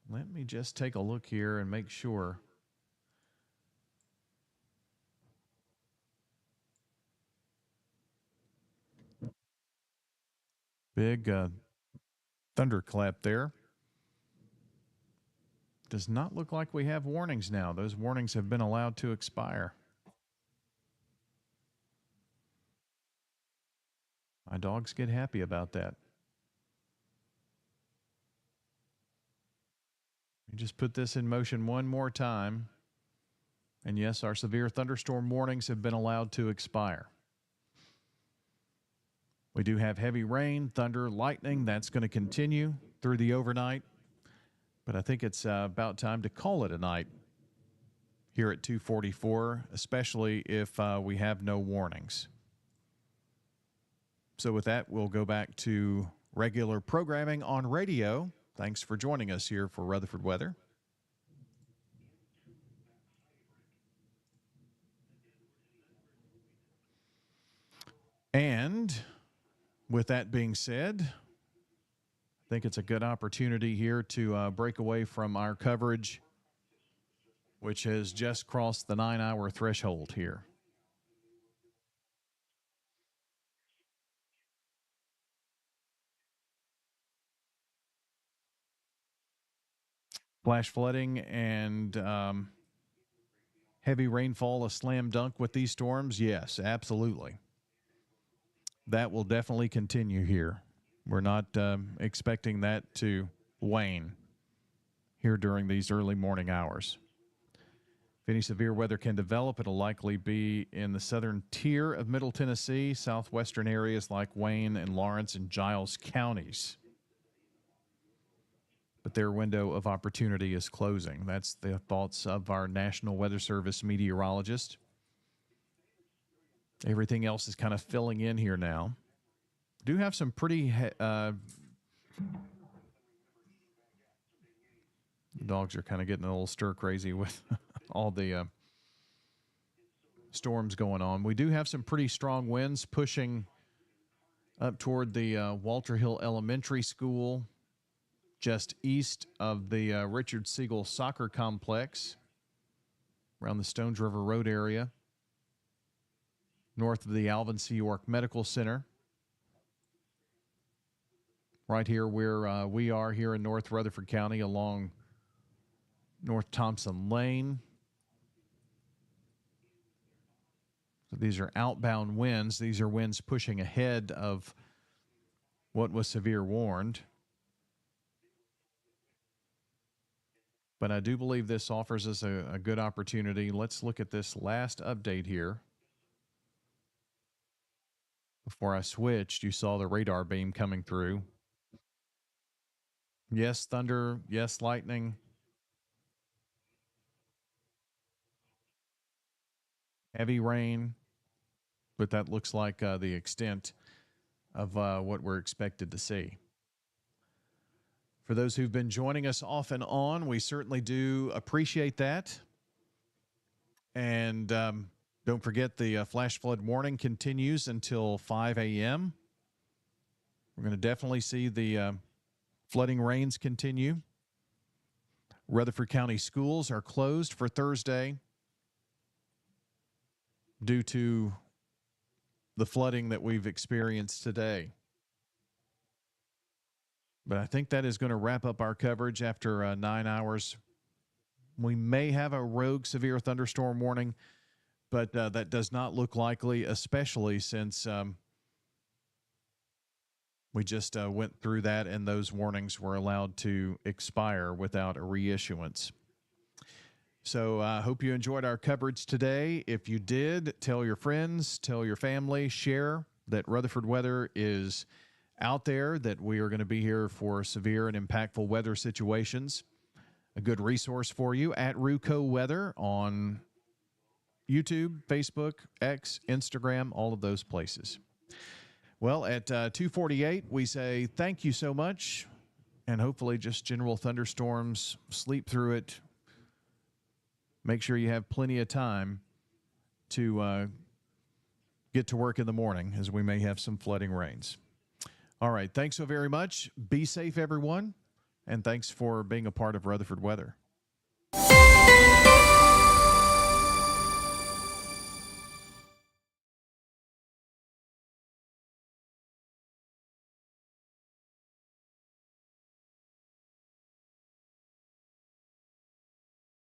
Let me just take a look here and make sure. Big thunderclap there. Does not look like we have warnings now. Those warnings have been allowed to expire. My dogs get happy about that. Just put this in motion one more time. And yes, our severe thunderstorm warnings have been allowed to expire. We do have heavy rain, thunder, lightning. That's going to continue through the overnight. But I think it's about time to call it a night here at 2:44, especially if we have no warnings. So with that, we'll go back to regular programming on radio. Thanks for joining us here for Rutherford Weather. And with that being said, I think it's a good opportunity here to break away from our coverage, which has just crossed the 9-hour threshold here. Flash flooding and heavy rainfall a slam dunk with these storms? Yes, absolutely. That will definitely continue here. We're not expecting that to wane here during these early morning hours. If any severe weather can develop, it'll likely be in the southern tier of Middle Tennessee, southwestern areas like Wayne and Lawrence and Giles counties. But their window of opportunity is closing. That's the thoughts of our National Weather Service meteorologist. Everything else is kind of filling in here now. Do have some pretty the dogs are kind of getting a little stir crazy with all the storms going on. We do have some pretty strong winds pushing up toward the Walter Hill Elementary School, just east of the Richard Siegel Soccer Complex, around the Stones River Road area, north of the Alvin C. York Medical Center. Right here where we are here in North Rutherford County along North Thompson Lane. So these are outbound winds. These are winds pushing ahead of what was severe warned. But I do believe this offers us a good opportunity. Let's look at this last update here. Before I switched, you saw the radar beam coming through. Yes, thunder. Yes, lightning. Heavy rain. But that looks like the extent of what we're expected to see. For those who've been joining us off and on, we certainly do appreciate that. And don't forget the flash flood warning continues until 5 a.m. We're going to definitely see the flooding rains continue. Rutherford County schools are closed for Thursday due to the flooding that we've experienced today. But I think that is going to wrap up our coverage after 9 hours. We may have a rogue severe thunderstorm warning, but that does not look likely, especially since we just went through that and those warnings were allowed to expire without a reissuance. So I hope you enjoyed our coverage today. If you did, tell your friends, tell your family, share that Rutherford Weather is out there, that we are going to be here for severe and impactful weather situations. A good resource for you at Ruco Weather on YouTube, Facebook, X, Instagram, all of those places. Well, at 2:48, we say thank you so much, and hopefully just general thunderstorms, sleep through it. Make sure you have plenty of time to get to work in the morning, as we may have some flooding rains. All right, thanks so very much. Be safe, everyone, and thanks for being a part of Rutherford Weather.